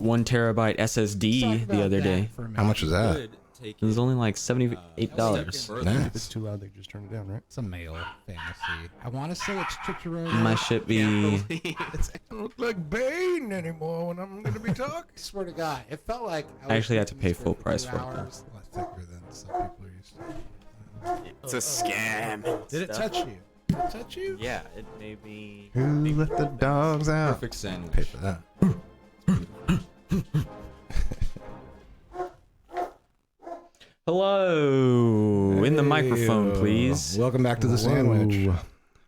1 terabyte SSD the other day. How much was that? It was only like $78. If it's too loud, they just turn it down, right? It's a male fantasy. I want to say it's Chicharron. My shit be. It don't look like Bane anymore when I'm going to be talking. I swear to God, it felt like I actually had to pay full price for it. it. A lot thicker than some people are used to. It's a scam. Did it touch you? Did it touch you? Yeah, it made me. Who let the dogs out? Perfect sandwich. Pay for that. Hello, in the microphone, please. Welcome back to the sandwich.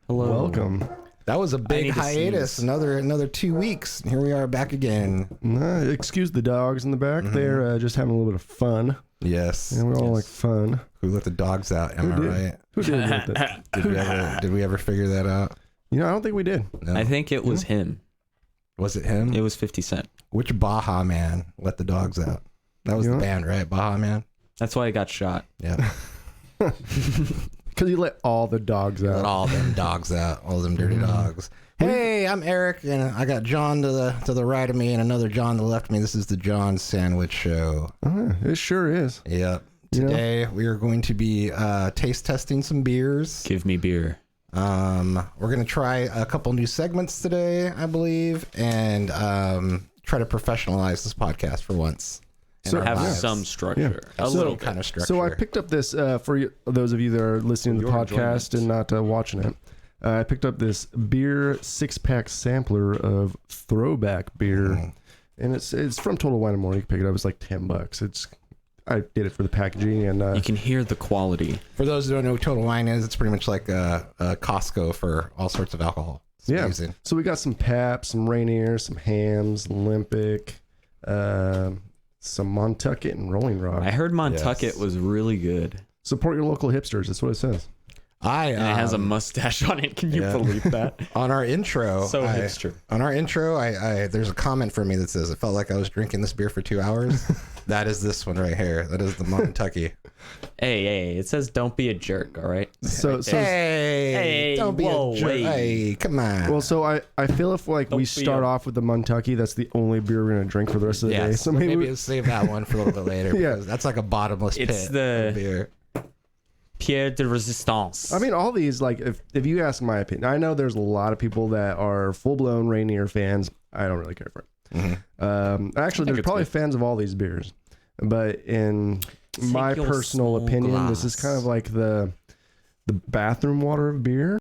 Hello. Welcome. That was a I big need to hiatus. sneeze. Another 2 weeks. Here we are back again. Excuse the dogs in the back. They're just having a little bit of fun. Yes. And we all like fun. Who let the dogs out? Am I Who did? right? Who did with it? Did we ever figure that out? You know, I don't think we did. No. I think it was him. Was it him? It was 50 Cent. Which Baja Man let the dogs out? That was You the know? band, right? Baja Man? That's why he got shot. Yeah. Because you let all the dogs Let out. all them dogs out. All them dirty dogs. Hey, I'm Eric, and I got John to the right of me and another John to the left of me. This is the John Sandwich Show. Oh, yeah, it sure is. Yep. You know? Today we are going to be taste testing some beers. Give me beer. We're gonna try a couple new segments today, I believe, and try to professionalize this podcast for once. in So our Have lives. some structure. Yeah. A So- little kind bit. of structure. So I picked up this for you, those of you that are listening to the Your podcast and not watching it. I picked up this beer 6-pack sampler of throwback beer, and it's from Total Wine & More. You can pick it up. It's like $10. I did it for the packaging, and You can hear the quality. For those who don't know what Total Wine is, it's pretty much like a Costco for all sorts of alcohol. It's yeah. amazing. So we got some Pabst, some Rainier, some Hams, Olympic, some Montucket, and Rolling Rock. I heard Montucket Yes. was really good. Support your local hipsters. That's what it says. And And it has a mustache on it. Can you yeah. believe that? on our intro. So hipster. On our intro, I there's a comment from me that says it felt like I was drinking this beer for 2 hours. That is this one right here. That is the Montucky. Hey, it says don't be a jerk, all right? So Hey, don't be whoa, a jerk. wait. Hey, come on. well, so I feel if like Don't we be start a- off with the Montucky, that's the only beer we're gonna drink for the rest of the day. So maybe, we'll save that one for a little bit later. Yeah. Because that's like a bottomless It's pit the- of beer. Pierre de Resistance. I mean, all these, like, if you ask my opinion, I know there's a lot of people that are full blown Rainier fans. I don't really care for it. Actually, there's it's probably good. fans of all these beers, but in my your personal small opinion, this is glass. kind of like the bathroom water of beer,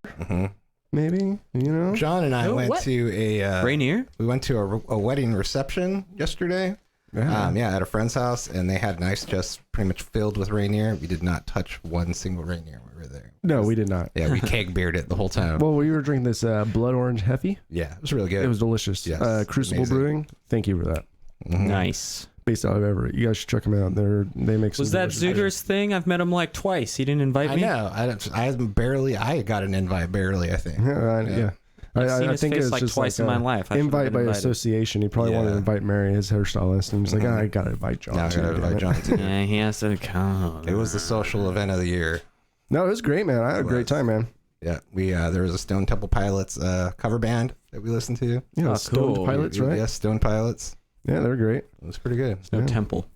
maybe. You know, John and I Oh, went what? to a Rainier? we went to a wedding reception yesterday. At a friend's house, and they had nice just pretty much filled with Rainier. We did not touch one single Rainier when we were there. No, we did not. Yeah, we keg beered it the whole time. Well, we were drinking this Blood Orange Heffy. Yeah, it was really good. It was delicious. Yes, Crucible amazing. Brewing. Thank you for that. Nice. Based out of Everett. You guys should check them out. They make some. Was that delicious beer. Zuger's thing? I've met him like twice. He didn't invite I me. know. I got an invite barely. I think. Yeah. I've seen I his think face it's like just twice like in my a life. I should've invite been by invited. association. He probably wanted to Yeah. invite Mary, his hairstylist, and he's like, I gotta invite John. No, I too, gotta damn invite it." John too. Yeah, he has to come. It was the social event of the year. No, it was great, man. I had a great time, man. Yeah, we there was a Stone Temple Pilots cover band that we listened to. You know, Oh, Stoned cool. Pilots, right? Yes, Stone Pilots. Yeah, they're great. It was pretty good. No Yeah. temple.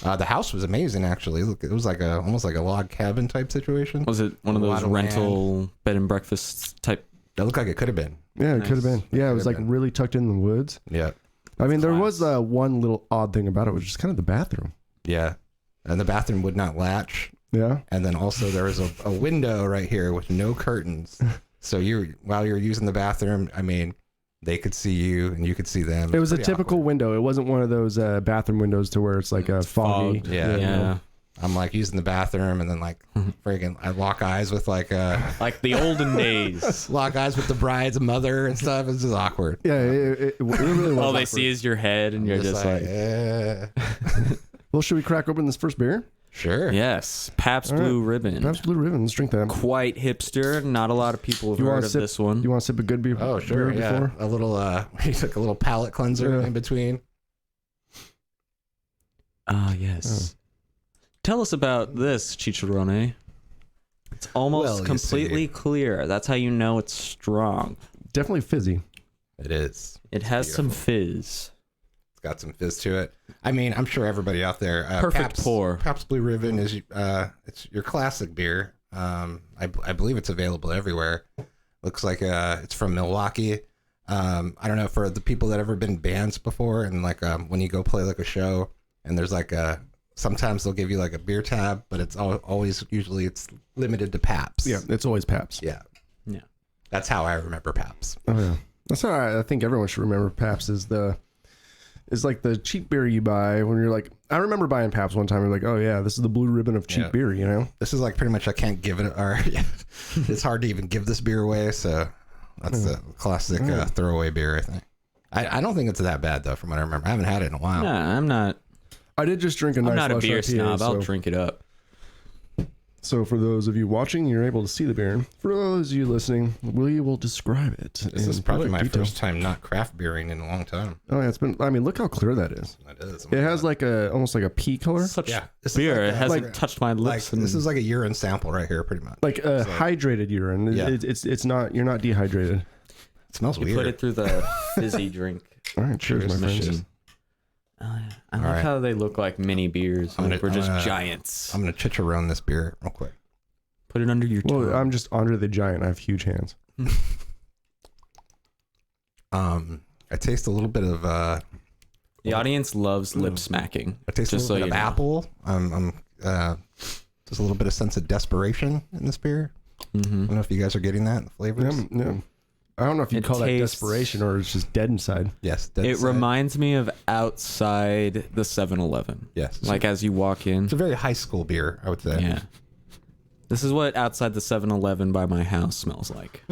The house was amazing, actually. Look, it was like almost like a log cabin type situation. Was it one of A lot those of rental bed and breakfast type? That looked like it could have been. Yeah, it Nice. could have been. Yeah, it was like Could've been. really tucked in the woods. Yeah, I mean, there Class. was one little odd thing about it, which is kind of the bathroom. yeah. And the bathroom would not latch. Yeah. And then also there was a window right here with no curtains. So while you're using the bathroom, I mean, they could see you and you could see them. It was a Pretty typical awkward. window. It wasn't one of those bathroom windows to where it's like a foggy. Fogged. Yeah. Yeah. I'm like using the bathroom and then like friggin' I lock eyes with like Like the olden days. lock eyes with the bride's mother and stuff. It's just awkward. Yeah, it really was. All they awkward. see is your head, and you're just like, Well, should we crack open this first beer? sure. yes, Pabst All right. Blue Ribbon. Perhaps Blue Ribbon. Let's drink that. Quite hipster. Not a lot of people have You heard wanna of sip- this one. You want to sip a good beer? Oh, sure. beer Yeah. before? A little, he took a little palate cleanser Yeah. in between. Ah, yes. Tell us about this, Chicharrone. It's almost Well, you completely see. clear. That's how you know it's strong. Definitely fizzy. It is. It has some beautiful. fizz. It's got some fizz to it. I mean, I'm sure everybody out there. Perfect pour. Pabst Blue Ribbon is it's your classic beer. I believe it's available everywhere. Looks like it's from Milwaukee. I don't know, for the people that ever been bands before, and like when you go play like a show, and there's like sometimes they'll give you like a beer tab, but it's always usually it's limited to Pabst. Yeah, it's always Pabst. Yeah. Yeah. That's how I remember Pabst. Oh yeah, that's how I think everyone should remember Pabst is like the cheap beer you buy when you're like, I remember buying Pabst one time. You're like, oh yeah, this is the blue ribbon of cheap beer, you know? This is like pretty much I can't give it, or it's hard to even give this beer away. So that's the classic throwaway beer, I think. I don't think it's that bad though, from what I remember. I haven't had it in a while. Nah, I'm not. I did just drink a nice I'm not a Lush beer IPA, snob. I'll so- drink it up. So for those of you watching, you're able to see the beer. For those of you listening, we will describe it. This is probably my first time not craft beering in a long time. Oh yeah, it's been. I mean, look how clear that is. That is. It has like almost like a pea color, Such This is beer. like It hasn't touched my lips. This is like a urine sample right here, pretty much. like hydrated urine. Yeah. It's not. You're not dehydrated. It smells you weird. put it through the fizzy drink All right, cheers, my friends. machine. Oh, yeah. I like right. how they look like mini beers. I'm Like gonna- we're just I'm gonna- giants. I'm gonna chicharron this beer real quick. Put it under your tongue. Well, I'm just Andre the Giant. I have huge hands. I taste a little bit of The audience loves lip smacking. I taste Just a little so bit you of know. apple. Just a little bit of sense of desperation in this beer. I don't know if you guys are getting that in the flavors. Yeah. I don't know if you It call that tastes- desperation or it's just dead inside. Yes, dead It side. reminds me of outside the 7-Eleven. Yes, Like as you walk in. it's a very high school beer, I would say. Yeah. This is what outside the 7-Eleven by my house smells like.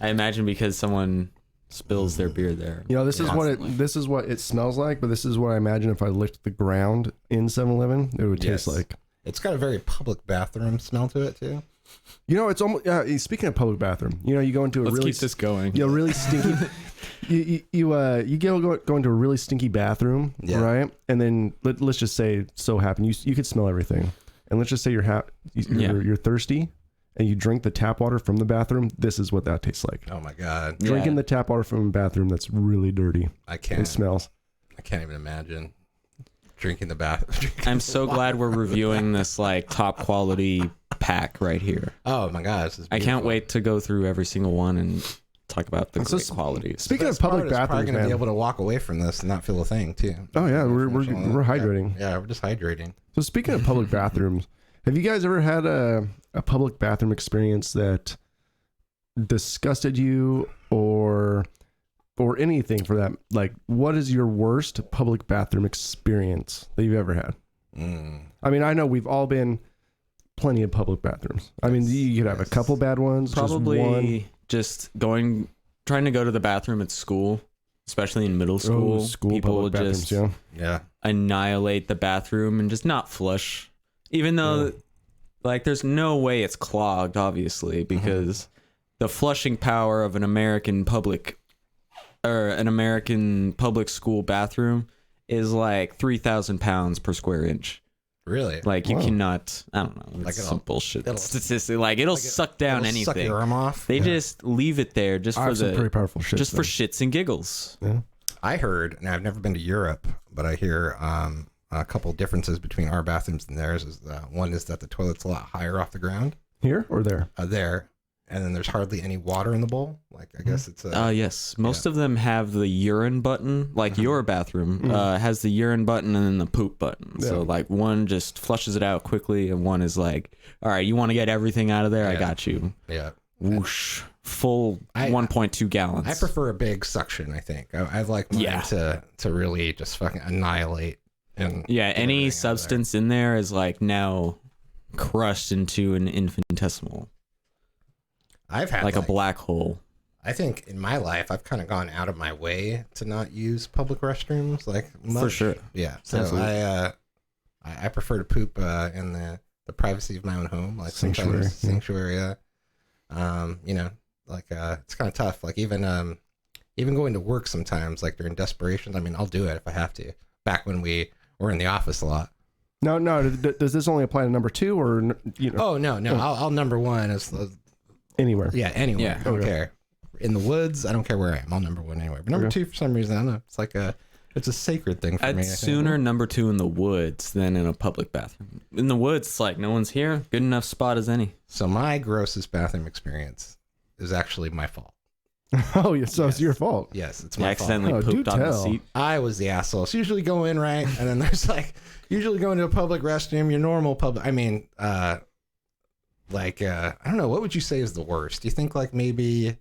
I imagine because someone spills their beer there. You know, this is constantly. this is what it smells like, but this is what I imagine if I licked the ground in 7-Eleven, it would taste Yes. like. It's got a very public bathroom smell to it too. You know, it's almost. Speaking of public bathroom, you know, you go into a Let's really keep this going. you know, really stinky. you go into a really stinky bathroom, Yeah. right? And then let's just say, so happen you could smell everything, and let's just say you're thirsty, and you drink the tap water from the bathroom. This is what that tastes like. Oh my god, Yeah. Drinking the tap water from a bathroom that's really dirty I and can't. smells. I can't even imagine drinking the bath. I'm so glad we're reviewing this like top quality pack right here. Oh my god, this is I can't beautiful. wait to go through every single one and talk about the So great qualities. Speaking of Best part public is probably bathrooms, gonna man. be able to walk away from this and not feel a thing too. Oh yeah, we're hydrating. Yeah, we're just hydrating. So speaking of public bathrooms, have you guys ever had a public bathroom experience that disgusted you or anything for that? Like, what is your worst public bathroom experience that you've ever had? I mean, I know we've all been plenty of public bathrooms. I mean, you could have a couple bad ones, Probably just one. just trying to go to the bathroom at school, especially in middle school. School people public bathrooms, just yeah. Yeah. annihilate the bathroom and just not flush, even though like there's no way it's clogged, obviously, because the flushing power of an American public school bathroom is like 3,000 pounds per square inch. Really? Like you Wow. cannot, I don't know, Like it's it'll- some bullshit it'll- statistic. Like it'll suck down It'll anything. Suck your arm off. They just leave it there just I for have some pretty powerful shit. just for shits and giggles. yeah. I heard, and I've never been to Europe, but I hear a couple differences between our bathrooms and theirs. Is one is that the toilet's a lot higher off the ground Here or there? there, and then there's hardly any water in the bowl. Like I guess it's Yes, most of them have the urine button. Like your bathroom has the urine button and then the poop button. So Yeah. like one just flushes it out quickly, and one is like, all right, you want to get everything out of there? I Yeah. got you. yeah. Whoosh, full I- 1.2 gallons. I prefer a big suction. I think I like mine Yeah. to really just fucking annihilate. And Yeah, get any everything out of there. substance in there is like now crushed into an infinitesimal, I've had like a black hole. I think in my life I've kind of gone out of my way to not use public restrooms, like much. For sure. Yeah. So Absolutely. I prefer to poop in the privacy of my own home, like Sanctuary, sometimes sanctuary. You know, like it's kind of tough. Like even going to work sometimes, like during desperation. I mean, I'll do it if I have to. Back when we were in the office a lot. No. Does this only apply to number 2 or you know Oh no, I'll number one. anywhere? Yeah, anywhere. Yeah. I don't Okay. care. in the woods. I don't care where I am. I'll number one anyway. But number two, for some reason, I don't know. It's like it's a sacred thing for me. I'd sooner number two in the woods than in a public bathroom. In the woods, it's like no one's here. Good enough spot as any. So my grossest bathroom experience is actually my fault. Oh, yeah, so it's your fault. Yes, it's I my fault. accidentally do pooped on the tell. seat. I was the asshole. So usually go in, right? And then there's like, usually go into a public restroom, your normal public, I mean, I don't know, what would you say is the worst? Do you think like maybe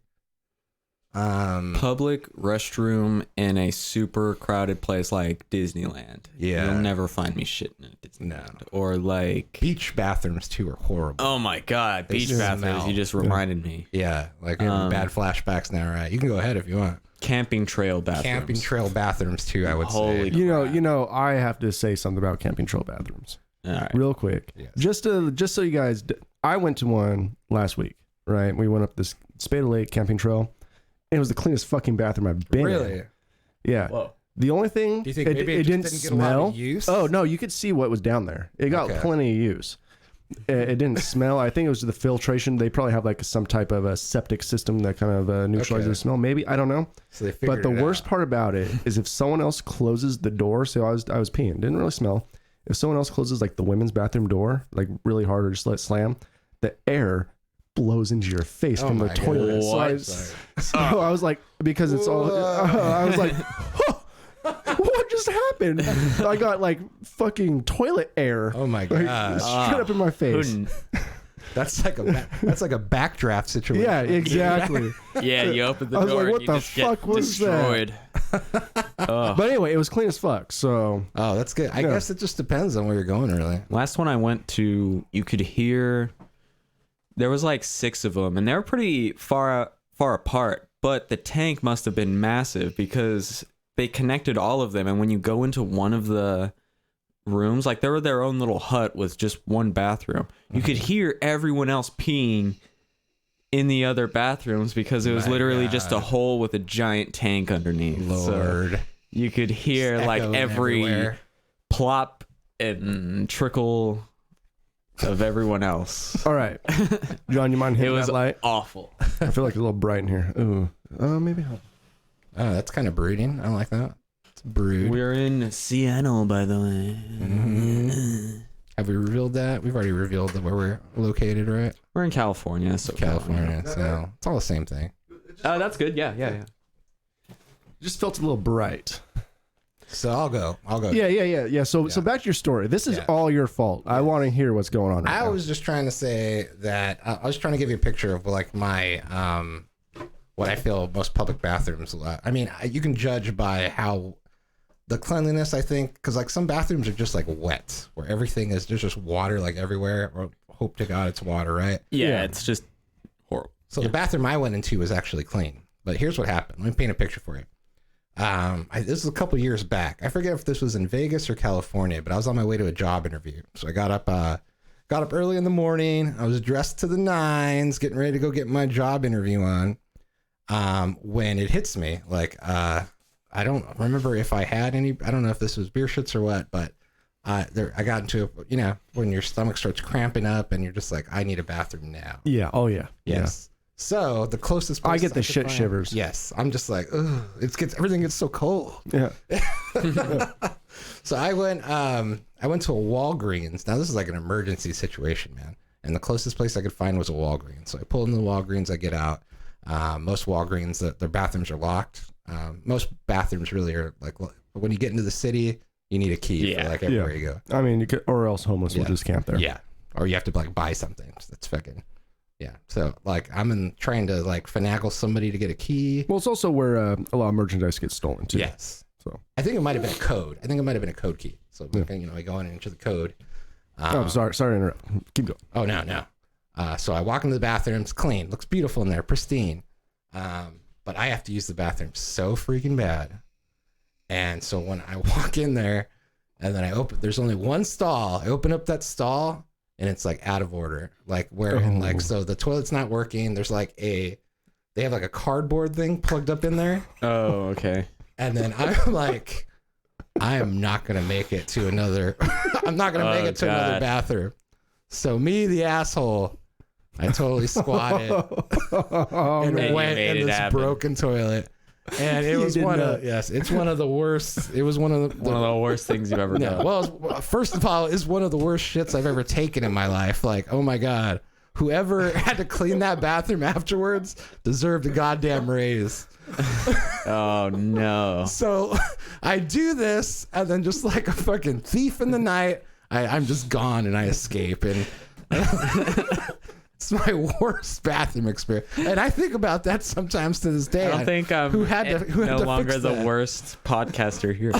Public restroom in a super crowded place like Disneyland. Yeah. You'll never find me shitting at Disneyland. No. Or like... beach bathrooms too are horrible? Oh my God. They Beach smell. bathrooms. You just reminded me. Yeah, like we have bad flashbacks now, right? You can go ahead if you want. Camping trail bathrooms. Camping trail bathrooms too, I would Holy say. You know, I have to say something about camping trail bathrooms. All right. Real quick. Yes. Just so you guys, I went to one last week, right? We went up this Spada Lake camping trail. And it was the cleanest fucking bathroom I've been in. Really? Yeah. Whoa. The only thing, Do you think it maybe it didn't just didn't get a lot smell. of use? Oh, no, you could see what was down there. It got Okay. plenty of use. It didn't smell. I think it was the filtration. They probably have like some type of a septic system that kind of neutralizes Okay. the smell. Maybe. I don't know. So they But figured the it worst out. part about it is if someone else closes the door. So I was peeing. Didn't really smell. If someone else closes like the women's bathroom door, like really hard or just let it slam, the air blows into your face Oh from the my toilet. God. So I was like, because it's all, I was like, what just happened? I got like fucking toilet air. Oh my like, gosh. straight up in my face. Couldn't. That's like a backdraft situation. Yeah, exactly. Yeah, you opened the I was door like, what and you the just get fuck was that? destroyed. Oh. But anyway, it was clean as fuck. So Oh, that's good. I Yeah. guess it just depends on where you're going, really. Last one I went to, you could hear there was like 6 of them, and they were pretty far apart. But the tank must have been massive because they connected all of them. And when you go into one of the rooms, like they were their own little hut with just one bathroom, you could hear everyone else peeing in the other bathrooms because it was My literally just a God. hole with a giant tank underneath. So Lord. you could hear Just like echoing every everywhere. plop and trickle of everyone else. all right, John, you mind It hitting was that light? awful. I feel like it's a little bright in here. Ooh, maybe. Oh, that's kind of brooding. I don't like that. It's brood. We're in Seattle, by the way. Mm-hmm. Have we revealed that? We've already revealed that where we're located, right? We're in California, so California. So it's all the same thing. Oh, that's good. Yeah. Just felt a little bright. So I'll go. Yeah. So back to your story. This is Yeah. all your fault. I want to hear what's going on. Right I now. was just trying to say that I was trying to give you a picture of like my what I feel most public bathrooms. I mean, you can judge by how the cleanliness, I think, because like some bathrooms are just like wet, where everything is there's just water like everywhere. Or hope to God it's water, right? Yeah, it's just horrible. So the bathroom I went into was actually clean. But here's what happened. Let me paint a picture for you. This is a couple years back. I forget if this was in Vegas or California, but I was on my way to a job interview. So I got up early in the morning. I was dressed to the nines, getting ready to go get my job interview on. When it hits me, like, I don't remember if I had any, I don't know if this was beer shits or what, but I got into, when your stomach starts cramping up and you're just like, I need a bathroom now. Yeah. Oh yeah. Yes. So the closest place I get the could shit find- shivers. Yes. I'm just like, ugh, everything gets so cold. Yeah. So I went to a Walgreens. Now this is like an emergency situation, man. And the closest place I could find was a Walgreens. So I pull into the Walgreens, I get out. Most Walgreens, their bathrooms are locked. Most bathrooms really are like, when you get into the city, you need a key for like everywhere you go. I mean, you could, or else homeless will Yeah. just camp there. Yeah. Or you have to like buy something. That's fucking, yeah. So like I'm trying to like finagle somebody to get a key. Well, it's also where a lot of merchandise gets stolen too. Yes. So. I think it might have been a code. I think it might have been a code key. So I go in and enter the code. Oh, sorry to interrupt. Keep going. Oh no. So I walk into the bathroom. It's clean. Looks beautiful in there. Pristine. But I have to use the bathroom so freaking bad. And so when I walk in there and then there's only one stall. I open up that stall and it's like out of order. Like so the toilet's not working. There's like they have like a cardboard thing plugged up in there. Oh, okay. And then I'm like, I am not going to make it to another. I'm not going to make it to another God. bathroom. So me, the asshole, I totally squatted and And you went made in it this happen. broken toilet. And it You was did one not. of it's one of the worst. It was one of the, One of the worst things you've ever no, done. well, first of all, it's one of the worst shits I've ever taken in my life. Like, oh my god, whoever had to clean that bathroom afterwards deserved a goddamn raise. Oh no. So I do this, and then just like a fucking thief in the night, I'm just gone and I escape. And it's my worst bathroom experience. And I think about that sometimes to this day. I don't think I'm who had no to longer fix the that? worst podcaster here.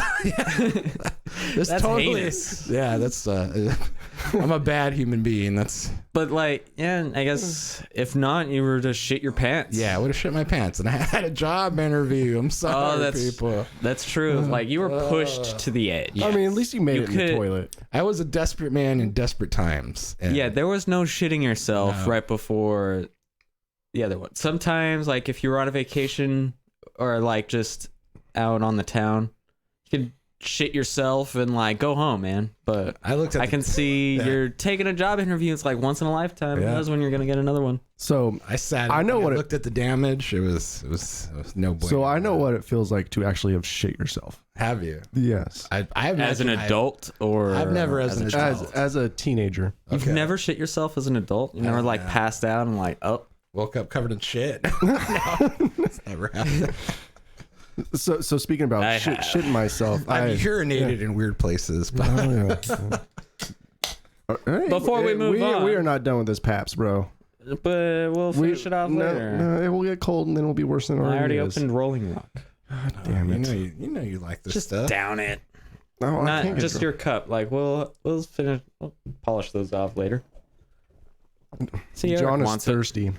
This That's totally, heinous. yeah, that's I'm a bad human being. That's But like, yeah, I guess if not, you were to shit your pants. yeah, I would have shit my pants, and I had a job interview. I'm sorry, people. That's true. Like you were pushed to the edge. I mean, at least you made You it in the could- toilet. I was a desperate man in desperate times. And Yeah, there was no shitting yourself No. right before the other one. Sometimes, like if you were on a vacation or like just out on the town, you could shit yourself and like go home, man. But I looked at. I can see yeah. you're taking a job interview. It's like once in a lifetime. Who Yeah. knows when you're gonna get another one? So I sat. I know and what it- looked at the damage. It was no bueno. So I know what it feels like to actually have shit yourself. Have you? Yes. I As an adult, or I've never as an child? adult. As a teenager. You've never shit yourself as an adult. You never like yeah. passed out and like, oh, woke up covered in shit. No, it's never happened. So speaking about I have. shitting myself, I've urinated in weird places, but Oh, yeah. Hey, Before we move on- we are not done with this Paps, bro. but we'll finish it off no, later. No, it will get cold and then it'll be worse than it I already is. opened Rolling Rock. Damn it. you know you like this Just stuff. down it. No, I Not can't get just drunk. your cup. Like we'll finish. We'll polish those off later. See, Eric John is wants it. thirsty.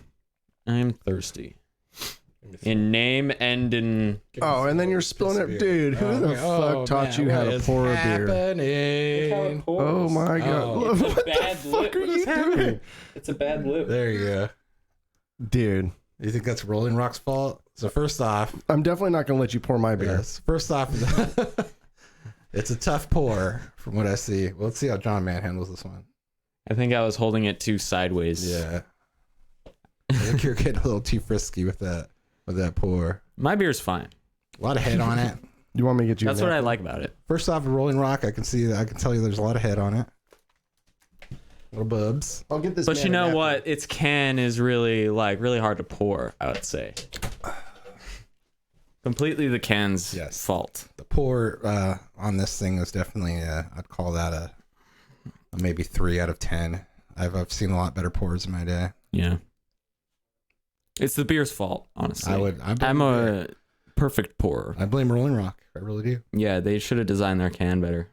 I'm thirsty. In name and in. Oh, and then you're spilling it, dude. Who the fuck taught you how to pour a beer? beer? Oh my god! Oh. What the fuck are you doing, It's a bad lip. There you go. dude? You think that's Rolling Rock's fault? So first off, I'm definitely not gonna let you pour my beer. yes. First off, it's a tough pour from what I see. Well, let's see how John Man handles this one. I think I was holding it too sideways. Yeah. I think you're getting a little too frisky with that pour. My beer's fine. A lot of head on it. You want me to get you? That's a what I napkin? like about it. First off, a Rolling Rock, I can tell you there's a lot of head on it. Little bubs. I'll get this. But man you a know napkin. what? Its can is really hard to pour, I would say. Completely the can's Yes. fault. The pour on this thing is definitely I'd call that a maybe 3 out of 10. I've seen a lot better pours in my day. Yeah. It's the beer's fault, honestly. I'm a perfect pourer. I blame Rolling Rock. I really do. Yeah, they should have designed their can better.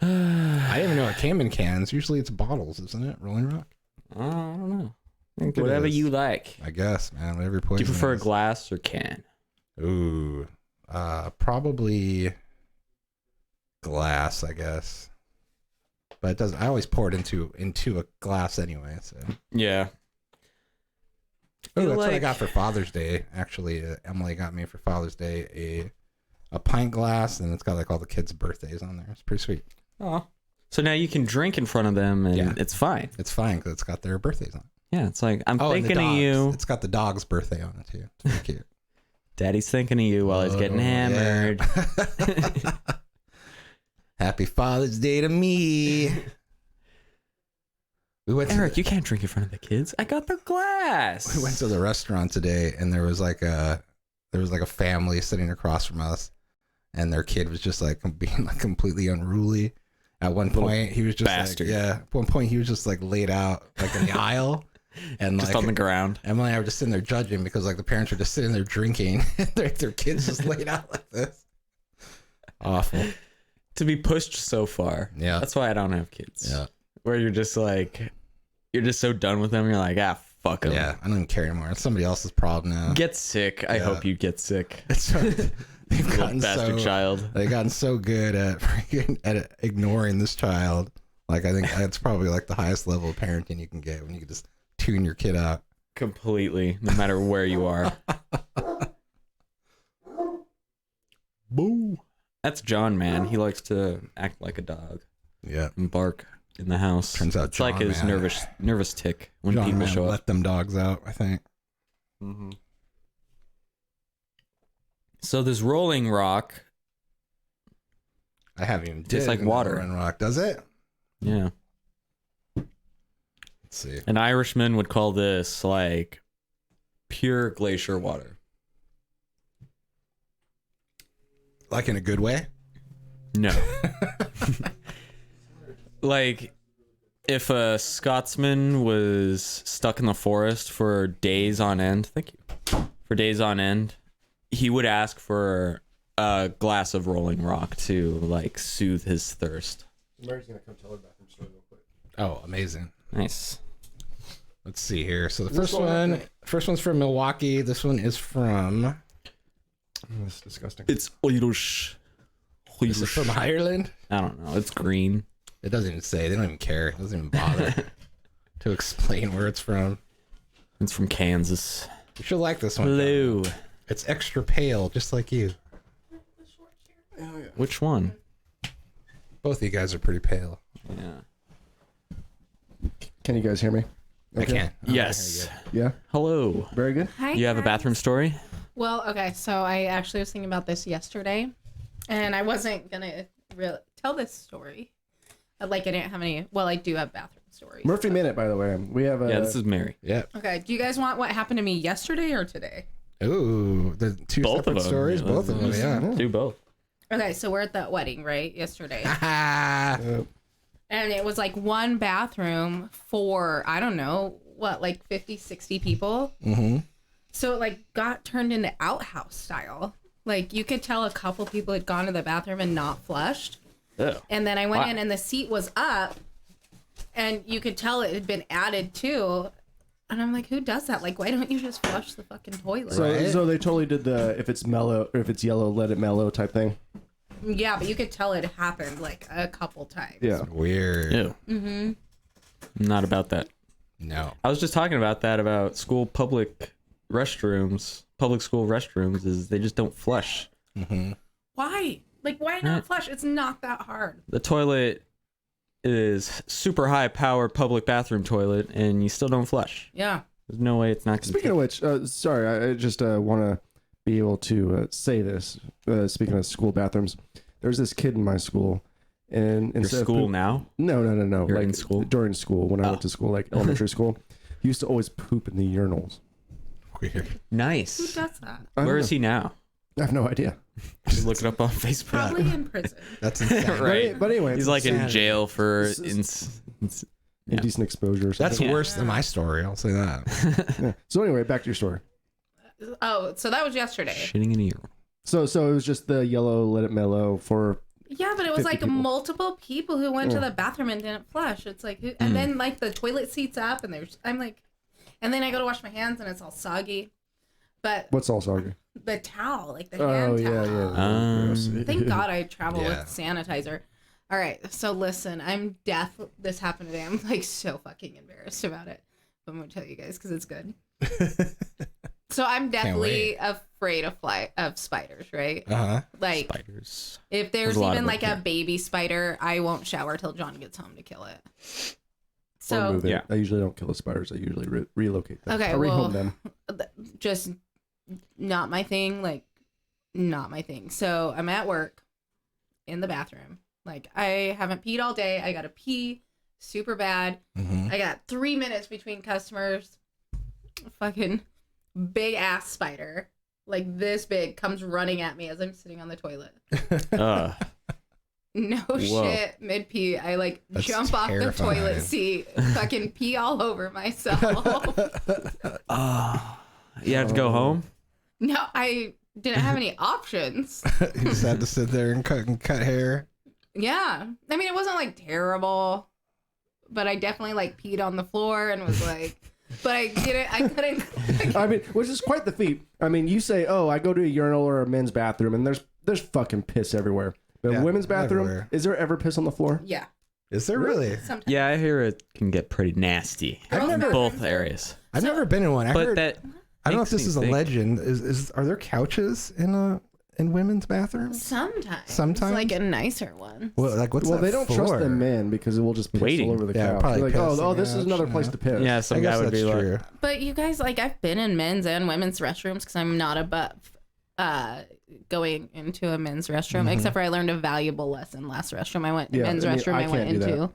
I didn't even know it came in cans. Usually it's bottles, isn't it? Rolling Rock. I don't know. think it Whatever is. you like. I guess, man. Whatever your Do poison you prefer is. glass or can? Ooh, probably glass, I guess. But it doesn't. I always pour it into a glass anyway. So. Yeah. Oh, feel that's what I like- got for Father's Day. Actually, Emily got me for Father's Day a pint glass, and it's got like all the kids' birthdays on there. It's pretty sweet. Oh. So now you can drink in front of them and Yeah. it's fine. It's fine because it's got their birthdays on it. Yeah, it's like, I'm Oh, and the thinking of dogs. you. It's got the dog's birthday on it too. It's pretty cute. Daddy's thinking of you while he's getting Oh, hammered. yeah. Happy Father's Day to me. We went to Eric, you can't drink in front of the kids. I got the glass. we went to the restaurant today, and there was like a family sitting across from us, and their kid was just like being like completely unruly. At one Little point, he was just bastard. like, at one point he was just like laid out like in the aisle, and Just like on the ground. Emily and I were just sitting there judging because like the parents were just sitting there drinking, and their kids just laid out like this. Awful. To be pushed so far. Yeah. That's why I don't have kids. Yeah. Where you're just so done with them. You're like, fuck them. Yeah, I don't even care anymore. It's somebody else's problem now. Get sick. I Yeah. hope you get sick. It's they've Little gotten bastard so child. they've gotten so good at freaking at ignoring this child. Like I think that's probably like the highest level of parenting you can get when you can just tune your kid out. Completely. No matter where you are. Boo. That's John, man. He likes to act like a dog Yeah. and bark. in the house. Turns out it's like John, his man. nervous tick when John people man show up. let them dogs out, I think. Mm-hmm. So this Rolling Rock, I haven't even Tastes did like another water. Rolling Rock, does it? yeah, Let's see. an Irishman would call this like pure glacier water. Like in a good way? No. Like if a Scotsman was stuck in the forest for days on end, thank you. For days on end, he would ask for a glass of Rolling Rock to like soothe his thirst. Mary's gonna come tell her bathroom story real quick. Oh, amazing. Nice. Let's see here. So the This first one's from Milwaukee. This one is from That's disgusting. It's Irish. This is from Ireland. I don't know. It's green. It doesn't even say. They don't even care. It doesn't even bother to explain where it's from. It's from Kansas. You should like this one. Hello. It's extra pale, just like you. Which one? Both of you guys are pretty pale. Yeah. Can you guys hear me? I can. Yes. Yeah. Hello. Very good. Hi, You have a guys. bathroom story? Well, okay, so I actually was thinking about this yesterday, and I wasn't gonna tell this story. Like, I didn't have any. Well, I do have bathroom stories. Murphy Minute, by the way. We have a. Yeah, this is Mary. Yeah. Okay, do you guys want what happened to me yesterday or today? Ooh, the two Both separate of them. stories. Yeah, Both of them. Yeah. Do both. Okay, so we're at that wedding, right? Yesterday. Ah. And it was like one bathroom for, I don't know, what, like 50, 60 people? Mm-hmm. So it like got turned into outhouse style. Like you could tell a couple people had gone to the bathroom and not flushed. Ew. And then I went Wow. in and the seat was up and you could tell it had been added to. And I'm like, who does that? Like, why don't you just flush the fucking toilet? So, Right. so they totally did the if it's mellow or if it's yellow, let it mellow type thing. Yeah, but you could tell it happened like a couple times. Yeah. Weird. Ew. Mm-hmm. I'm not about that. No. I was just talking about that about school public restrooms. Public school restrooms is they just don't flush. Mm-hmm. Why? Like, why not flush? It's not that hard. The toilet is super high power public bathroom toilet and you still don't flush. Yeah. There's no way it's not going Speaking of which, sorry, I just want to be able to say this. Speaking of school bathrooms, there's this kid in my school, and Your instead of school poop- now? No. You're Like in school? during school when I went to school, like elementary school, he used to always poop in the urinals. Weird. Who Nice. does that? Where is he now? I have no idea. Just look it up on Facebook. Probably in prison. That's insane. Right. But anyway, He's like in insanity. jail for This yeah. indecent exposure. Or That's something. worse than my story. I'll say that. Yeah. So anyway, back to your story. Oh, so that was yesterday. shitting in a urinal. So it was just the yellow, let it mellow for. Yeah, but it was 50 like people. multiple people who went to Yeah. the bathroom and didn't flush. It's like, and then like the toilet seat's up, and I'm like, and then I go to wash my hands, and it's all soggy. But What's all soggy? the towel, like the Oh hand yeah, towel. yeah. Gross. Thank God I travel Yeah. with sanitizer. All right, so listen, I'm deaf. This happened today. I'm like so fucking embarrassed about it. But I'm gonna tell you guys because it's good. So I'm deathly afraid of spiders, right? Uh-huh. Like Spiders. if there's There's a lot even of like them a here. baby spider, I won't shower till John gets home to kill it. Or So move it. Yeah. I usually don't kill the spiders. I usually relocate them. Okay, Or rehome well, them. just not my thing. Like not my thing. So I'm at work in the bathroom. Like I haven't peed all day. I gotta pee super bad. Mm-hmm. I got 3 minutes between customers. Fucking big ass spider, like this big, comes running at me as I'm sitting on the toilet. No shit, mid pee, I like That's jump off the terrifying. toilet seat, fucking pee all over myself. You have to go home? No, I didn't have any options. You just had to sit there and cut hair. Yeah, I mean it wasn't like terrible, but I definitely like peed on the floor and was like, but I couldn't. I mean, which is quite the feat. I mean, you say, "Oh, I go to a urinal or a men's bathroom, and there's fucking piss everywhere." But Yeah, a women's bathroom, everywhere. is there ever piss on the floor? Yeah, Is there really? sometimes. Yeah, I hear it can get pretty nasty. I've never, Both areas. I've never been in one. I But heard, that I don't know if makes this me is a think- legend. Are there couches in in women's bathrooms? Sometimes. Like a nicer one. Well, like what's Well, that they don't for? trust the men because it will just piss Waiting. all over the Yeah, couch. probably They're like, oh, pissing this is out, another you place know. to piss. Yeah, I some guess guy would that's be true. like, But you guys, like, I've been in men's and women's restrooms because I'm not above going into a men's restroom, except for I learned a valuable lesson last restroom I went Yeah, men's I mean, restroom I I went can't do into.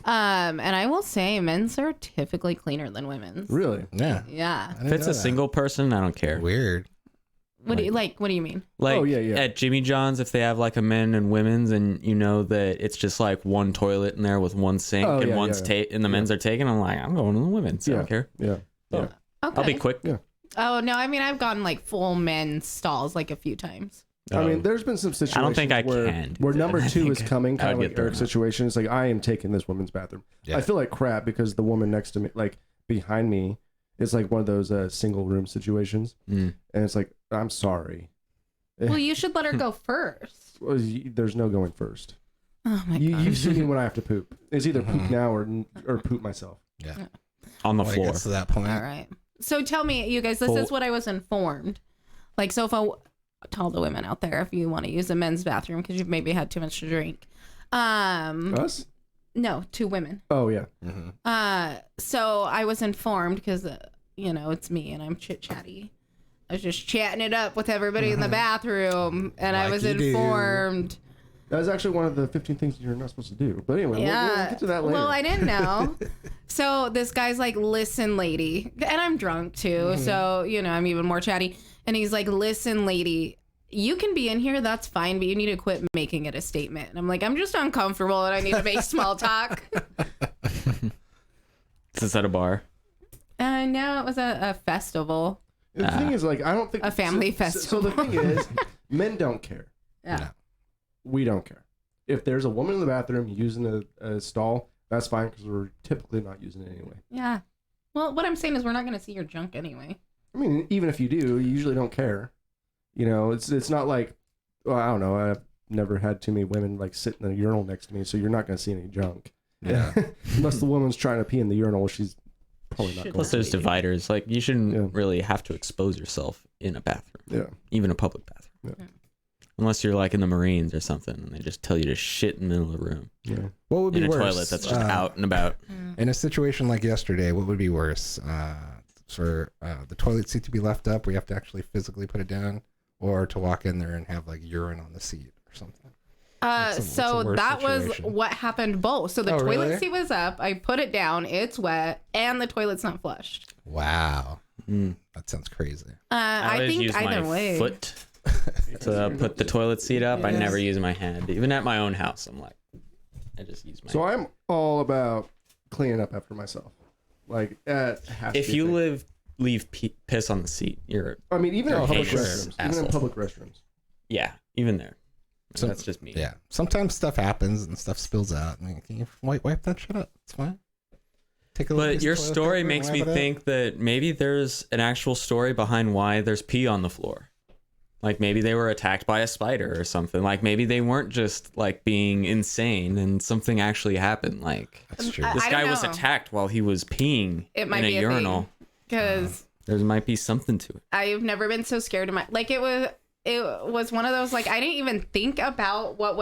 And I will say men's are typically cleaner than women's. Really? Yeah. Yeah. I didn't if it's know a that. single person, I don't care. Weird. What do you like? What do you mean? Like Oh, yeah. at Jimmy John's, if they have like a men and women's, and you know that it's just like one toilet in there with one sink Oh, and yeah, one's yeah. and the men's are taken, I'm like, I'm going to the women's. I Yeah. don't care. Yeah. Yeah. Okay. I'll be quick. Yeah. Oh no, I mean I've gone like full men's stalls like a few times. I mean, there's been some situations I don't think I where, can do where that. number I 2 think is coming, I kind of would like get thrown Eric's out. situation. It's like, I am taking this woman's bathroom. Yeah. I feel like crap because the woman next to me, like behind me, is like one of those single room situations. Mm. And it's like, I'm sorry. Well, you should let her go first. Well, there's no going first. Oh my You, god. you've seen me when I have to poop. It's either poop now or poop myself. Yeah. On the When it floor. gets to that point. All right. So tell me, you guys, this is what I was informed. Like, so if to all the women out there, if you want to use a men's bathroom because you've maybe had too much to drink. Us? No, 2 women. Oh, yeah. So I was informed because, it's me and I'm chit chatty. I was just chatting it up with everybody in the bathroom, and I Like was you do. informed. That was actually one of the 15 things you're not supposed to do. But anyway, we'll get to that later. Well, I didn't know. So this guy's like, listen, lady. And I'm drunk too. So, I'm even more chatty. And he's like, listen, lady, you can be in here. That's fine. But you need to quit making it a statement. And I'm like, I'm just uncomfortable and I need to make small talk. Is this at a bar? And now it was a festival. The thing is, like, I don't think... A family So festival. the thing is, men don't care. Yeah. No. We don't care. If there's a woman in the bathroom using a stall, that's fine because we're typically not using it anyway. Yeah. Well, what I'm saying is we're not going to see your junk anyway. I mean, even if you do, you usually don't care. It's not like, well, I don't know. I've never had too many women like sit in the urinal next to me, so you're not going to see any junk. Yeah. Unless the woman's trying to pee in the urinal, she's probably not going Plus, to. there's dividers. Like, you shouldn't Yeah. really have to expose yourself in a bathroom, Yeah. even a public bathroom. Yeah. Unless you're like in the Marines or something, and they just tell you to shit in the middle of the room Yeah. What would be in a worse? toilet that's just out and about. In a situation like yesterday, what would be worse? For the toilet seat to be left up, where you have to actually physically put it down, or to walk in there and have like urine on the seat or something? What's So a worse that situation? was what happened both. So the Oh, toilet really? seat was up. I put it down. It's wet, and the toilet's not flushed. Wow. Mm. That sounds crazy. I always think use either my way. foot to put the toilet seat up. I Yes. never use my hand. Even at my own house, I'm like, I just use my So I'm all about cleaning up after myself. Like, it has to If be a you thing. leave piss on the seat, you're, I mean, even in you're a public heinous restrooms. Even in asshole. public restrooms. yeah, even there. So- That's just me. Yeah. Sometimes stuff happens and stuff spills out. I mean, can you wipe that shit up? It's fine. Take a little But piece your of toilet story paper and makes me wipe it up. think that maybe there's an actual story behind why there's pee on the floor. Like maybe they were attacked by a spider or something. Like maybe they weren't just like being insane and something actually happened. Like That's true. this I guy don't was know. attacked while he was peeing It might in a be a urinal. Because There might be something to it. I've never been so scared of my like it was one of those like I didn't even think about what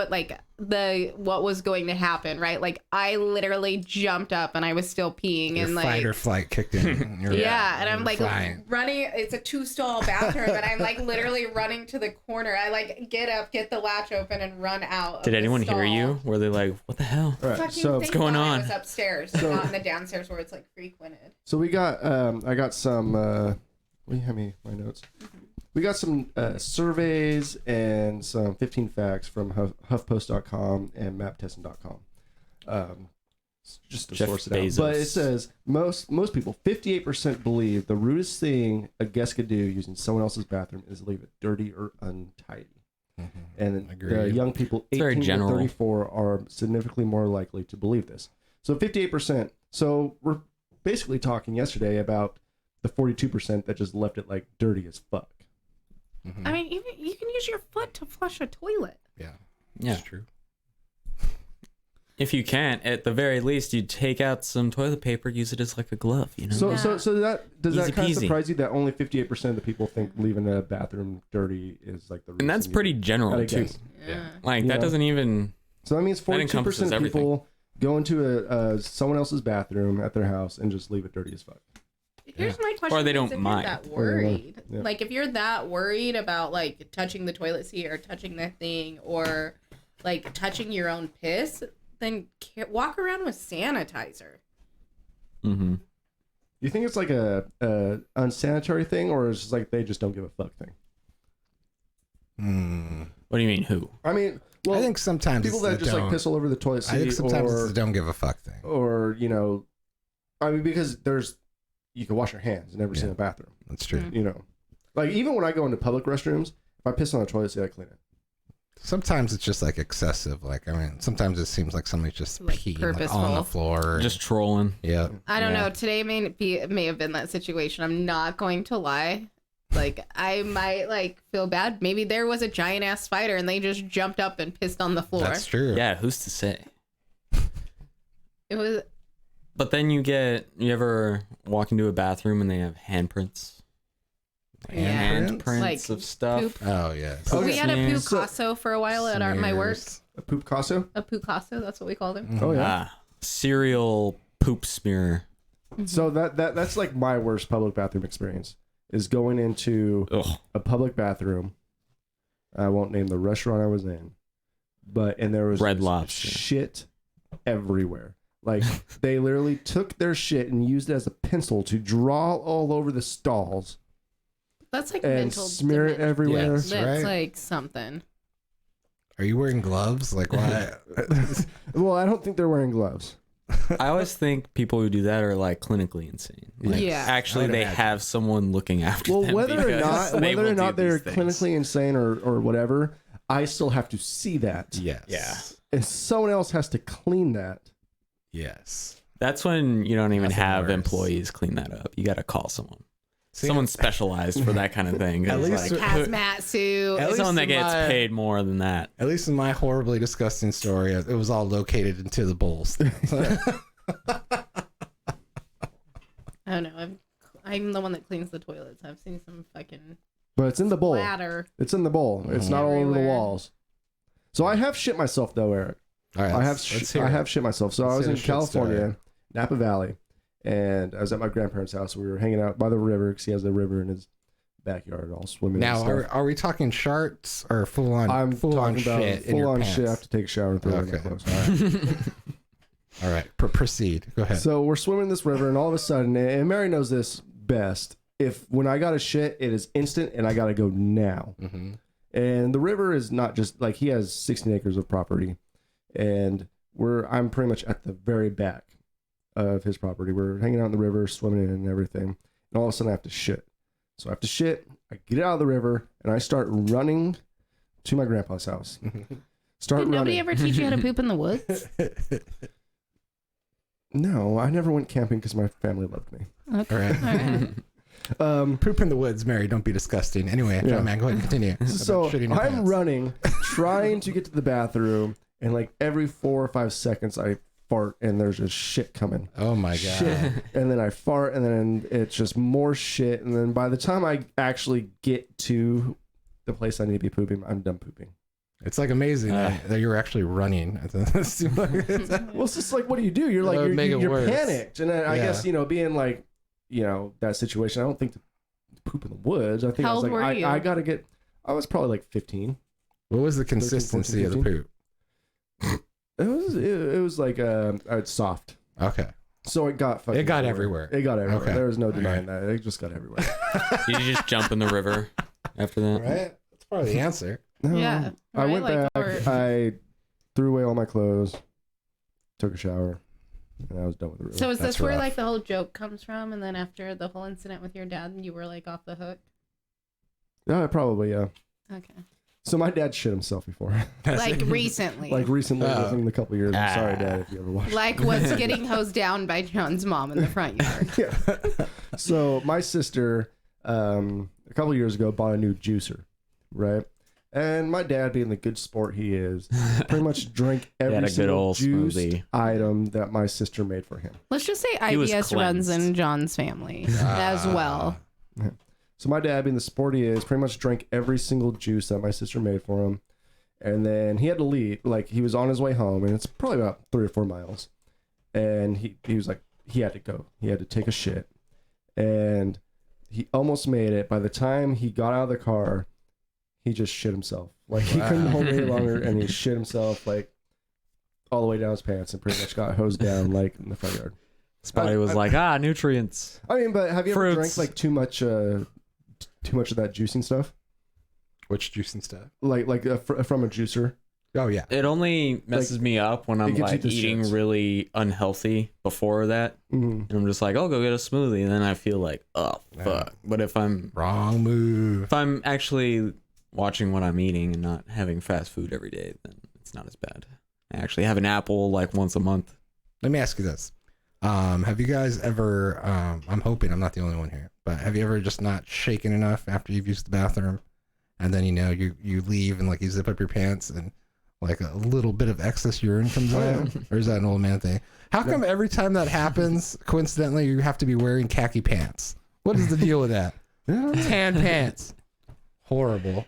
was going to happen, right? Like I literally jumped up and I was still peeing Your and fight like or flight kicked in. You're- yeah, and I'm you're like fine. running. It's a 2-stall bathroom, and I'm like literally running to the corner. I like get up, get the latch open, and run out. Did of anyone the hear stall. you? Were they like, what the hell? All right. Fucking So thank going God on? I was upstairs, So- not in the downstairs where it's like frequented. So we got, I got some, will you hand me my notes? We got some surveys and some 15 facts from HuffPost.com and MapTesting.com. Just to Jeff source it out. Bezos. But it says most people, 58% believe the rudest thing a guest could do using someone else's bathroom is leave it dirty or untidy. Mhm. And Agreed. young people It's very 18 to general. 34 are significantly more likely to believe this. So 58%. So we're basically talking yesterday about the 42% that just left it like dirty as fuck. Mhm. I mean, even you can use your foot to flush a toilet. Yeah. Yeah. That's true. If you can't, at the very least, you take out some toilet paper, use it as like a glove, you know? So that does Easy that kind of peasy. surprise you that only 58% of the people think leaving a bathroom dirty is like the reason? And that's you- pretty general, I too. guess. Yeah. Like, You that know? doesn't even... So that means 42% encompasses of people go into someone else's bathroom at their house and just leave it dirty as fuck. Here's my question. Or they don't if mind. You're that worried. Yeah. Like if you're that worried about like touching the toilet seat or touching that thing or like touching your own piss, then walk around with sanitizer. Mm-hmm. You think it's like a unsanitary thing, or is it like they just don't give a fuck thing? What do you mean, who? I mean, well, I think sometimes people it's that the just like don't. piss all over the toilet seat, I think sometimes or it's the don't give a fuck thing. or you know, I mean, because you can wash your hands in every Yeah. single bathroom. That's true. You know, like even when I go into public restrooms, if I piss on a toilet seat, I clean it. Sometimes it's just like excessive. Like, I mean, sometimes it seems like somebody's just Like peeing like, purposeful. on the floor. Just trolling. yeah. I don't Yeah. know. Today may have been that situation. I'm not going to lie. Like I might like feel bad. Maybe there was a giant ass spider and they just jumped up and pissed on the floor. That's true. Yeah, who's to say? It was But then you ever walk into a bathroom and they have handprints? Like Yeah. handprints Like of stuff. poop. Oh, yes. Okay. We had a Smears. Picasso for a while at my work. Smears. A poop casso? A Picasso, that's what we called him. Mhm. Oh yeah. Cereal poop smear. So that's like my worst public bathroom experience is going into Ugh. a public bathroom. I won't name the restaurant I was in, and there was Red just Lobster. shit everywhere. Like they literally took their shit and used it as a pencil to draw all over the stalls That's like and mental smear it dementia. everywhere. Yes. That's right. like something. Are you wearing gloves? Like, why? Well, I don't think they're wearing gloves. I always think people who do that are like clinically insane. Like, Yeah. Actually, I would they imagine. have someone looking after Well, them. whether or because not they will do they're these things. clinically insane or whatever, I still have to see that, Yes. Yeah. and someone else has to clean that. Yes. That's when you don't even Nothing have worse. employees clean that up. You got to call someone. See, Someone specialized for that kind of thing. At It's least like, Hazmat suit. At least someone that in gets my- paid more than that. At least in my horribly disgusting story, it was all located into the bowls. I don't know. I'm the one that cleans the toilets. I've seen some fucking But it's in the bowl. splatter. It's in the bowl. It's not all over the Everywhere. walls. So I have shit myself though, Eric. All right, I have let's hear I it. have shit myself. So Let's I was hear in the shit California, story. Napa Valley, and I was at my grandparents' house. We were hanging out by the river because he has the river in his backyard, all swimming. Now, and stuff. are we talking sharts or full on? I'm full on talking about shit in full your on pants? shit. I have to take a shower and throw it in my Okay. clothes. All right, proceed. Go ahead. So we're swimming this river, and all of a sudden, and Mary knows this best. If when I got a shit, it is instant, and I gotta go now. Mm-hmm. And the river is not just like he has 16 acres of property, and I'm pretty much at the very back of his property. We're hanging out in the river, swimming in it and everything. And all of a sudden I have to shit. So I have to shit. I get out of the river and I start running to my grandpa's house. Start Did nobody running. ever teach you how to poop in the woods? No, I never went camping because my family loved me. Okay. All right. All right. Poop in the woods, Mary. Don't be disgusting. Anyway, Yeah. John, man, go ahead and continue. So About shitting your I'm pants. running, trying to get to the bathroom, and like every 4 or 5 seconds I fart and there's just shit coming. Oh my god. Shit. And then I fart and then it's just more shit. And then by the time I actually get to the place I need to be pooping, I'm done pooping. It's like amazing that you're actually running. Well, it's just like, what do you do? You're like, That would make it you're worse. panicked. And then I Yeah. guess, being like, that situation, I don't think to poop in the woods. I think How I was old like, were you? I was probably like 15. What was the consistency of the 14, poop? It was like it's soft. Okay. So it got fucking It got everywhere. everywhere. It got everywhere. Okay. There was no denying that. It just got everywhere. Did you just jump in the river after that? Right? That's probably the answer. No, Yeah, I right, went like, back. or- I threw away all my clothes, took a shower, and I was done with the river. So is That's this where rough. like the whole joke comes from? And then after the whole incident with your dad, you were like off the hook? Yeah, probably, yeah. Okay. So my dad shit himself before. Like recently. Like recently, Oh. within a couple of years. I'm sorry, Dad, if you ever watched. Like was getting hosed down by John's mom in the front yard. Yeah. So my sister, a couple of years ago, bought a new juicer, right? And my dad, being the good sport he is, pretty much drank had a every good single old juiced smoothie. item that my sister made for him. Let's just say He was IBS runs cleansed. in John's family as well. So my dad, being the sport he is, pretty much drank every single juice that my sister made for him. And then he had to leave. Like, he was on his way home, and it's probably about 3 or 4 miles. And he was like, he had to go. He had to take a shit. And he almost made it. By the time he got out of the car, he just shit himself. Like, he couldn't hold it any longer, and he shit himself, like, all the way down his pants and pretty much got hosed down, like, in the front yard. His body was like, nutrients. I mean, but have you ever Fruits. drank, like, too much of that juicing stuff? Which juicing stuff? Like from a juicer? Oh yeah. It only messes me up when I'm gives you like the eating shits. really unhealthy before that. Mm-hmm. And I'm just like, I'll go get a smoothie, and then I feel like, oh fuck. But if I'm Wrong move. actually watching what I'm eating and not having fast food every day, then it's not as bad. I actually have an apple like once a month. Let me ask you this. Have you guys ever, I'm hoping I'm not the only one here, but have you ever just not shaken enough after you've used the bathroom, and then, you leave and like you zip up your pants and like a little bit of excess urine comes out? Or is that an old man thing? How come every time that happens, coincidentally, you have to be wearing khaki pants? What is the deal with that? Tan pants. Horrible.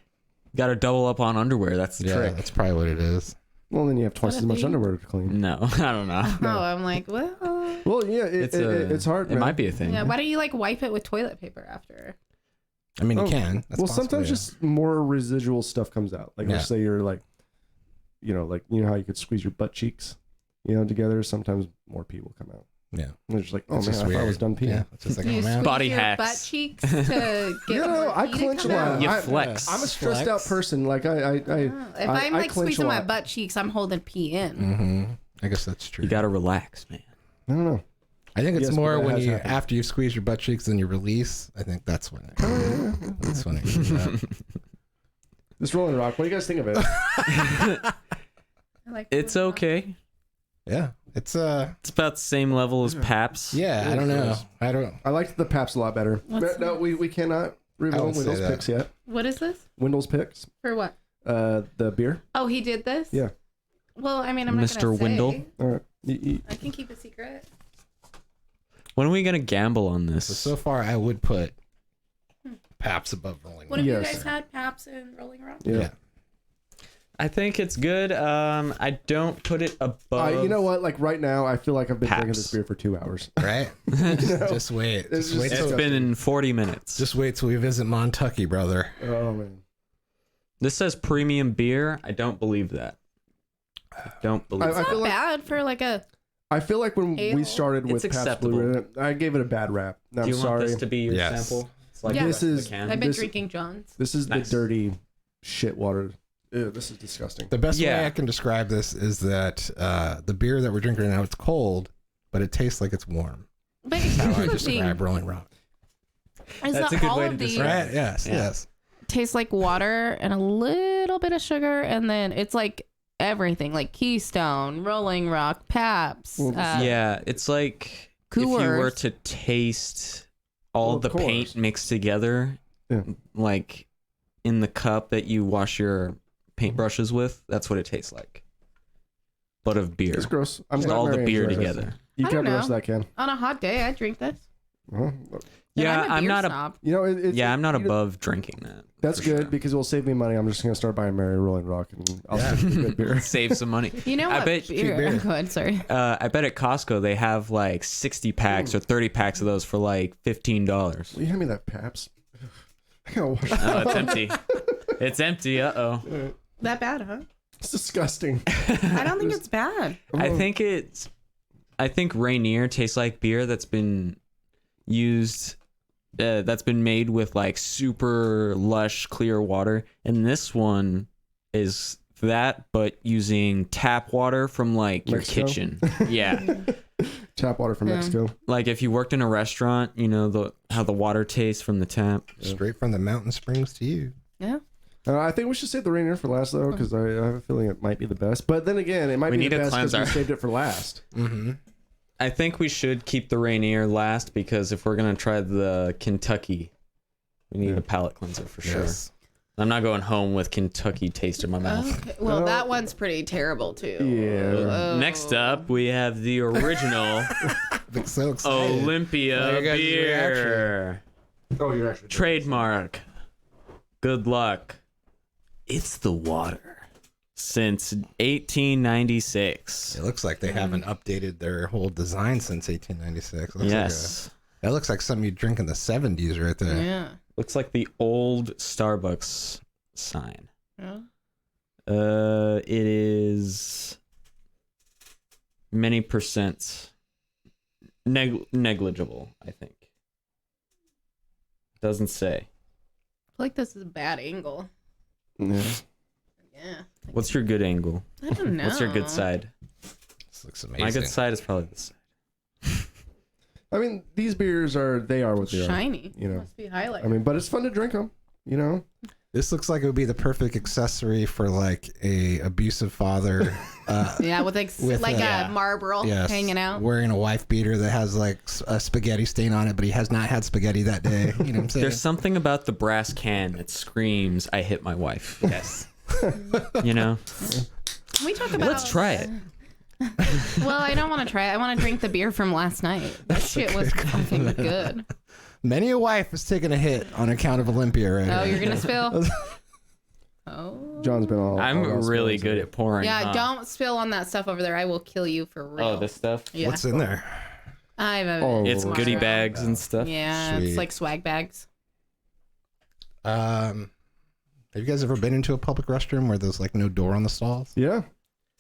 Got to double up on underwear. That's the trick. That's probably what it is. Well, then you have twice that as a much thing? underwear to clean. No, I don't know. Oh, I'm like, well, Well, yeah, it's hard, It man. might be a thing. yeah. Why don't you like wipe it with toilet paper after? I mean, you Oh, can. That's well, possible, sometimes yeah. just more residual stuff comes out. Like, let's say you're like, like, how you could squeeze your butt cheeks, together. Sometimes more pee will come out. Yeah. And they're just like, oh It's man, just I thought I weird. was done peeing. Yeah. It's just like, Do you oh man. squeeze Body your hacks. butt cheeks to get more I pee to clench a come out? lot. You I- flex. I'm a stressed out person. Like Oh, I if I'm I like clench squeezing a my lot. butt cheeks, I'm holding pee in. Mm-hmm. I guess that's true. You got to relax, man. I don't know. I think it's Yes, more but that when has you happened. after you squeeze your butt cheeks and you release. I think that's when that's when it comes out. This Rolling Rock. What do you guys think of it? I like It's Rolling Rock. okay. Yeah, it's It's about the same level as Paps. yeah. I don't know. I don't. I liked the Paps a lot better. What's No, we cannot reveal would say Wendell's that. picks yet. What is this? Wendell's picks. For what? The beer. Oh, he did this? Yeah. Well, I mean, I'm not Mr. gonna say. Wendell? All right. I can keep a secret. When are we gonna gamble on this? So far, I would put Paps above Rolling. What have you Yes. guys had? Paps and Rolling Rock? Yeah. I think it's good. I don't put it above. You know what? Like right now, I feel like I've been drinking Paps. this beer for 2 hours. Right? Just wait. It's Just wait. just- It's Till, been in 40 minutes. just wait till we visit Montucky, brother. Oh man. This says premium beer. I don't believe that. I don't believe I It's not feel like- bad for like a. I feel like when Ale. we started with It's Pabst acceptable. Blue Ribbon, I gave it a bad rap. Do I'm you sorry. want this to be your Yes. sample? It's like Yeah. the This rest of the is- can. I've been This- drinking John's. This is Nice. the dirty shit water. Ew, this is disgusting. The best Yeah. way I can describe this is that the beer that we're drinking right now, it's cold, but it tastes like it's warm. But That's how I here's the describe thing: Rolling Rock. is That's that a good all way of to these describe Right? Yes. Yeah. Yes. taste like water and a little bit of sugar, and then it's like everything, like Keystone, Rolling Rock, Paps. Well, Yeah, it's like Coors. if you were to taste all Well, of the paint course. mixed together, Yeah. like in the cup that you wash your paintbrushes with, that's what it tastes like. But of beer. It's gross. I'm Just glad all the Mary beer enjoys it. together. You I can have don't the rest know. of that can. On a hot day, I drink this. Well, And Yeah, I'm a I'm beer not snob. it's, Yeah, I'm not you know, above drinking that. That's for good sure. because it will save me money. I'm just gonna start buying Mary Rolling Rock and I'll Yeah. stick with good beer. Save some money. You know I what? bet- beer. beer. Go ahead, sorry. I bet at Costco they have like 60 packs or 30 packs of those for like $15. Will you hand me that Paps? I gotta wash it. Oh, it's empty. It's empty. Uh-oh. That bad, huh? It's disgusting. I don't think it's bad. I think Rainier tastes like beer that's been used, that's been made with like super lush clear water, and this one is that, but using tap water from like your Mexico? kitchen. Yeah, Tap water from Yeah. Mexico. like if you worked in a restaurant, you know how the water tastes from the tap. Straight from the mountain springs to you. Yeah. I think we should save the Rainier for last though, because I have a feeling it might be the best. But then again, it might We be need the a best because we cleanser. saved it for last. Mm-hmm. I think we should keep the Rainier last because if we're gonna try the Kentucky, we need Yeah. a palate cleanser for sure. Yes. I'm not going home with Kentucky taste in my mouth. Okay. Well, that one's pretty terrible too. Yeah. Oh. Next up, we have the original I'm so excited. Olympia Well, your guys' beer. Oh, you're actually Trademark. Good luck. It's the water. Since 1896. It looks like they haven't updated their whole design since 1896. Yes. That looks like something you drink in the 70s right there. Yeah. Looks like the old Starbucks sign. Yeah. It is many percent negligible, I think. Doesn't say. I feel like this is a bad angle. Yeah. Yeah. What's your good angle? I don't know. What's your good side? This looks amazing. My good side is probably this side. I mean, these beers are what they are. Shiny. You know. Must be highlight. I mean, but it's fun to drink them. You know. This looks like it would be the perfect accessory for like a abusive father. Yeah, with like With, a Marlboro Yes, hanging out. wearing a wife beater that has like a spaghetti stain on it, but he has not had spaghetti that day. You know what I'm saying? There's something about the brass can that screams, I hit my wife. Yes. You know? Can we talk about? Let's try it. Well, I don't want to try it. I want to drink the beer from last night. That shit was fucking good. Many a wife is taking a hit on account of Olympia right Oh, now. you're gonna spill. Oh. John's been all. I'm all really spills. good at pouring. Yeah, huh? don't spill on that stuff over there. I will kill you for real. Oh, this stuff? Yeah. What's in there? I have a. Oh, It's Lord. goodie bags and stuff. Yeah, Sweet. it's like swag bags. Have you guys ever been into a public restroom where there's like no door on the stalls? Yeah.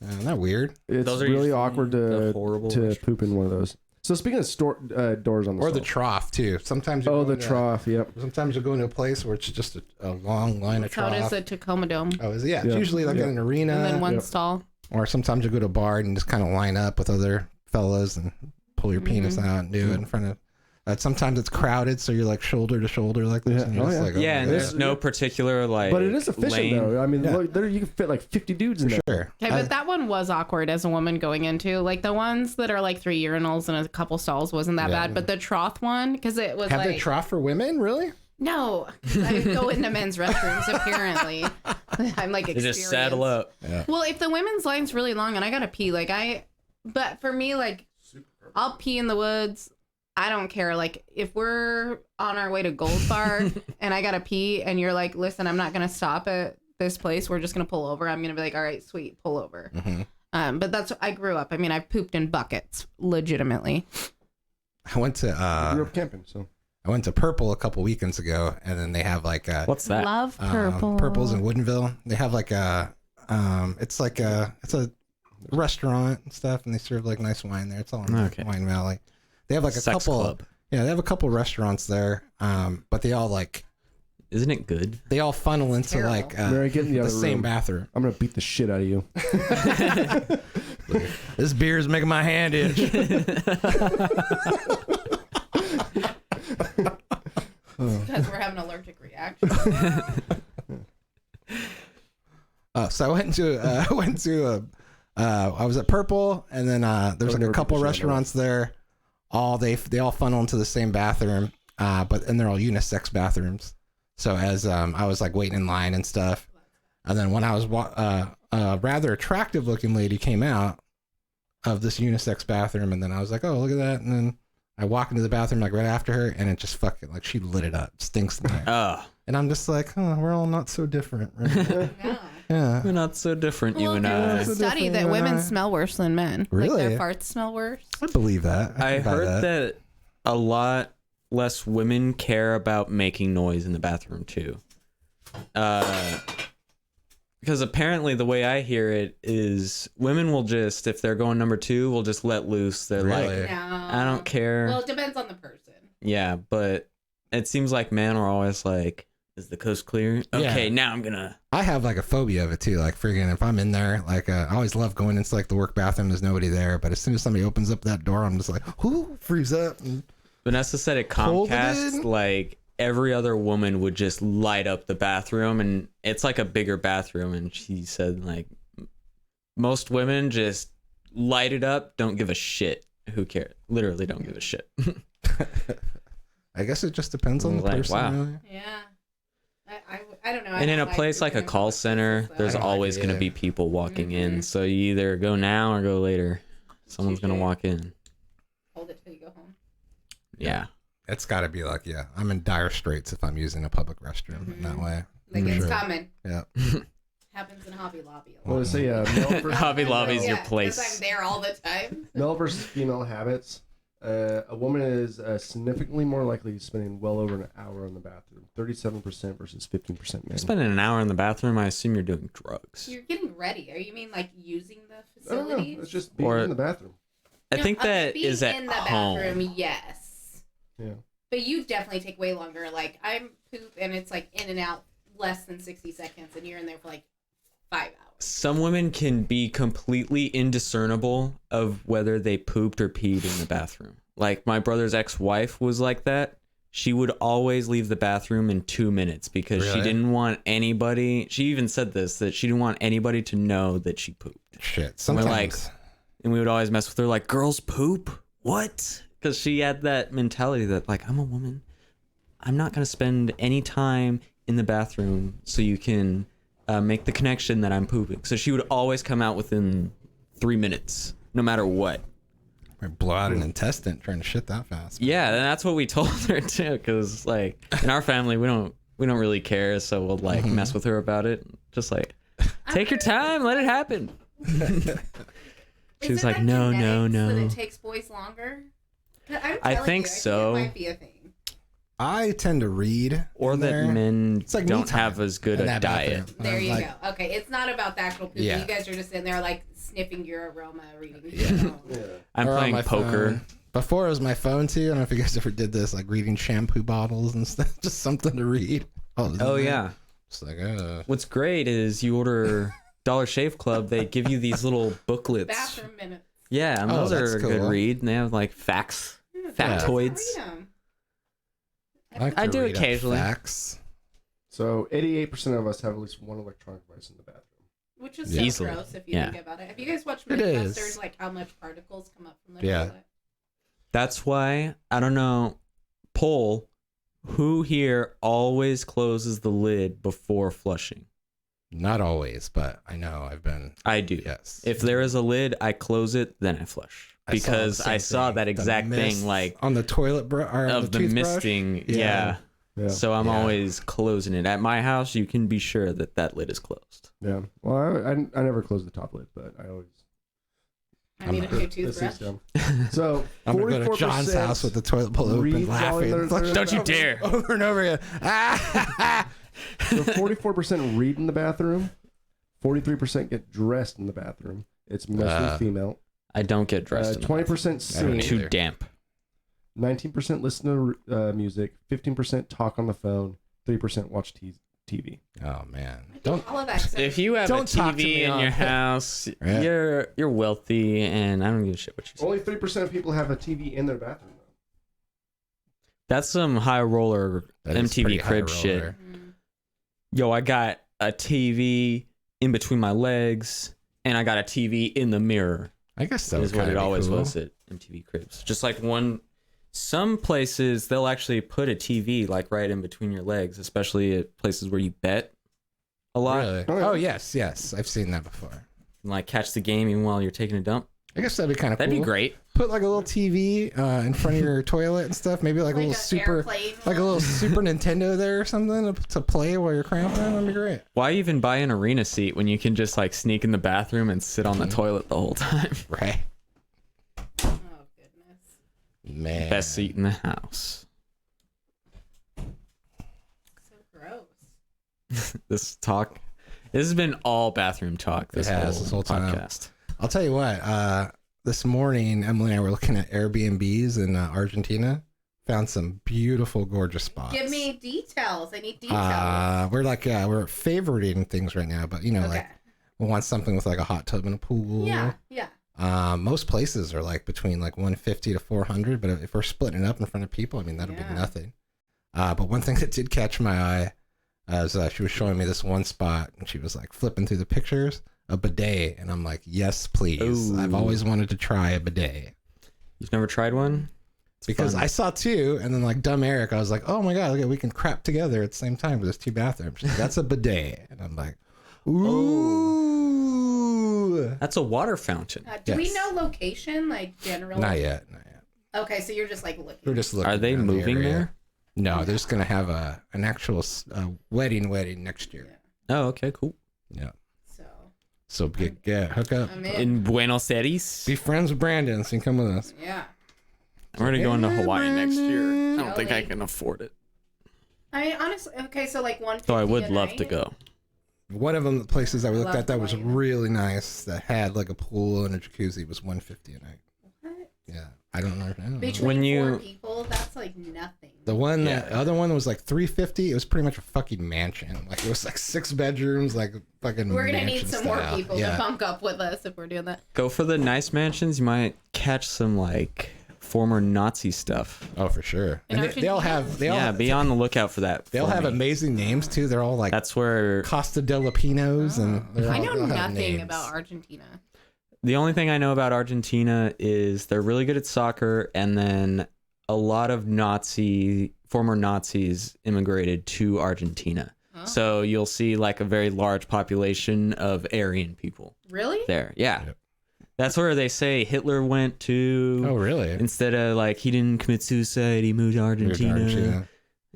Isn't that weird? It's Those are really usually awkward the to horrible poop in one of those. So speaking of doors on the Or the stall. trough too. Sometimes you Oh, go the into- trough. Yep. Sometimes you go into a place where it's just a long line That's of how trough. it is at Tacoma Dome. Oh, is it? Yeah, Yeah. it's usually like Yeah. in an arena. And then one Yep. stall. Or sometimes you go to a bar and just kind of line up with other fellas and pull your penis out and do it in front of. Sometimes it's crowded, so you're like shoulder to shoulder like this. Yeah. And you're Oh, just yeah. like, Yeah, my and God. there's no particular like. But it is efficient lane. though. I mean, Yeah. look, there you can fit like 50 dudes in there. Sure. Okay, but that one was awkward as a woman going into. Like the ones that are like 3 urinals and a couple stalls wasn't that Yeah. bad. But the trough one, because it was Have like. they trough for women? Really? No, I go into men's restrooms apparently. I'm like They experienced. just saddle up. Well, if the women's line's really long and I gotta pee, but for me, like, I'll pee in the woods. I don't care. Like, if we're on our way to Gold Bar and I gotta pee and you're like, listen, I'm not gonna stop at this place. We're just gonna pull over. I'm gonna be like, all right, sweet, pull over. Mm-hmm. But that's I grew up. I mean, I pooped in buckets, legitimately. I went to I grew up camping, so. I went to Purple a couple weekends ago, and then they have like What's that? Love purple. Purple's in Woodinville. They have like it's a restaurant and stuff, and they serve like nice wine there. It's all in Okay. Wine Valley. They have like a Sex couple. club. Yeah, they have a couple restaurants there, but they all Isn't it good? funnel into terrible. like Mary, get in the the other same room. bathroom. I'm gonna beat the shit out of you. This beer is making my hand itch. Because we're having an allergic reaction. So I was at Purple, and then there's like a never couple beat the shit out of restaurants there. They all funnel into the same bathroom, and they're all unisex bathrooms. So as I was like waiting in line and stuff, and then when I was a rather attractive looking lady came out of this unisex bathroom, and then I was like, oh, look at that, and then I walk into the bathroom like right after her, and it just fucking like she lit it up, stinks in there. Oh, And I'm just like, oh, we're all not so different, right? Yeah. Yeah. we're not so different, you Well, and there's I. a study that women smell worse than men. Really? Like their farts smell worse. I believe that. I can buy heard that a lot less women care about making noise in the bathroom too. Because apparently the way I hear it is women will just, if they're going number 2, will just let loose. They're Really? like, I don't care. Well, it depends on the person. Yeah, but it seems like men are always like, is the coast clear? Okay, Yeah. now I'm gonna. I have like a phobia of it too. Like friggin' if I'm in there, like I always love going into like the work bathroom. There's nobody there, but as soon as somebody opens up that door, I'm just like, whoo, freeze up. And Vanessa said at Hold it Comcast, in. like every other woman would just light up the bathroom, and it's like a bigger bathroom. And she said like most women just light it up, don't give a shit. Who cares? Literally, don't give a shit. I guess it just depends on the Like, person. wow. Really. Yeah. I don't know. And in a place like a call center, there's I don't always like it going to be either. people walking in. So you either go now or go later. Someone's going to Touche. walk in. Hold it till you go home. Yeah. It's got to be like, yeah, I'm in dire straits if I'm using a public restroom in that way. Like For it's sure. coming. Yeah. Happens in Hobby Lobby. A Well, lot. to say male versus, Hobby Lobby's your Yeah, 'cause place. I'm there all the time. male versus female habits. A woman is significantly more likely to spending well over an hour in the bathroom. 37% versus 15% men. Spending an hour in the bathroom, I assume you're doing drugs. You're getting ready. Are you mean like using the I don't know. facilities? It's just being Or- in the bathroom. I No, think that being is at in the home. bathroom, yes. Yeah. But you definitely take way longer. Like I'm poop and it's like in and out less than 60 seconds, and you're in there for like 5 hours. Some women can be completely indiscernible of whether they pooped or peed in the bathroom. Like my brother's ex-wife was like that. She would always leave the bathroom in 2 minutes because she Really? didn't want anybody. She even said this, that she didn't want anybody to know that she pooped. Shit. We're Sometimes. like- And we would always mess with her like, girls poop? What? Because she had that mentality that like, I'm a woman. I'm not going to spend any time in the bathroom so you can make the connection that I'm pooping. So she would always come out within 3 minutes, no matter what. Might blow out an intestine trying to shit that fast. Yeah, and that's what we told her too. Because like in our family, we don't really care. So we'll like mess with her about it. Just like, take your time, let it happen. She was Is it like, that no, genetics no. That it takes boys longer. I think so. It might be a thing. I tend to read. Or in that there. men It's like me don't time have as good in a that diet. bathroom. There I'm you like, go. Okay, it's not about the actual poop. Yeah. You guys are just in there like sniffing your aroma, reading. Yeah. I'm or on playing my poker. phone. Before it was my phone too. I don't know if you guys ever did this, like reading shampoo bottles and stuff. Just something to read. Oh yeah. It's like, What's great is you order Dollar Shave Club, they give you these little booklets. Bathroom minutes. Yeah, and Oh, those that's are a good cool. read. And they have like facts. Yeah, Factoids. read 'em. I, like I to do read up occasionally. Facts. So 88% of us have at least one electronic device in the bathroom. Which is Yeah. so Easily. gross if you Yeah. think about it. Have you guys watched It is. Mythbusters? Like how much particles come up from the Yeah. toilet? That's why, I don't know, poll, who here always closes the lid before flushing? Not always, but I know I've been. I do. Yes. If there is a lid, I close it, then I flush. I saw the Because same I saw thing. that The exact mist thing, like, on the toilet or on of the toothbrush. misting. Yeah. Yeah. Yeah. So I'm Yeah. always closing it. At my house, you can be sure that that lid is closed. Yeah. Well, I never close the top lid, but I always. I need a new This toothbrush. is dumb. So I'm gonna go to 44% John's house with the toilet bowl open, read while laughing. they're- Don't you dare. Over and over again. So 44% read in the bathroom. 43% get dressed in the bathroom. It's mostly female. I don't get dressed in the bathroom. 20% I don't sing. either. Too damp. 19% listen to music. 15% talk on the phone. 3% watch TV. Oh man, I do don't. all of that. If you have a Don't talk to TV me in on- your house, Yeah. you're wealthy, and I don't give a shit what you say. Only 3% of people have a TV in their bathroom, though. That's some high roller That is MTV pretty high crib shit. roller. Yo, I got a TV in between my legs, and I got a TV in the mirror. I guess that That was is what kind it of always cool. was at MTV Cribs. Just like some places they'll actually put a TV like right in between your legs, especially at places where you bet a lot. Really? Oh, yeah. Oh yes, I've seen that before. And, like catch the game even while you're taking a dump. I guess that'd be kind of That'd cool. be great. Put like a little TV in front of your toilet and stuff. Maybe like a little super, like a little Super Nintendo there or something to play while you're cramping. That'd be great. Why even buy an arena seat when you can just like sneak in the bathroom and sit on the toilet the whole time? Right, Oh goodness. man. Best seat in the house. So gross. This has been all bathroom talk this whole time. podcast. I'll tell you what. This morning, Emily and I were looking at Airbnbs in Argentina. Found some beautiful, gorgeous spots. Give me details. I need details. We're favoriting things right now, but you know, Okay. like we want something with like a hot tub and a pool. Yeah. Most places are like between like 150 to 400, but if we're splitting it up in front of people, I mean that'll Yeah. be nothing. But one thing that did catch my eye is she was showing me this one spot, and she was like flipping through the pictures, a bidet, and I'm like, yes, please. Ooh. I've always wanted to try a bidet. You've never tried one? Because fun. I saw two, and then like dumb Eric, I was like, oh my god, look, we can crap together at the same time. There's two bathrooms. She's like, that's a bidet, and I'm like, ooh. That's a water fountain. Do we Yes. know location, like general? Not yet. Okay, so you're just like looking. We're just looking. Are they around the moving area. there? No, they're just gonna have an actual wedding next year. Oh, okay, cool. Yeah. So So get hook up. I'm In Buenos Aires. Be friends with Brandon, so you can come with us. Yeah. I'm already going to Hawaii next year. I don't Really? think I can afford it. I mean, honestly, okay, so like 150 Though I would a love to night? go. One of them, the places that we looked Love at that was Hawaii. really nice, that had like a pool and a jacuzzi, was $150 a night. What? Yeah, I don't know. Between When you- 4 people, that's like nothing. The one, Yeah. the other one was like $350. It was pretty much a fucking mansion. Like it was like 6 bedrooms, like fucking. We're gonna need mansion some more style. people Yeah. to bunk up with us if we're doing that. Go for the nice mansions. You might catch some like former Nazi stuff. Oh, for sure. In And they all Argentina? have. They all. Yeah, be on the lookout for that. They all for have me. amazing names too. They're all like That's where Costa del Pinos, and they're I all- know they all have nothing names. about Argentina. the only thing I know about Argentina is they're really good at soccer, and then a lot of former Nazis immigrated to Argentina. Oh. So you'll see like a very large population of Aryan people Really? there. Yeah. Yep. That's where they say Hitler went to. Oh, really? Instead of like he didn't commit suicide, he moved to Argentina,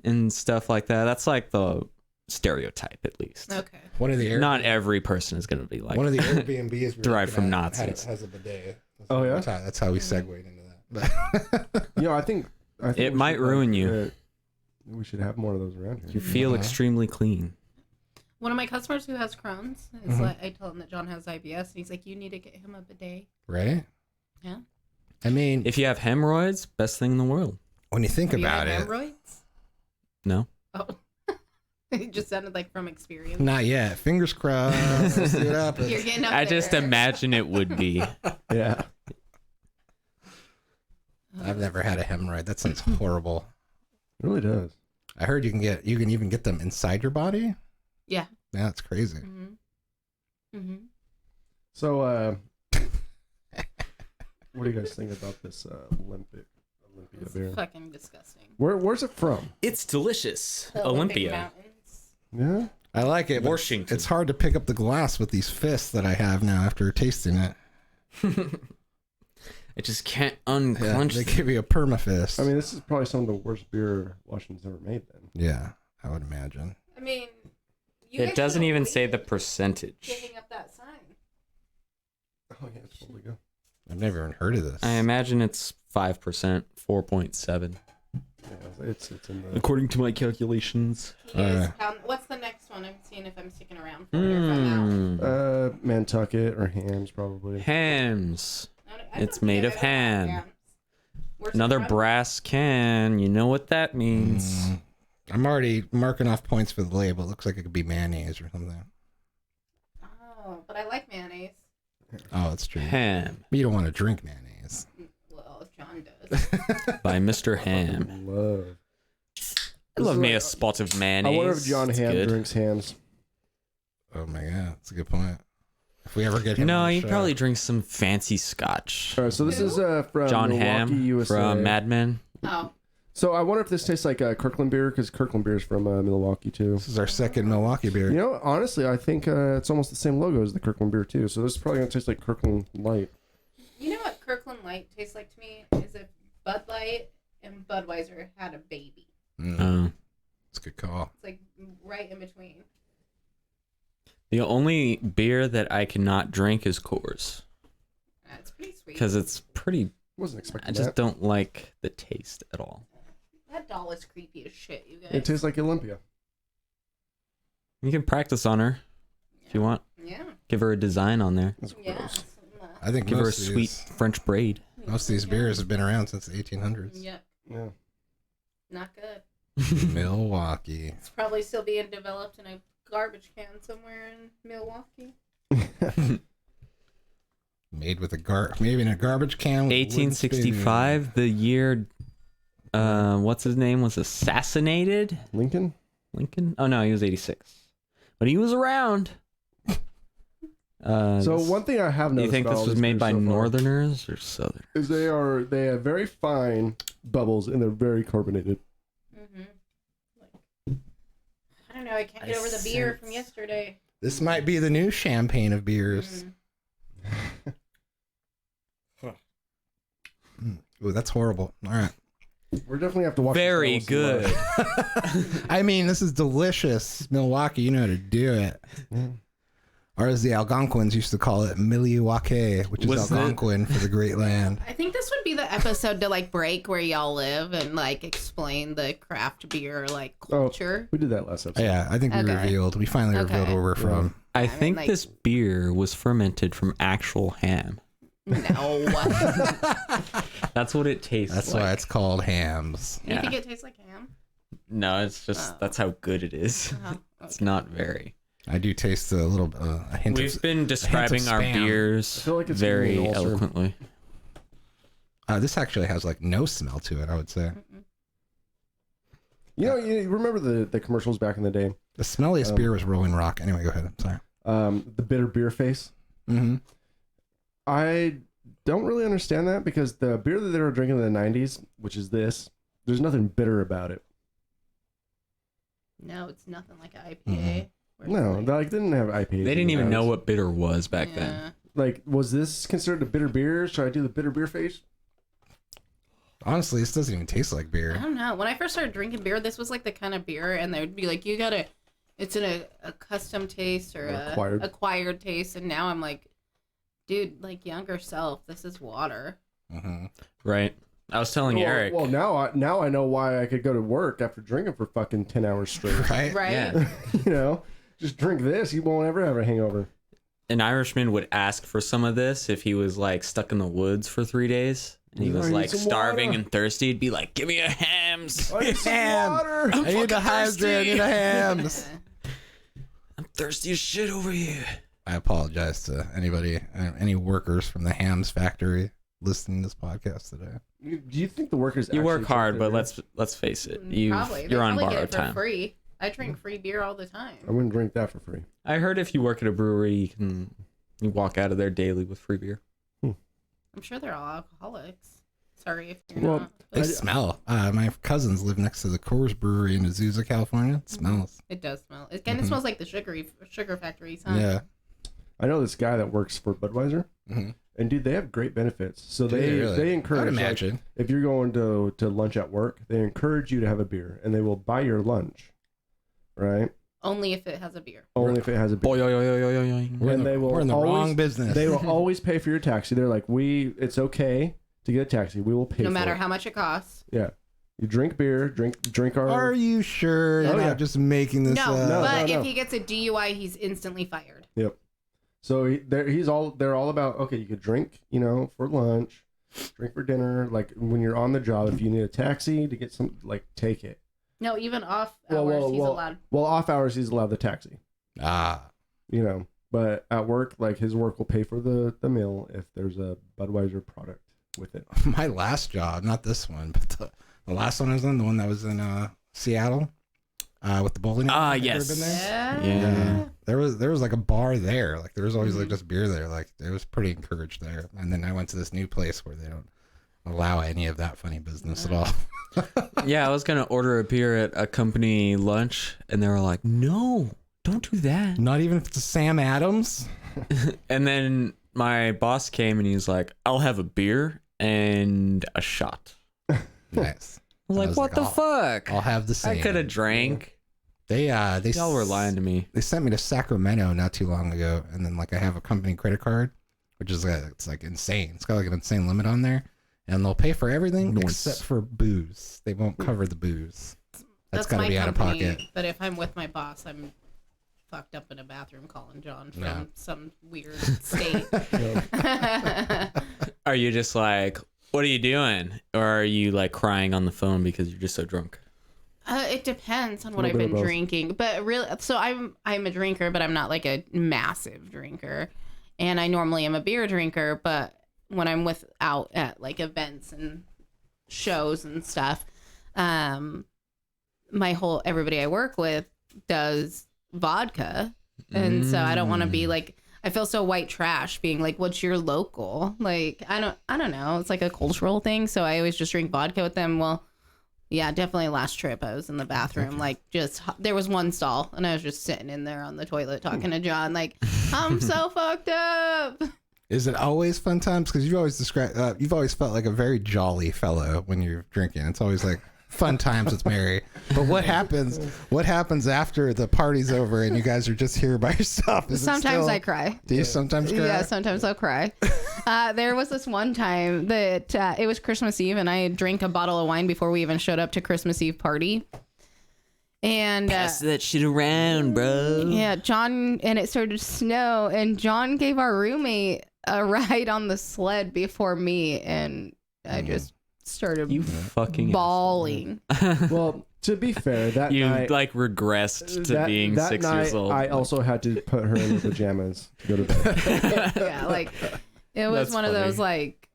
and stuff like that. That's like the stereotype, at least. Okay. One of the Air- Not every person is going to be like one of the Airbnbs we were derived looking from at Nazis. has a bidet. Oh, yeah? That's how we segued into that. You know, I think It we might should, ruin you. We should have more of those around You here. feel Uh-huh. extremely clean. One of my customers who has Crohn's, is like, I told him that John has IBS, and he's like, you need to get him a bidet. Right? Yeah. I mean, If you have hemorrhoids, best thing in the world. when you think Have you about had it, hemorrhoids? No. Oh. It just sounded like from experience. not yet. Fingers crossed. Let's see what happens. You're getting up I there. just imagine it would be. Yeah. I've never had a hemorrhoid. That sounds horrible. It really does. I heard you can even get them inside your body. Yeah. Yeah, that's crazy. Mm-hmm. Mm-hmm. So, what do you guys think about this Olympia It's beer? fucking disgusting. Where's it from? It's delicious. The Olympic Olympia. Mountains. Yeah. I like it. But Washington. it's hard to pick up the glass with these fists that I have now after tasting it. I just can't Yeah, unclench they them. give you a perma fist. I mean, this is probably some of the worst beer Washington's ever made. Then. yeah, I would imagine. I mean, you It guys doesn't could've even say the waited percentage. Giving up that sign. Oh yeah, it's probably good. I've never even heard of this. I imagine it's 5%, 4.7. Yeah, it's in the. According to my calculations. You guys Alright. found, what's the next one? I'm seeing if I'm sticking around for it or if I'm out. Nantucket or hams probably. Hams. I don't It's think made I've of ever had ham. yams. Where's it Another from? brass can. You know what that means. I'm already marking off points for the label. It looks like it could be mayonnaise or something. Oh, but I like mayonnaise. Oh, that's true. Ham But you don't want to drink mayonnaise. Well, if John does. by Mr. Ham. Love. I love is me like- a spot of I mayonnaise. wonder if John It's Ham good. drinks hams. Oh my god, that's a good point. If we ever get him No, on the he show. probably drinks some fancy scotch. All right, so this is from John Milwaukee, Ham USA. from Mad Men. Oh, So I wonder if this tastes like Kirkland beer because Kirkland beer is from Milwaukee too. This is our second Milwaukee beer. You know, honestly, I think it's almost the same logo as the Kirkland beer too. So this is probably gonna taste like Kirkland Light. you know what Kirkland Light tastes like to me is if Bud Light and Budweiser had a baby. It's a good call. It's like right in between. The only beer that I cannot drink is Coors It's pretty sweet. because it's pretty. Wasn't expecting I just that. don't like the taste at all. That doll is creepy as shit, you guys. It tastes like Olympia. You can practice on her if you want. Yeah. Give her a design on there. That's Yeah. gross. I think Give her a most of sweet these, French braid. most of these beers have been around since the 1800s. Yeah. Yeah. Not good. Milwaukee. It's probably still being developed in a garbage can somewhere in Milwaukee. Made with maybe in a garbage can. With a wooden spoon. 1865, the year. What's his name was assassinated. Lincoln. Lincoln? Oh no, he was 86, but he was around. So one thing I have Do you noticed think about this all was these made beers by so far Northerners or Southerners? is they have very fine bubbles and they're very carbonated. I don't know. I can't get over the beer from yesterday. This might be the new champagne of beers. Ooh, that's horrible. All right. We're definitely have to watch. Very this good. I mean, this is delicious. Milwaukee, you know how to do it. Or as the Algonquins used to call it, Milwaukee, which is Was it- Algonquin for the Great Land. I think this would be the episode to like break where y'all live and like explain the craft beer like culture. We did that last episode. Yeah, I think we Okay. we finally revealed Okay. where we're from. I mean, think like- this beer was fermented from actual ham. No. That's what it tastes That's like. why it's called hams. You Yeah. think it tastes like ham? No, it's just that's how good it is. Oh, It's okay. not very. I do taste a little a hint We've of. been describing our spam. beers I feel like it's very giving me an ulcer. eloquently. This actually has like no smell to it. I would say You know, you remember the commercials back in the day? the smelliest beer was Rolling Rock. Anyway, go ahead. I'm sorry. The bitter beer face. Mm-hmm. I don't really understand that because the beer that they were drinking in the 90s, which is this, there's nothing bitter about it. No, it's nothing like an IPA. where it's No, like- they like, didn't have IPAs. They in didn't the even 90s. know what bitter was back Yeah. then. Like, was this considered a bitter beer? Should I do the bitter beer face? Honestly, this doesn't even taste like I beer. don't know. When I first started drinking beer, this was like the kind of beer, and they'd be like, "You gotta, it's in a custom taste or a acquired taste." And now I'm like, dude, like younger self, this is water. Mm-hmm. Right. I was telling Eric. Well, now I know why I could go to work after drinking for fucking 10 hours straight. Right? Right? Yeah. You know, just drink this, you won't ever have a hangover. An Irishman would ask for some of this if he was like stuck in the woods for 3 days and he I was need like some starving water. and thirsty. He'd be like, "Give me a hams. I need some Ham. water. I need the fucking hydrate. I need the hams. I'm thirsty as shit over here." I apologize to anybody, any workers from the hams factory listening to this podcast today. Do you think the workers You actually work drink hard, their but beer? let's face it. Probably. You're on probably borrowed get it for time. free. I drink free beer all the time. I wouldn't drink that for free. I heard if you work at a brewery, you walk out of there daily with free beer. I'm sure they're all alcoholics. Sorry if you're Well, not. They smell. My cousins live next to the Coors Brewery in Azusa, California. It smells. It does smell. It kind of smells like the sugar factories, huh? Yeah. I know this guy that works for Budweiser, Mm-hmm. and dude, they have great benefits. So Do they they really? they I'd encourage, like, imagine. if you're going to lunch at work, they encourage you to have a beer, and they will buy your lunch, right? Only if it has a beer. Only if it has a beer. Boy, yo, yo, yo, yo, yo, yo. We're in And the, they will we're in the always- wrong business. They will always pay for your taxi. They're like, it's okay to get a taxi. We will pay. No for matter it. how much it costs. Yeah, you drink beer, drink our. Are you sure you're Oh, yeah. not just making this No, up? No. but if he gets a DUI, he's instantly fired. Yep. So they're all about, okay, you could drink, for lunch, drink for dinner. Like when you're on the job, if you need a taxi to get some, like, take it. No, even off hours, he's allowed. Well, off hours, he's allowed the taxi, Ah. but at work, like his work will pay for the meal if there's a Budweiser product with it. My last job, not this one, but the last one I was in, the one that was in Seattle with the bowling alley. Have you ever Yes. been there? Yeah. There was like a bar there. Like there was always like just beer there. Like it was pretty encouraged there. And then I went to this new place where they don't allow any of that funny business at all. Yeah, I was gonna order a beer at a company lunch, and they were like, "No, don't do that." Not even if it's a Sam Adams. And then my boss came and he's like, "I'll have a beer and a shot." Nice. I was like, was "What like, the "I'll- fuck?" I'll have the same. I could have drank. They Y'all were lying to me. They sent me to Sacramento not too long ago, and then like I have a company credit card, which is it's like insane. It's got like an insane limit on there, and they'll pay for everything Nice. except for booze. They won't cover the booze. That's got to my be out of company, pocket. But if I'm with my boss, I'm fucked up in a bathroom calling John from Yeah. some weird state. Are you just like, "What are you doing?" Or are you like crying on the phone because you're just so drunk? It depends on what Little I've bit of been both. drinking, but really, so I'm a drinker, but I'm not like a massive drinker, and I normally am a beer drinker, but when I'm out at like events and shows and stuff, everybody I work with does vodka, and so I don't want to be like, I feel so white trash being like, what's your local? Like, I don't know. It's like a cultural thing. So I always just drink vodka with them. Well, yeah, definitely last trip I was in the bathroom, like there was one stall and I was just sitting in there on the toilet talking to John, like, I'm so fucked up. Is it always fun times? Because you've always felt like a very jolly fellow when you're drinking. It's always like fun times with Mary. But what happens after the party's over and you guys are just here by yourself? Sometimes I cry. Do you sometimes cry? Yeah, sometimes I'll cry. There was this one time that it was Christmas Eve and I drank a bottle of wine before we even showed up to Christmas Eve party. And pass that shit around, bro. Yeah, John, and it started to snow, and John gave our roommate a ride on the sled before me, and I just started fucking bawling. Well, to be fair, that you night, like regressed to being that 6 night, years old. I also had to put her in her pajamas to go to bed. Yeah, like it was That's one of funny. those like,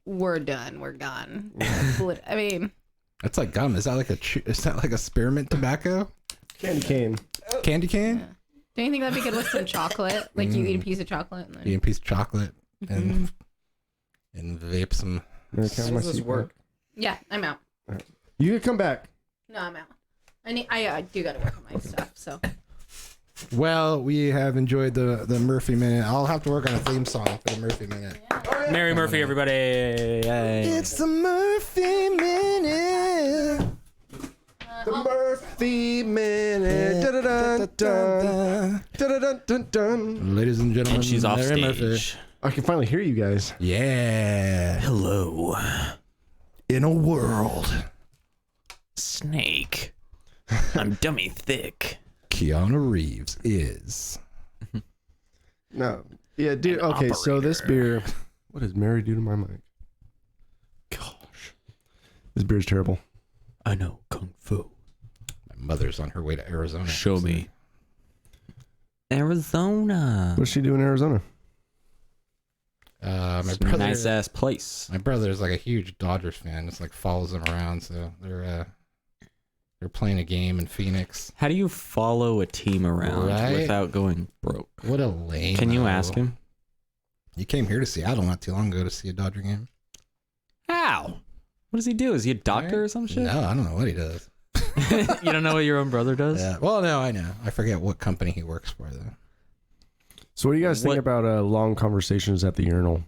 we're done, we're gone. I mean, It's like gum. Is that like a spearmint tobacco? Candy cane. Candy cane? yeah. Don't you think that'd be good with some chocolate? Like you eat a piece of chocolate and then Eat a piece of chocolate and vape some. How does this work? yeah, I'm out. You can come back. No, I'm out. I do gotta work on my stuff. So Well, we have enjoyed the Murphy Minute. I'll have to work on a theme song for the Murphy Minute. Mary Murphy, everybody. Yay. It's the Murphy Minute. The Murphy Minute. Dun-dun-dun-dun. Dun-dun-dun-dun. Ladies and gentlemen, And she's off Mary Murphy. stage. I can finally hear you guys. Yeah. Hello, In a world, Snake. I'm dummy thick. Keanu Reeves is. No. Yeah, dude. Okay, so this beer. What does Mary do to my mic? Gosh. This beer's terrible. I know kung fu. My mother's on her way to Arizona. Show me. Arizona. What's she doing in Arizona? My It's a brother, nice ass place. my brother's like a huge Dodgers fan. Just like follows them around. So they're playing a game in Phoenix. How do you follow a team around Right? without going broke? What a lame. Can you ask him? You came here to Seattle not too long ago to see a Dodger game. How? What does he do? Is he a doctor or some shit? No, I don't know what he does. You don't know what your own brother does? Yeah. Well, no, I know. I forget what company he works for though. So, what do you guys think What- about long conversations at the urinal?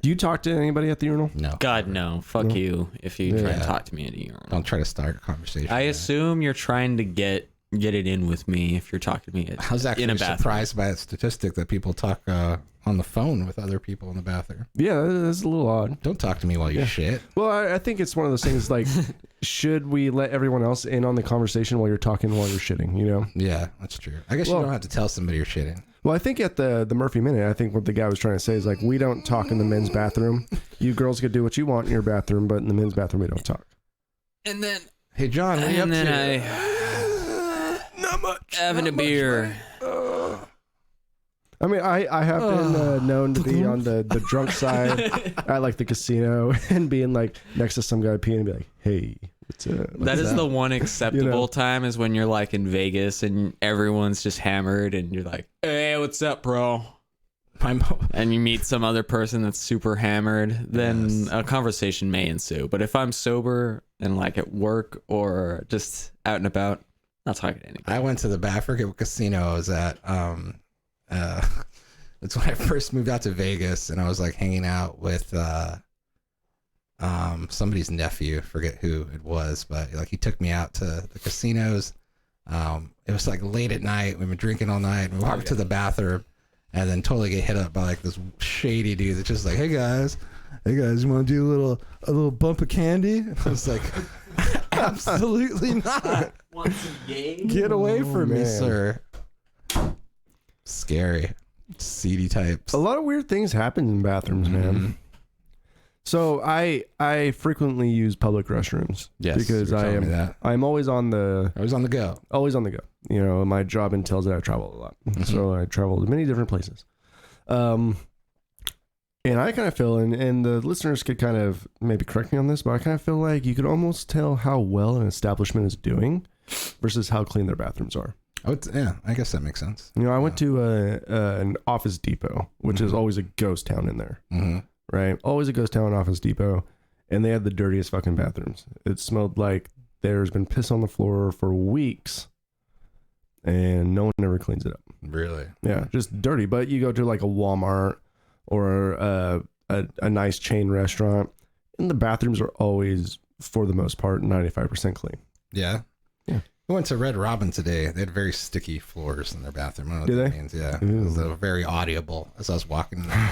Do you talk to anybody at the urinal? No. God, no. Fuck No. you if you try Yeah. to talk to me at a urinal. Don't try to start a conversation. I man. assume you're trying to get it in with me if you're talking to me I was in a actually bathroom. surprised by that statistic that people talk on the phone with other people in the bathroom. Yeah, that's a little odd. Don't talk to me while you shit. Well, I think it's one of those things like, should we let everyone else in on the conversation while you're talking while you're shitting, you know? Yeah, that's true. I guess Well- you don't have to tell somebody you're shitting. Well, I think at the Murphy Minute, I think what the guy was trying to say is like, we don't talk in the men's bathroom. You girls could do what you want in your bathroom, but in the men's bathroom, we don't talk. And then, Hey, John, what are you up and then to? not much. Having a beer. I mean, I have been known to be on the drunk side at like the casino and being like next to some guy peeing and be like, hey, what's up? That is the one acceptable You know? time is when you're like in Vegas and everyone's just hammered and you're like, hey, what's up, bro? And you meet some other person that's super hammered, then Yes. a conversation may ensue. But if I'm sober and like at work or just out and about, not talking to anybody. I went to the I forget what casino I was at. It's when I first moved out to Vegas, and I was like hanging out with somebody's nephew. Forget who it was, but like he took me out to the casinos. It was like late at night. We've been drinking all night. We walked to the bathroom, and then totally get hit up by like this shady dude that's just like, "Hey guys, you want to do a little bump of candy?" And I was like, "Absolutely not! Get away from me, man. sir." Scary, seedy types. A lot of weird things happen in bathrooms, man. So I frequently use public restrooms because I'm always on the go. You know, my job entails that I travel a lot, so I travel to many different places. And I kind of feel, and the listeners could kind of maybe correct me on this, but I kind of feel like you could almost tell how well an establishment is doing versus how clean their bathrooms are. Oh, yeah, I guess that makes sense. You know, I went to an Office Depot, which is always a ghost town in there, right? Always a ghost town, Office Depot, and they had the dirtiest fucking bathrooms. It smelled like there's been piss on the floor for weeks, and no one ever cleans it up. Really? Yeah, just dirty. But you go to like a Walmart or a nice chain restaurant, and the bathrooms are always, for the most part, 95% clean. Yeah. Yeah. We went to Red Robin today. They had very sticky floors in their bathroom. I don't know Do what that they? means. Yeah. Ooh. It was very audible as I was walking in there.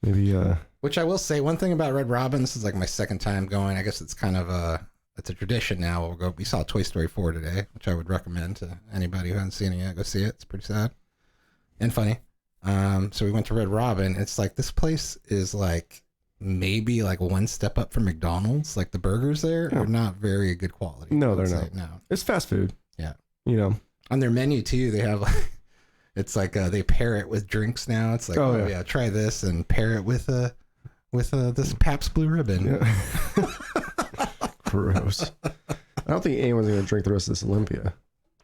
Maybe Which I will say, one thing about Red Robin, this is like my second time going. I guess it's kind of it's a tradition now. We saw Toy Story 4 today, which I would recommend to anybody who hasn't seen it yet. Go see it. It's pretty sad and funny. So we went to Red Robin. It's like, this place is like maybe like one step up from McDonald's. Like the burgers there are not very good quality. No, I would they're say. not. No. it's fast food. Yeah. You know. On their menu too, they have like, it's like they pair it with drinks now. It's like, oh yeah, try this and pair it with this Pabst Blue Ribbon. Yeah. Gross. I don't think anyone's gonna drink the rest of this Olympia.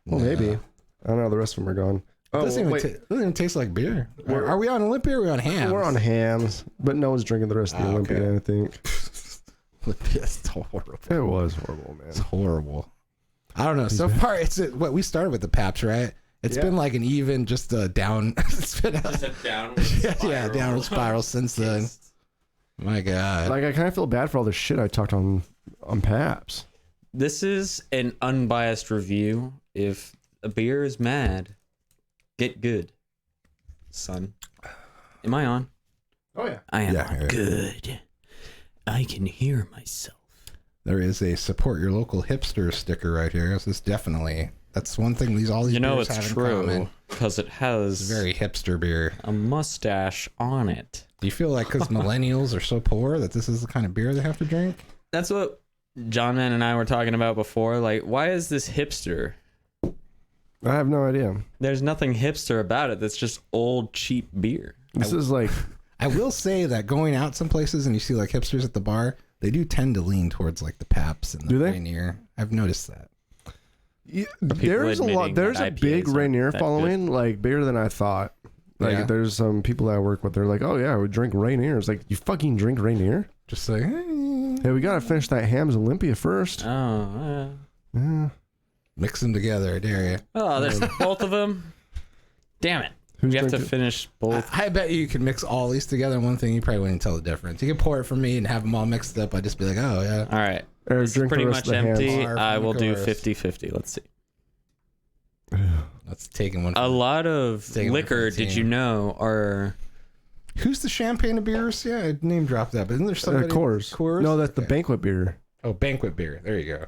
Well, No. maybe. I don't know. The rest of them are gone. It Oh, doesn't, wait. doesn't even taste like beer. Are we on Olympia or are we on Hams? We're on Hams, but no one's drinking the rest of the Olympia. okay. I think Olympia's horrible. it was horrible, It's man. horrible. I don't know. So far, what we started with the Paps, right? It's been like an even, just a down. It's been Just a downward spiral. yeah, downward spiral since then. My God. Like I kind of feel bad for all the shit I talked on Paps. This is an unbiased review. If a beer is mad, get good, son. Am I on? Oh yeah. I am Yeah, on. yeah. Good. I can hear myself. There is a support your local hipster sticker right here. This is definitely, that's one thing all these You know beers it's have in true common. because it has It's very hipster beer. a mustache on it. Do you feel like because millennials are so poor that this is the kind of beer they have to drink? That's what John Man and I were talking about before. Like, why is this hipster? I have no idea. There's nothing hipster about it. That's just old, cheap beer. This is like I will say that going out some places and you see like hipsters at the bar, they do tend to lean towards like the Paps and the Do they? Rainier. I've noticed that. there's a lot. admitting There's a that big IPAs aren't Rainier that following, like bigger than I thought. Like Yeah. there's some people that I work with. They're like, oh yeah, we drink Rainier. It's like, you fucking drink Rainier? Just like, Hey, we gotta finish that Hams Olympia first. Oh, Yeah. mix them together. I dare you. oh, there's both of them. Damn it. Who's We have to drinking- finish both. I bet you could mix all these together in one thing. You probably wouldn't tell the difference. You could pour it for me and have them all mixed up. I'd just be like, oh yeah. All right. Eric, It's drink pretty the rest much of the Hams. empty. Far I from will the do chorus. 50-50. Let's see. That's taking one. A lot of Taking one for liquor, the did team. you know, are... Who's the champagne of beers? Yeah, I name dropped that. But isn't there somebody? Coors. Coors? No, that's the Okay. banquet beer. Oh, banquet beer. There you go.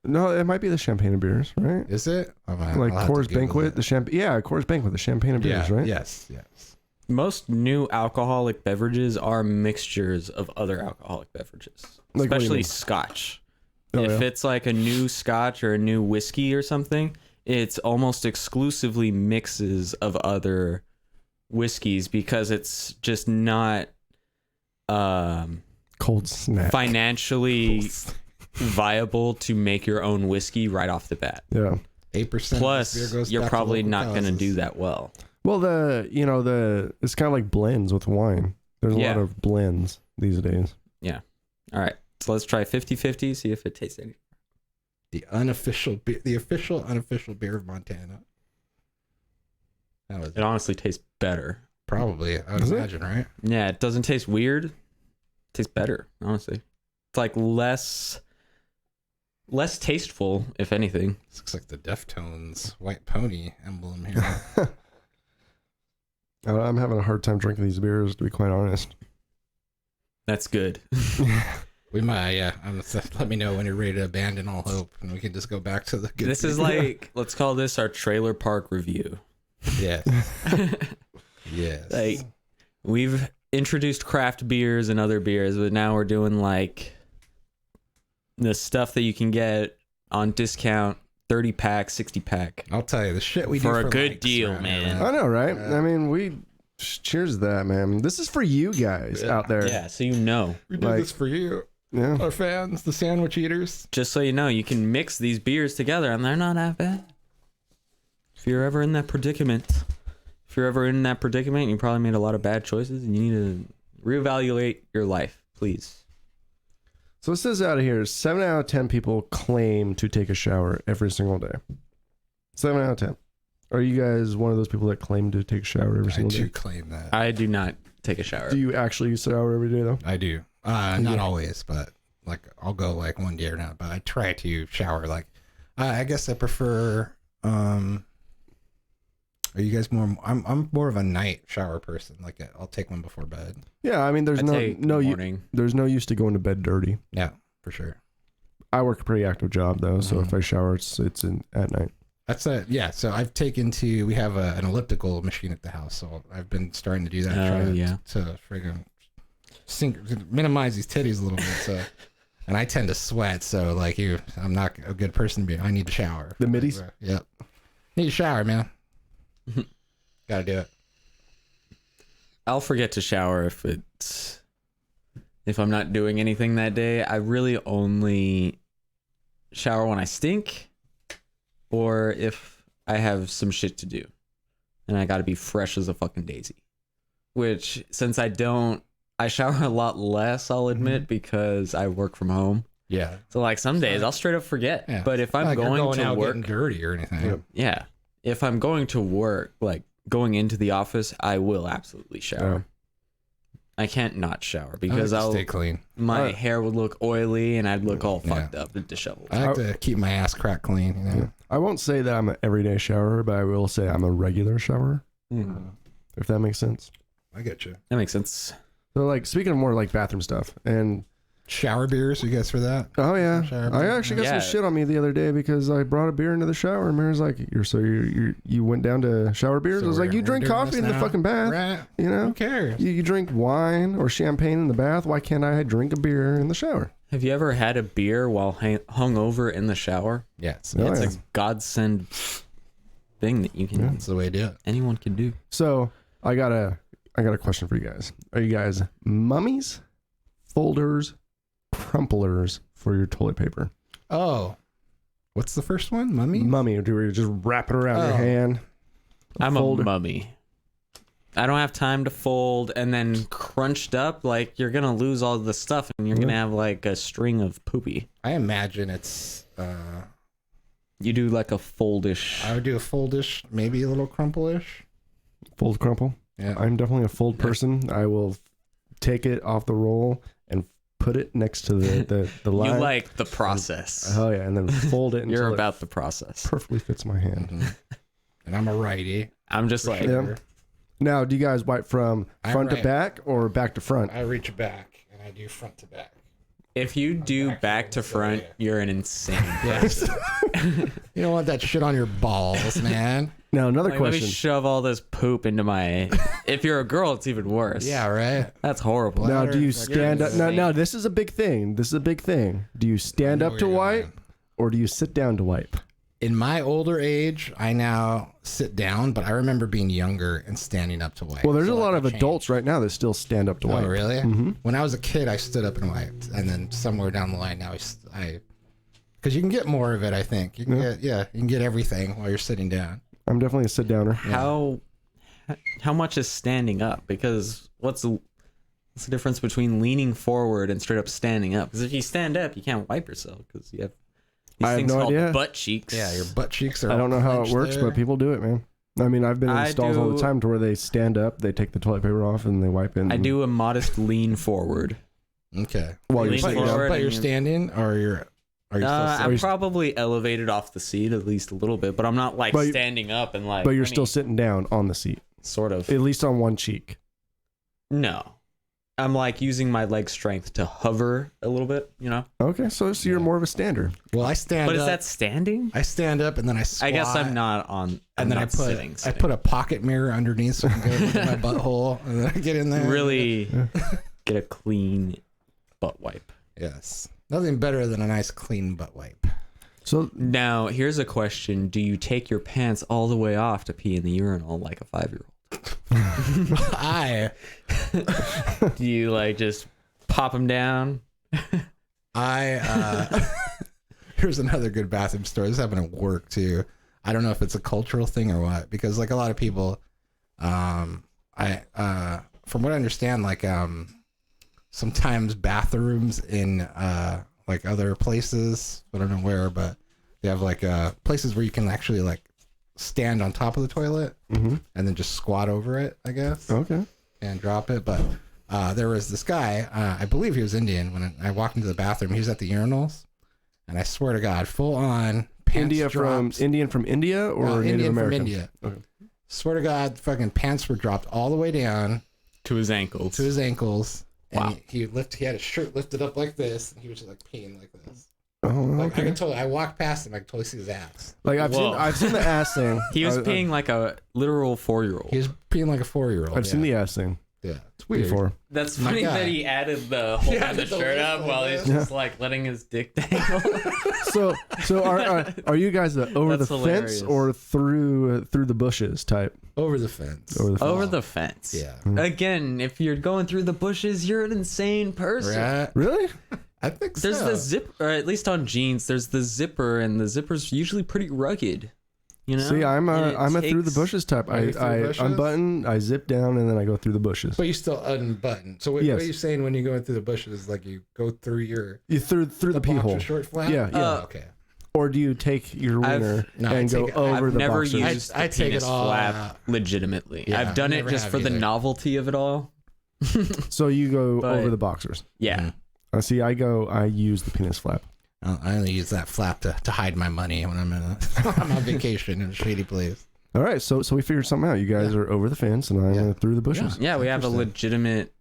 No, it might be the champagne of beers, right? Is it? Like Coors Banquet, the champagne. Yeah, Coors Banquet, the champagne of beers, right? Yes. Yes. Most new alcoholic beverages are mixtures of other alcoholic beverages, Like, what do you especially mean? scotch. Oh, If yeah? it's like a new scotch or a new whiskey or something, it's almost exclusively mixes of other whiskeys because it's just not Cold snap. financially viable to make your own whiskey right off the bat. Yeah. 8%. Plus, you're probably not going to do that well. Well, it's kind of like blends with wine. There's a Yeah. lot of blends these days. All right, so let's try 50-50, see if it tastes any. The official unofficial beer of Montana. That was It honestly tastes better. probably, I would Is it? imagine, right? Yeah, it doesn't taste weird. It tastes better, honestly. It's like less tasteful, if anything. This looks like the Deftones white pony emblem here. I'm having a hard time drinking these beers, to be quite honest. That's good. We might, yeah. Let me know when you're ready to abandon all hope, and we can just go back to the good. This is like, let's call this our trailer park review. yes, yes. Like, we've introduced craft beers and other beers, but now we're doing like the stuff that you can get on discount, 30-pack, 60-pack. I'll tell you the shit we do For a good likes deal, around man. here, I know, right? I mean, cheers to that, man. This is for you guys out there. Yeah, so you know. We do Like- this for you. Yeah. Our fans, the sandwich eaters. Just so you know, you can mix these beers together and they're not that bad. If you're ever in that predicament, you probably made a lot of bad choices and you need to reevaluate your life, please. So it says out of here, 7 out of 10 people claim to take a shower every single day. 7 out of 10. Are you guys one of those people that claim to take a shower every I single do day? claim that. I do not take a shower. Do you actually shower every day though? I do. Not always, but like I'll go like one day or not. But I try to shower. Like I guess I prefer. Are you guys more? I'm more of a night shower person. Like I'll take one before bed. Yeah, I mean, there's morning. there's no use to going to bed dirty. Yeah, for sure. I work a pretty active job though, so if I shower, it's at night. That's yeah. So I've taken to. We have an elliptical machine at the house, so I've been starting to do that. To friggin' minimize these titties a little bit. So, and I tend to sweat, so like I'm not a good person to be. I need to shower. The middies. Yep. Need to shower, man. Gotta do it. I'll forget to shower if I'm not doing anything that day. I really only shower when I stink or if I have some shit to do and I gotta be fresh as a fucking daisy. Which, since I shower a lot less, I'll admit, because I work from home. Yeah. So like some days I'll straight up forget. Yeah. But if I'm Like you're going to out work, getting dirty or anything. yeah. If I'm going to work, like going into the office, I will absolutely shower. I can't not shower because I like to stay clean. My hair would look oily and I'd look all fucked up and disheveled. I like to keep my ass crack clean. You know? I won't say that I'm an everyday showerer, but I will say I'm a regular showerer. If that makes sense. I get you. That makes sense. So like speaking of more like bathroom stuff and shower beers, you guys for that? Oh yeah, Shower I beer? actually got some shit on me the other day because I brought a beer into the shower and Mary's like, you went down to shower beers? So I was like, you drink doing coffee this in the now? fucking bath, Right. you know? Who cares? You drink wine or champagne in the bath. Why can't I drink a beer in the shower? Have you ever had a beer while hung over in the shower? Yes. Oh, It's yeah. a godsend thing that you can. That's the way to do it. Anyone can do. So I got a question for you guys. Are you guys mummies, folders, crumplers for your toilet paper? Oh. What's the first one? Mummy? Mummy, do you just wrap it around your Oh. hand? I'm folder. a mummy. I don't have time to fold and then crunched up. Like, you're gonna lose all the stuff and you're gonna have like a string of poopy. I imagine it's You do like a foldish. I would do a foldish, maybe a little crumple-ish. Fold, crumple. Yeah. I'm definitely a fold person. I will take it off the roll and put it next to the You line. like the process. Oh yeah, and then fold it until You're it about the process. perfectly fits my hand. Mhm. And I'm a righty. I'm just like, Yeah. Now, do you guys wipe from I'm front to right. back or back to front? I reach back and I do front to back. if you do back to front, you're an insane person. You don't want that shit on your balls, man. Now, another Like, let me question. shove all this poop into my. If you're a girl, it's even worse. Yeah, right. That's horrible. Now, do you You're stand up? insane. No, this is a big thing. This is a big thing. Do you stand I know up to where you're wipe going. or do you sit down to wipe? In my older age, I now sit down, but I remember being younger and standing up to wipe. Well, there's So a lot that of changed. adults right now that still stand up to Oh, wipe. really? Mhm. When I was a kid, I stood up and wiped, and then somewhere down the line now, because you can get more of it. I think you can you can get everything while you're sitting down. I'm definitely a sit downer. How much is standing up? Because what's the difference between leaning forward and straight up standing up? Because if you stand up, you can't wipe yourself because you have these I have things no called idea. butt cheeks. Yeah, your butt cheeks are. I don't know how it clenched works, there. but people do it, man. I mean, I've been in I stalls all the do- time to where they stand up, they take the toilet paper off, and they wipe it. I do a modest lean forward. Okay. While you're lean sitting forward. down. But you're and- standing, or are you still I'm sitting? probably elevated off the seat at least a little bit, but I'm not like But you- standing up and like. But you're I still mean, sitting down on the seat, sort of. at least on one cheek. No, I'm like using my leg strength to hover a little bit, you know. Okay, so you're more of a stander. Well, I stand But up. is that standing? I stand up and then I squat. I guess I'm not on. And then I not put sitting. I put a pocket mirror underneath so I can go look at my butthole, and then I get in there. really get a clean butt wipe. Yes. Nothing better than a nice clean butt wipe. So Now, here's a question: do you take your pants all the way off to pee in the urinal like a 5-year-old? I Do you like just pop them down? Here's another good bathroom story. This happened at work too. I don't know if it's a cultural thing or what, because like a lot of people, from what I understand, like sometimes bathrooms in like other places, I don't know where, but they have like places where you can actually like stand on top of the toilet and then just squat over it, I guess. Okay. And drop it. But there was this guy, I believe he was Indian. When I walked into the bathroom, he was at the urinals, and I swear to God, full on pants drops. Indian from India or Native Indian American? from India. Okay. Swear to God, fucking pants were dropped all the way down To his ankles. And Wow. he had his shirt lifted up like this, and he was just like peeing like this. Oh, Like okay. I walked past him, I could totally see his ass. Like Whoa. I've seen the ass thing. He was I- peeing like a literal 4-year-old. He was peeing like a 4-year-old. I've seen the ass thing Yeah, it's weird. before. That's My funny God. that he added the holding Yeah, the the shirt lift up like while he's that. just like letting his dick dangle. So are you guys over That's the hilarious. fence or through the bushes type? Over the fence. Over the fence. Over the fence. Yeah. Again, if you're going through the bushes, you're an insane person. Right? Really? I think so. There's the zip, or at least on jeans, there's the zipper, and the zipper's usually pretty rugged. You know. See, I'm And a it through the takes- bushes type. Are you through I bushes? unbutton, I zip down, and then I go through the bushes. But you still unbutton. So what Yes. are you saying when you go through the bushes? Like you go through your You through the pee boxer hole, short flap? Yeah, yeah. Oh, okay. or do you take your I've- wiener No, I and go take it- over I've the never boxers? used I the take it penis all flap out. legitimately. Yeah, I've done I it never just have for the either. novelty of it all. So you go But- over the boxers. Yeah. See, I use the penis flap. I only use that flap to hide my money when I'm I'm on vacation in a shady place. All right, so we figured something out. You guys are over the fence, and I'm Yeah. through the bushes. Yeah, we have a Interesting. legitimate.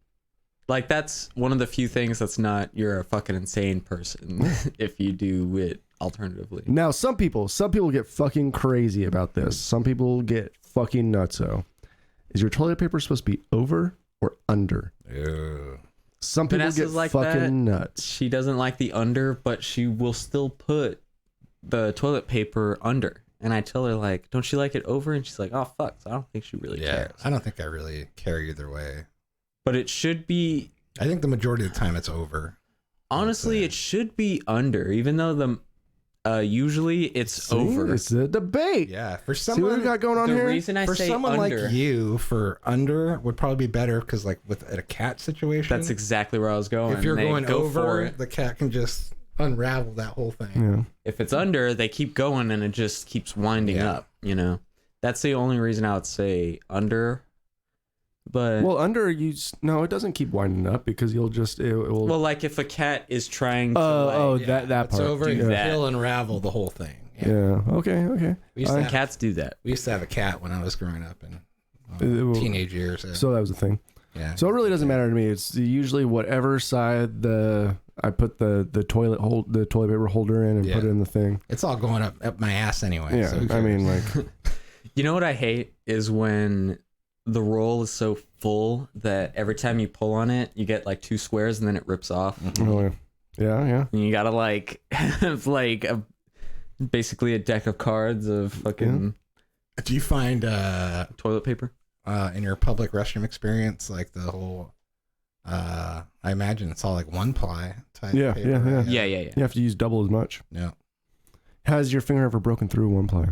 Like that's one of the few things that's not you're a fucking insane person if you do it alternatively. Now, some people get fucking crazy about this. Some people get fucking nutso. Is your toilet paper supposed to be over or under? Ew. Some people Vanessa's get like fucking that. nuts. She doesn't like the under, but she will still put the toilet paper under. And I tell her like, don't you like it over? And she's like, oh fuck. So I don't think she really Yeah, cares. I don't think I really care either way. But it should be I think the majority of the time it's over. honestly, Okay. it should be under, even though the usually it's See, over. It's a debate. Yeah, for See what we someone got going on The here? reason I for say someone under, like you, for under would probably be better because like with a cat situation, that's exactly where I was going. if you're They going go for over, it. the cat can just unravel that whole thing. Yeah. If it's under, they keep going and it just keeps winding Yeah. up, you know? That's the only reason I would say under. But Well, under no, it doesn't keep winding up because you'll just it will. well, like if a cat is trying to that It's part. over. do and that. He'll unravel the whole thing. Yeah. Okay. We used, to have, cats do that. we used to have a cat when I was growing up in Well, teenage years. So that was the thing. yeah. So it really doesn't matter to me. It's usually whatever side I put the toilet paper holder in and Yeah. put it in the thing. It's all going up my ass anyway. Yeah. so who I mean, cares? like, You know what I hate is when the roll is so full that every time you pull on it, you get like 2 squares and then it rips off. oh, yeah. And you gotta like have like basically a deck of cards of fucking Do you find toilet paper. in your public restroom experience like the whole I imagine it's all like one ply type Yeah, paper, yeah. right? Yeah. You have to use double as much. Yeah. Has your finger ever broken through one ply?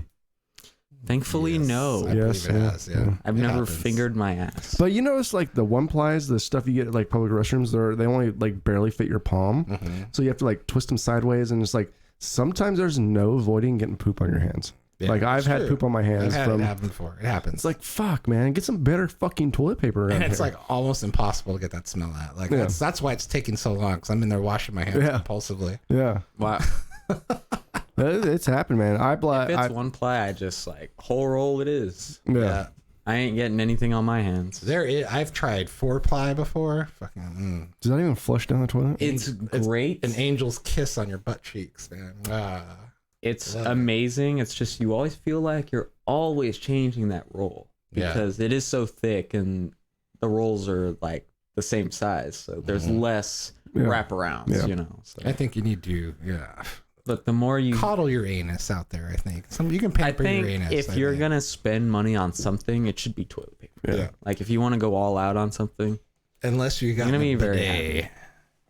Thankfully, Yes, no. I Yes, believe it yeah, has, yeah. yeah. I've It never happens. fingered my ass. But you notice like the one plies, the stuff you get at like public restrooms, they only like barely fit your palm. Mhm. So you have to like twist them sideways, and it's like sometimes there's no avoiding getting poop on your hands. Yeah, like I've it's had true. poop on my I've hands had from. it happen before. It happens. It's like fuck, man, get some better fucking toilet paper around and it's here. like almost impossible to get that smell out. Like Yeah. that's why it's taking so long because I'm in there washing my hands Yeah. compulsively. yeah, Wow. it's happened, man. If it's one ply, I just like whole roll it is. yeah. I ain't getting anything on my hands. I've tried 4-ply before. Fucking Does that even flush down the toilet? It's great. an angel's kiss on your butt cheeks, man. It's Love it. amazing. It's just you always feel like you're always changing that roll Yeah. because it is so thick and the rolls are like the same size, so there's less Yeah. wraparounds, Yeah. you know. So. I think you need to But the more you, coddle your anus out there. I think you can I pamper your think anus. if I you're think. gonna spend money on something, it should be toilet paper. Yeah. Like if you want to go all out on something, unless you got You're gonna the be very bidet.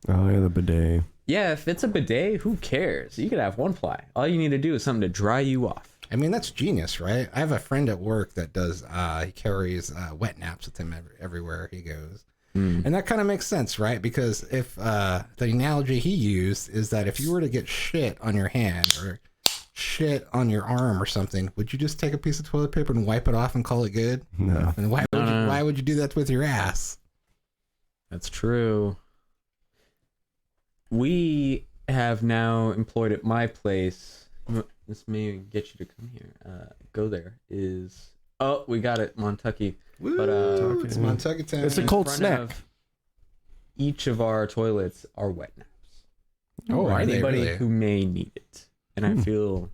Oh yeah, the bidet. Yeah, if it's a bidet, who cares? You could have one ply. All you need to do is something to dry you off. I mean, that's genius, right? I have a friend at work that does, he carries wet naps with him everywhere he goes. And that kind of makes sense, right? Because if the analogy he used is that if you were to get shit on your hand or shit on your arm or something, would you just take a piece of toilet paper and wipe it off and call it good? No. And why would you do that with your ass? That's true. We have now employed at my place. This may get you to come here. Go there. We got it, Montucky. But It's Montucky time. It's a in cold front snack. of each of our toilets are wet naps. Oh, For are they anybody really? who may need it. And I feel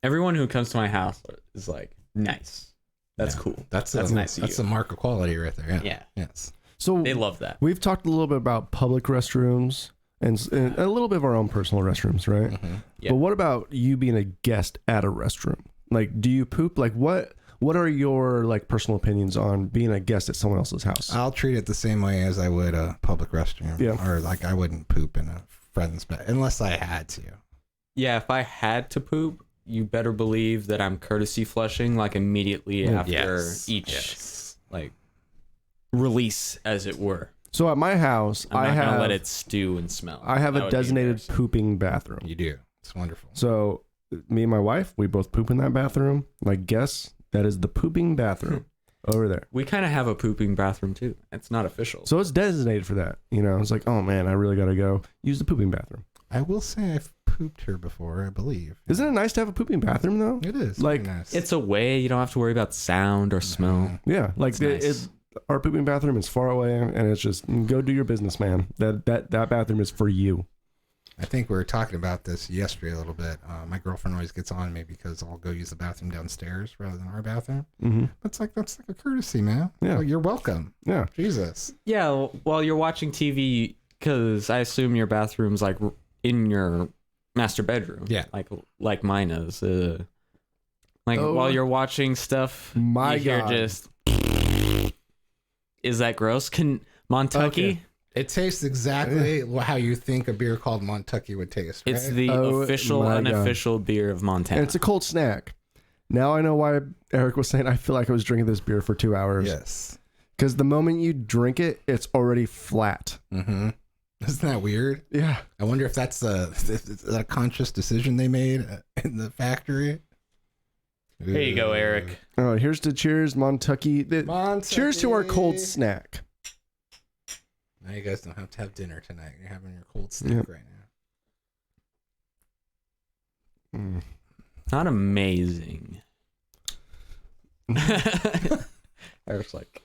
everyone who comes to my house is like, nice. That's cool. That's nice of That's you. a mark of quality right there. Yeah. Yeah. Yes. So They love that. we've talked a little bit about public restrooms and a little bit of our own personal restrooms, right? Mm-hmm. Yeah. But what about you being a guest at a restroom? Like, do you poop? Like, what are your like personal opinions on being a guest at someone else's house? I'll treat it the same way as I would a public restroom. Yeah. Or like I wouldn't poop in a friend's bed unless I had to. Yeah, if I had to poop, you better believe that I'm courtesy flushing like immediately after each like release, as it were. So at my house, I'm not gonna let it stew and smell. I have That a would be designated embarrassing. pooping bathroom. You do. It's wonderful. So me and my wife, we both poop in that bathroom. Like, guess that is the pooping bathroom over there. We kind of have a pooping bathroom too. It's not official. So it's designated for that. You know, it's like, oh man, I really got to go use the pooping bathroom. I will say I've pooped here before, I believe. Isn't it nice to have a pooping bathroom though? It is. Like, very nice. It's a way you don't have to worry about sound or smell. Yeah, like It's nice. our pooping bathroom is far away, and it's just go do your business, man. That bathroom is for you. I think we were talking about this yesterday a little bit. My girlfriend always gets on me because I'll go use the bathroom downstairs rather than our bathroom. Mm-hmm. That's like a courtesy, man. Yeah. Well, you're welcome. Yeah. Jesus. Yeah, while you're watching TV, because I assume your bathroom's like in your master bedroom. Yeah. like mine is. Like Oh. while you're watching stuff, My you hear God. just. Is that gross? Can Montucky? Okay. It tastes exactly how you think a beer called Montucky would taste. Right? It's the Oh, official, my God. unofficial beer of Montana. And it's a cold snack. Now I know why Eric was saying I feel like I was drinking this beer for 2 hours. Yes. Because the moment you drink it, it's already flat. Mm-hmm. Isn't that weird? Yeah. I wonder if that's a conscious decision they made in the factory. Here you go, Eric. All right, here's to cheers, Montucky. Montucky. Cheers to our cold snack. Now you guys don't have to have dinner tonight. You're having your cold snack Yep. right now. Mm. Not amazing. Eric's like,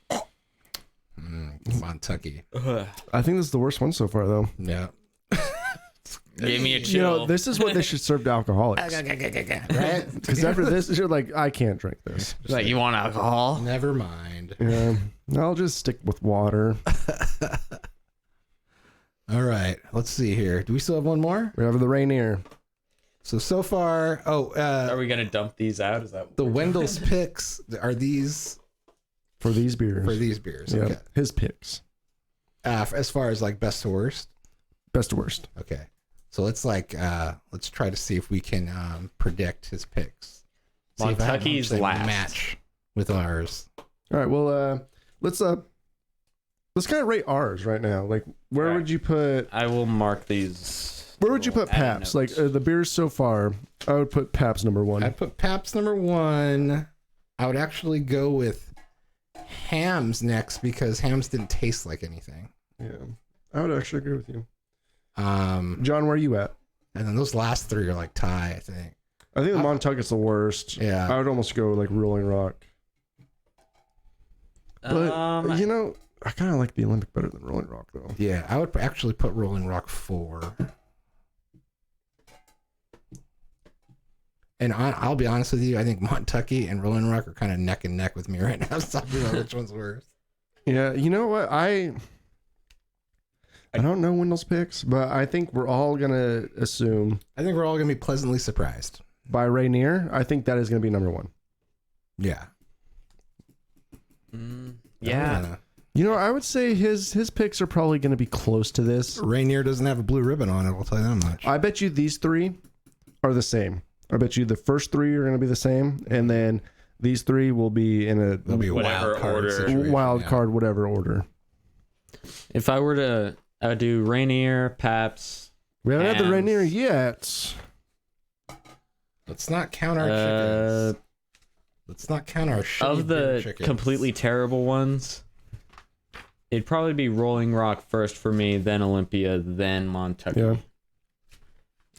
Montucky. ugh. I think this is the worst one so far, though. Yeah. Gave me a You chill. know, this is what they should serve to alcoholics. Right? Because after this, you're like, I can't drink this. Like, you want alcohol? Never mind. Yeah, I'll just stick with water. All right. Let's see here. Do we still have one more? We have the Rainier. So far. Are we gonna dump these out? Is that The Wendell's picks are these For these beers. for these beers. Yeah, Okay. his picks. As far as like best to worst. Best to worst. Okay. So let's try to see if we can predict his picks. See if Montucky's they last. match with ours. All right, well, let's kind of rate ours right now. Like, where All right. would you put? I will mark these. Where would you put Add Pabst? Like notes. the beers so far, I would put Pabst number one. I'd put Pabst number 1. I would actually go with Hams next because Hams didn't taste like anything. Yeah, I would actually agree with you. And John, where are you at? then those last 3 are like tie, I think. I think the Montucky's the worst. Yeah. I would almost go like Rolling Rock. But you know, I kind of like the Olympic better than Rolling Rock though. Yeah, I would actually put Rolling Rock 4. And I'll be honest with you, I think Montucky and Rolling Rock are kind of neck and neck with me right now. I was talking about which one's worse. Yeah, you know what? I don't know Wendell's picks, but I think we're all gonna assume I think we're all going to be pleasantly surprised. by Rainier. I think that is gonna be number one. Yeah. yeah. You know, I would say his picks are probably going to be close to this. Rainier doesn't have a blue ribbon on it. I'll tell you that much. I bet you these three are the same. I bet you the first three are going to be the same, and then these three will be in a There'll be a Whatever wild card order. situation, wild yeah. card, whatever order. If I were to, I would do Rainier, Paps. We haven't had the Hams. Rainier yet. Let's not count our Uh, chickens. Let's not count our shitty Of beer the chickens. completely terrible ones, it'd probably be Rolling Rock first for me, then Olympia, then Montucky. Yeah.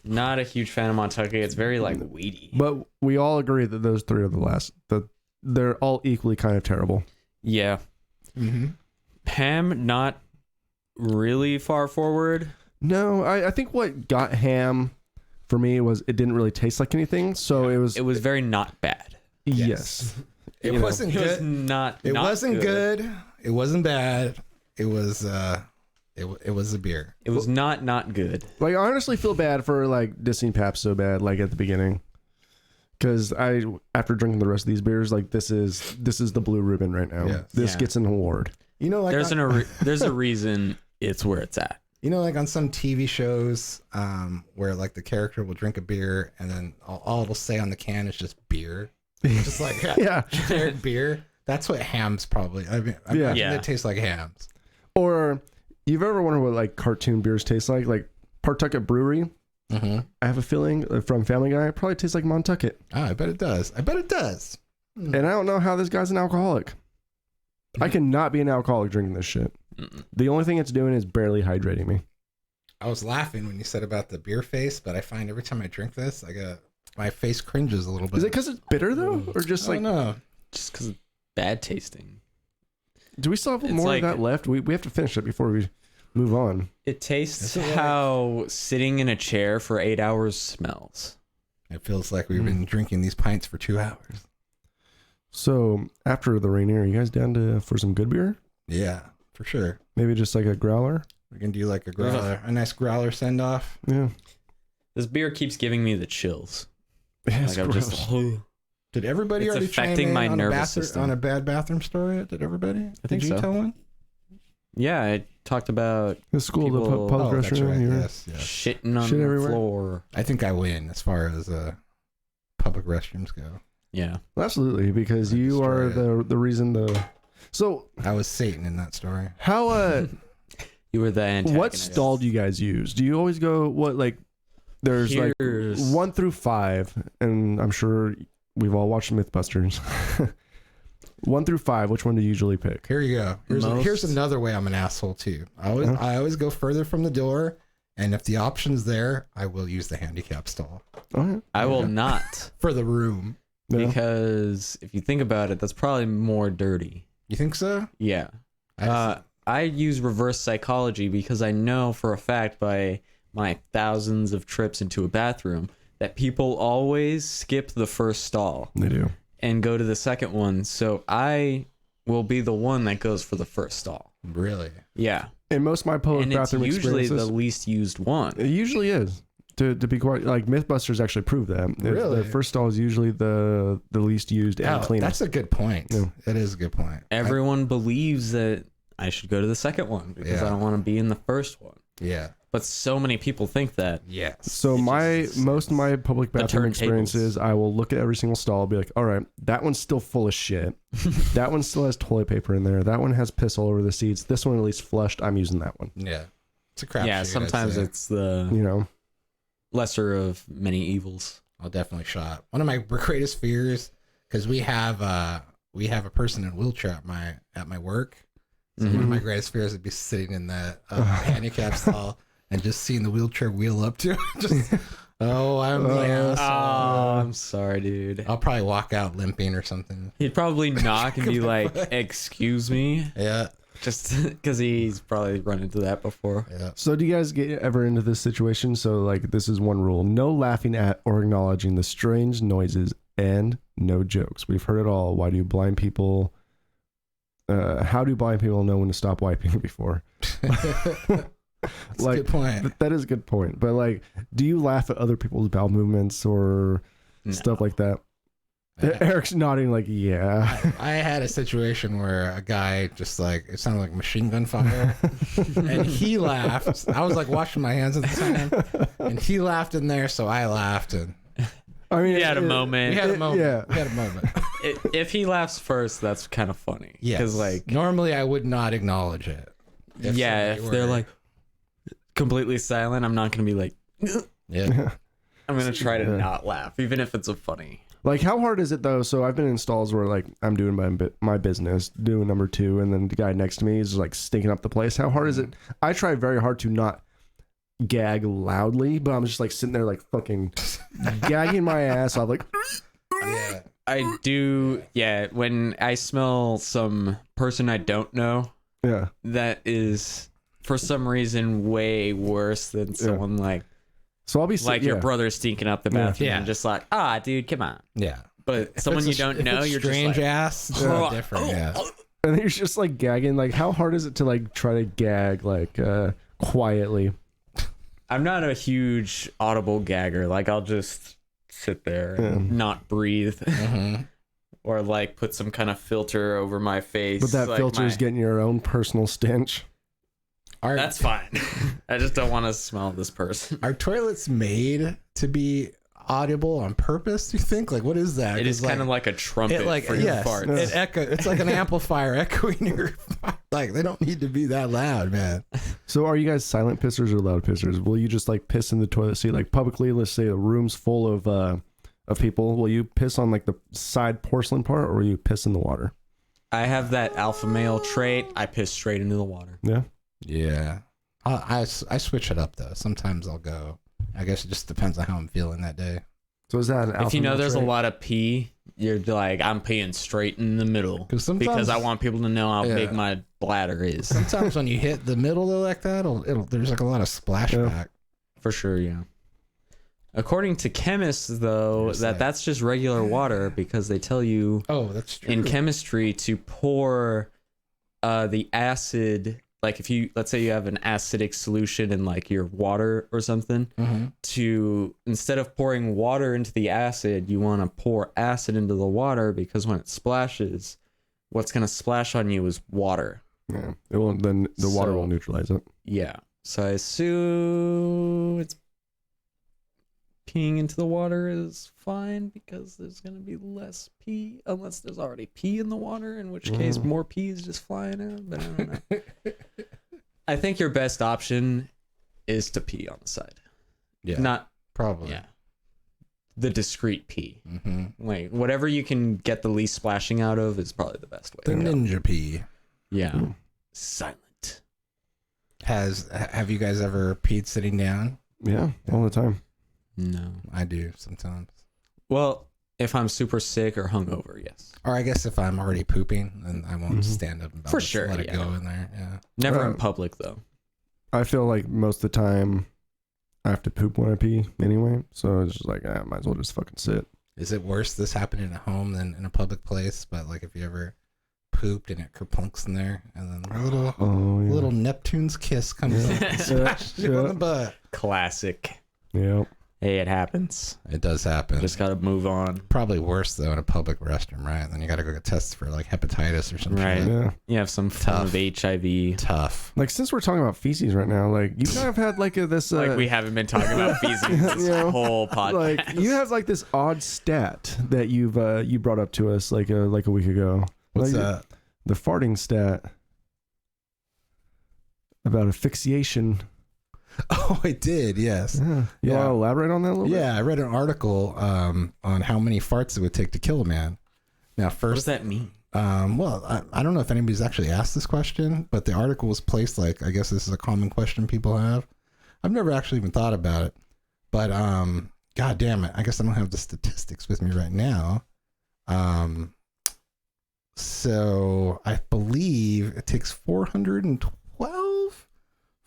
Not a huge fan of Montucky. It's very like weedy. But we all agree that those three are the last. They're all equally kind of terrible. Yeah. Mm-hmm. Ham, not really far forward. No, I think what got ham for me was it didn't really taste like anything. So it was very not bad. yes. It You know, wasn't It was good. not. It not wasn't good. It wasn't bad. It was it was a beer. It was not good. Like, I honestly feel bad for like dissing Pabst so bad, like at the beginning, because after drinking the rest of these beers, like this is the blue ribbon right now. Yes. This Yeah. gets an award. You know, like There's a reason it's where it's at. you know, like on some TV shows, where like the character will drink a beer and then all it'll say on the can is just beer, just like Yeah. generic beer. That's what hams probably. I mean, I Yeah. imagine Yeah. it tastes like hams. Or you've ever wondered what like cartoon beers taste like? Like Pawtucket Brewery. Mm-hmm. I have a feeling from Family Guy, it probably tastes like Montucket. Oh, I bet it does. I bet it does. And I don't know how this guy's an alcoholic. I cannot be an alcoholic drinking this shit. Mm-mm. The only thing it's doing is barely hydrating me. I was laughing when you said about the beer face, but I find every time I drink this, my face cringes a little bit. Is it because it's bitter though, or just like? no? Just because it's bad tasting. Do we still have It's more like- of that left? We have to finish it before we move on. It tastes Is it like- how sitting in a chair for 8 hours smells. It feels like we've been drinking these pints for 2 hours. So after the Rainier, are you guys down for some good beer? Yeah, for sure. Maybe just like a growler. We're gonna do like a growler, a nice growler send off. Yeah. This beer keeps giving me the chills. It's Like I'm gross. just. Did everybody It's already chime affecting in my on nervous a system. on a bad bathroom story? Did everybody? I think Did you so. tell one? Yeah, I talked about The school, the People- public Oh, that's restroom. right. you were- Yes, yes. shitting on Shit the everywhere. floor. I think I win as far as public restrooms go. Yeah. Absolutely, because I you are destroy the reason the. So I was Satan in that story. how You were the antagonist. what stall do you guys use? Do you always go what like? There's like Here's- 1 through 5, and I'm sure we've all watched MythBusters. 1 through 5, which one do you usually pick? Here you go. Here's Most- another way I'm an asshole too. I always go further from the door, and if the option's there, I will use the handicap stall Oh, I will not, for the room. yeah. because if you think about it, that's probably more dirty. You think so? Yeah. I use reverse psychology because I know for a fact by my thousands of trips into a bathroom that people always skip the first stall They do. and go to the second one. So I will be the one that goes for the first stall. Really? Yeah. In most of my public And it's bathroom usually the experiences, least used one. it usually is. To be quite like MythBusters actually proved that. Really? The first stall is usually the least used and Oh, cleanest. that's a good point. Yeah. That is a good point. Everyone believes that I should go to the second one because Yeah. I don't want to be in the first one. Yeah. But so many people think that. Yes. So It most of my public The bathroom turntables. experiences, I will look at every single stall, be like, all right, that one's still full of shit. That one still has toilet paper in there. That one has piss all over the seats. This one at least flushed. I'm using that one. Yeah. It's a crap. Yeah, sometimes it's the You know, lesser of many evils. I'll definitely shot. One of my greatest fears, because we have a person in a wheelchair at my work. So one of my greatest fears would be sitting in the handicap stall and just seeing the wheelchair wheel up to it. Just, I'm the Oh, asshole. I'm sorry, dude. I'll probably walk out limping or something. He'd probably knock and be like, "Excuse me," Yeah, just because he's probably run into that before. yeah. so do you guys get ever into this situation? So like, this is one rule: no laughing at or acknowledging the strange noises, and no jokes. We've heard it all. Why do blind people? How do blind people know when to stop wiping before? That's Like, a good point. That is a good point. But like, do you laugh at other people's bowel movements or No. stuff like that? Eric's nodding like, yeah. I had a situation where a guy just like, it sounded like machine gun fire, and he laughed. I was like washing my hands at the time, and he laughed in there, so I laughed, and I mean, We had a we moment. had a moment. yeah. We had a moment. If he laughs first, that's kind of funny. Yes. Because like, normally I would not acknowledge it. if somebody they're were- like completely silent, I'm not gonna be like, yeah, I'm gonna try to Yeah. not laugh, even if it's a funny. Like, how hard is it though? So I've been in stalls where like I'm doing my business, doing number 2, and then the guy next to me is like stinking up the place. How hard is it? I try very hard to not gag loudly, but I'm just like sitting there like fucking gagging my ass off. Like, yeah. I do, yeah. When I smell some person I don't know, yeah, that is for some reason way worse than someone like so I'll be your yeah. brother stinking up the Yeah. bathroom Yeah. and just like, dude, come on. Yeah. But someone you don't know, you're strange just like, ass. It's different. Yeah. and then you're just like gagging. Like, how hard is it to like try to gag like quietly? I'm not a huge audible gagger. Like I'll just sit there and Yeah. not breathe, Mm-hmm. or like put some kind of filter over my face. But that like filter is getting your own personal stench. That's fine. I just don't want to smell this person. Are toilets made to be audible on purpose? Do you think? Like, what is that? It is kind of like a trumpet it like for your yes, farts. it echo. It's like an amplifier echoing your. Like, they don't need to be that loud, man. So are you guys silent pissers or loud pissers? Will you just like piss in the toilet seat like publicly? Let's say a room's full of people. Will you piss on like the side porcelain part, or will you piss in the water? I have that alpha male trait. I piss straight into the water. Yeah. Yeah, I switch it up though. Sometimes I'll go. I guess it just depends on how I'm feeling that day. So is that an alpha If you know male there's a trait? lot of pee, you're like, I'm peeing straight in the middle Because because I want people to know how Yeah. big my bladder is. Sometimes when you hit the middle like that, it'll there's like a lot of splashback. For sure, yeah. According to chemists, though, There's that. that's just regular water because they tell you Oh, that's true. in chemistry to pour the acid, like if you, let's say you have an acidic solution in like your water or something, Mhm. to instead of pouring water into the acid, you want to pour acid into the water because when it splashes, what's going to splash on you is water. Yeah. It won't. Then the water So- will neutralize it. Yeah. So I assume it's peeing into the water is fine because there's going to be less pee unless there's already pee in the water, in which case more pee is just flying out. But I don't know. I think your best option is to pee on the side. Yeah, Not, probably. yeah. The discreet pee. Mm-hmm. Like whatever you can get the least splashing out of is probably the best way. The to go. ninja pee. Yeah. Silent. Have you guys ever peed sitting down? Yeah, all the time. No. I do sometimes. Well, if I'm super sick or hungover, yes. Or I guess if I'm already pooping, then I won't Mhm. stand up and For just sure, let it yeah. go in there. Yeah. Never in Um, public though. I feel like most of the time I have to poop when I pee anyway, so it's just like I might as well just fucking sit. Is it worse this happening at home than in a public place? But like if you ever pooped and it kerplunks in there, and then a little Oh yeah. little Neptune's kiss comes up and smashes you on the butt. Classic. Yeah. Hey, it happens. It does happen. Just gotta move on. Probably worse though in a public restroom, right? Then you got to go get tested for like hepatitis or something. Right. Yeah. You have some form Tough. of HIV. Tough. Like since we're talking about feces right now, like you kind of had like this Like we haven't been talking about feces this You know, whole podcast. like you have like this odd stat that you brought up to us like a week ago. What's Like, that? The farting stat about asphyxiation. Oh, I did. Yes. Yeah. You Yeah. want to elaborate on that a little bit? Yeah, I read an article on how many farts it would take to kill a man. Now, what does first, that mean? well, I don't know if anybody's actually asked this question, but the article was placed like, I guess this is a common question people have. I've never actually even thought about it, but God damn it, I guess I don't have the statistics with me right now. So I believe it takes 412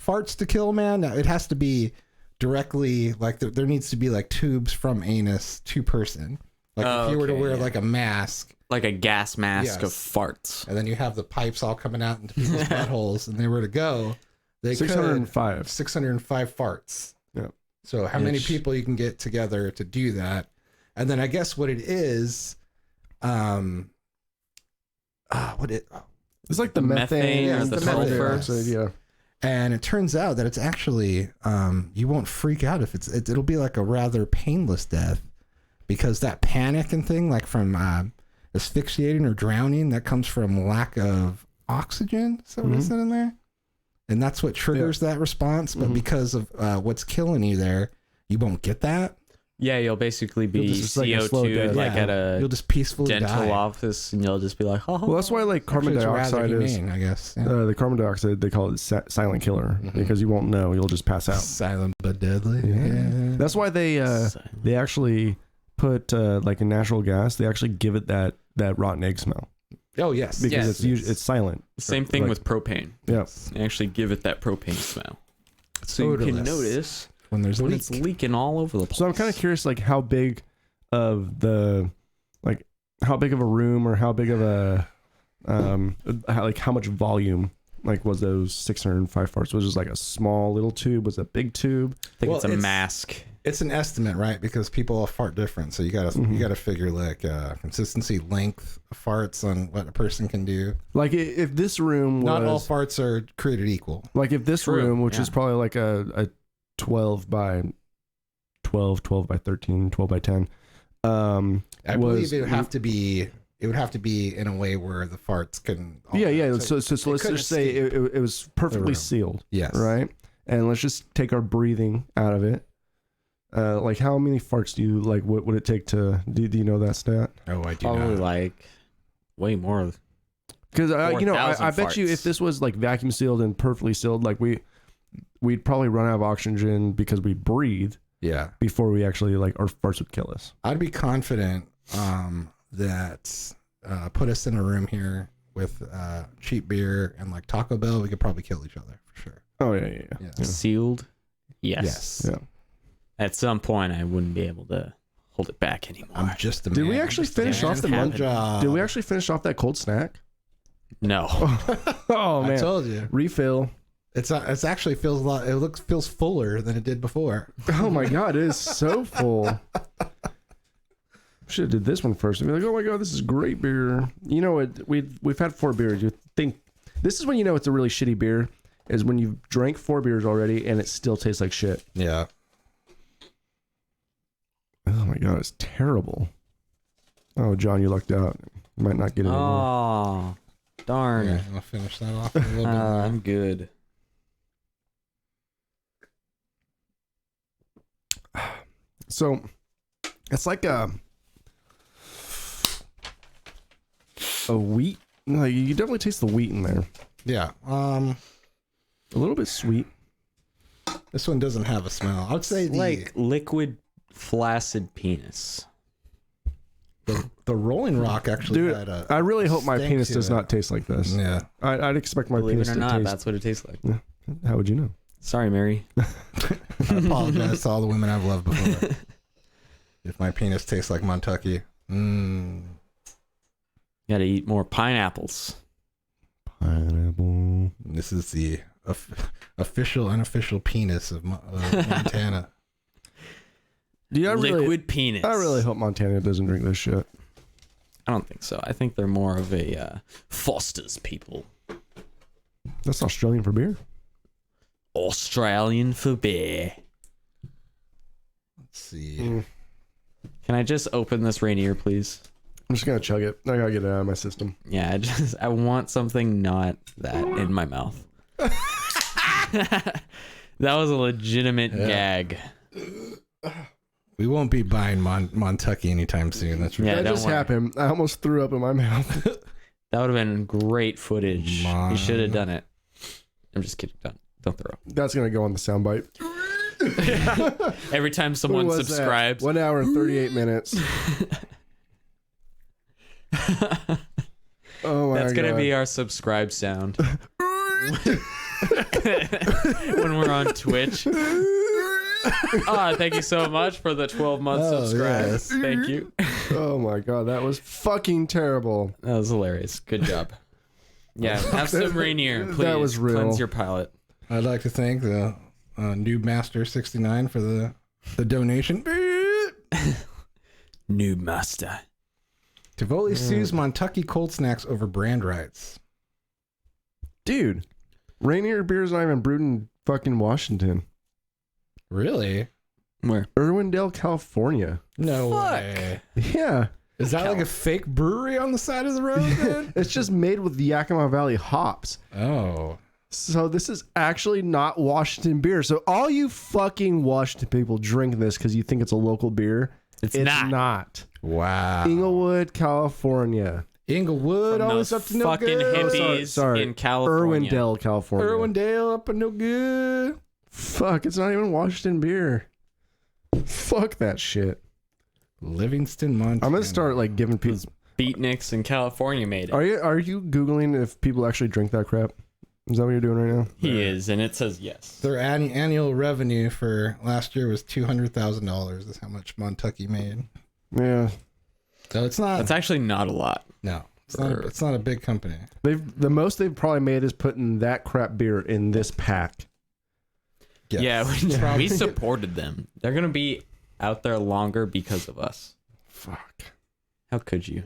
farts to kill a man. Now it has to be directly like there needs to be like tubes from anus to person. Like Oh, if you were to okay, wear yeah. like a mask, Like a gas mask of Yes. farts. and then you have the pipes all coming out into people's buttholes, and they were to go, they 605. could 605 farts. Yeah. So how many Ish. people you can get together to do that? And then I guess what it is It's like the methane methane or or the the carbon sulfur. dioxide, yeah. And it turns out that it's actually you won't freak out if it'll be like a rather painless death, because that panic and thing, like from asphyxiating or drowning, that comes from lack of oxygen. So what is that in there? And that's what triggers that response. But because of what's killing you there, you won't get that. Yeah, you'll basically be You'll just, like, a slow CO2 death. like Yeah. at a You'll just peacefully dental die. office, and you'll just be like, oh. Well, that's why like carbon Actually, it's rather dioxide is humane, I guess. Yeah. the carbon dioxide. They call it silent killer because you won't know. You'll just pass out. Silent but deadly. Yeah. That's why they actually put like a natural gas. They actually give it that rotten egg smell Oh yes. because Yes. it's silent. Same thing Like- with propane. Yeah. They actually give it that propane smell. So you can Odorless. notice When there's when leak. it's leaking all over the place. So I'm kind of curious, like how big of a room or how big of a how much volume like was those 605 farts? Was it just like a small little tube? Was it a big tube? I think Well, it's a it's- mask. It's an estimate, right? Because people all fart different, so you gotta figure like consistency, length of farts on what a person can do. Like if this room was Not all farts are created equal. like if this True, room, which yeah. is probably like a 12 by 12, 12 by 13, 12 by 10. I believe it would have to be. It would have to be in a way where the farts can. Yeah. So let's couldn't just say escape it was perfectly room. sealed. Yes. Right. And let's just take our breathing out of it. Like how many farts do you like? What would it take to? Do you know that stat? Oh, I do Probably not. like way more. Because 4,000 I bet you farts. if this was like vacuum sealed and perfectly sealed, like we'd probably run out of oxygen because we breathe Yeah, before we actually like our farts would kill us. I'd be confident that put us in a room here with cheap beer and like Taco Bell, we could probably kill each other for sure. Oh yeah. Yeah. Sealed? Yes. Yeah. At some point, I wouldn't be able to hold it back anymore. I'm just a Did we man. actually Just a finish man. off the One month? job. Did we actually finish off that cold snack? No. Oh I man, told you. refill. It's actually feels a lot. It feels fuller than it did before. Oh my god, it is so full. Should have did this one first and be like, oh my god, this is great beer. You know what? We've had 4 beers. You think this is when you know it's a really shitty beer, is when you've drank 4 beers already and it still tastes like shit. Yeah. Oh my god, it's terrible. Oh John, you lucked out. You might not get it anymore. Oh, darn. Yeah. I'll finish that off a little bit. I'm good. So it's like a wheat. Like you definitely taste the wheat in there. Yeah. A little bit sweet. This one doesn't have a smell. I would say Like liquid flaccid penis. the Rolling Rock actually Dude, had a. I really hope my stank penis to does it. not taste like this. Yeah. I'd expect my Believe penis it or to not, taste. that's what it tastes like. How would you know? Sorry, Mary. I apologize to all the women I've loved before. If my penis tastes like Montucky. Gotta eat more pineapples. Pineapple. This is the official, unofficial penis of Montana. Dude, Liquid penis. I really hope Montana doesn't drink this shit. I don't think so. I think they're more of a Foster's people. That's Australian for beer. Australian for beer. Let's see. Can I just open this Rainier, please? I'm just gonna chug it. I gotta get it out of my system. Yeah, I want something not that in my mouth. That was a legitimate gag. We won't be buying Montucky anytime soon. That's right. Yeah, that don't just worry. happened. I almost threw up in my mouth. That would have been great footage. You should have done it. I'm just kidding. Don't throw up. That's gonna go on the soundbite. Every time someone What was that? subscribes. 1 hour and 38 minutes. Oh my That's god. gonna be our subscribe sound. When we're on Twitch. Thank you so much for the 12-month subscribe. yes. Thank you. Oh my god, that was fucking terrible. That was hilarious. Good job. Yeah, have some Rainier, please. That was real. Cleanse your palate. I'd like to thank the Noob Master 69 for the donation. Noob Master. Tivoli sues Montucky cold snacks over brand rights. Dude, Rainier beer's not even brewed in fucking Washington. Really? Where? Irwindale, California. No Fuck. way. Yeah. Is that like a fake brewery on the side of the road, then? It's just made with the Yakima Valley hops. Oh. So this is actually not Washington beer. So all you fucking Washington people drink this because you think it's a local beer. It's not. Wow. Inglewood, California. Inglewood, From always those up to no fucking good. hippies sorry. in California. Irwindale, California. Irwindale, up to no good. Fuck, it's not even Washington beer. Fuck that shit. Livingston, Montana. I'm gonna start like giving people. Beatniks in California made it. Are you googling if people actually drink that crap? Is that what you're doing right now? He is, and it says yes. Their annual revenue for last year was $200,000. Is how much Montucky made. Yeah. So it's not. That's actually not a lot. No, it's not a big company. The most they've probably made is putting that crap beer in this pack. Yes. Yeah, we supported them. They're gonna be out there longer because of us. Fuck. How could you?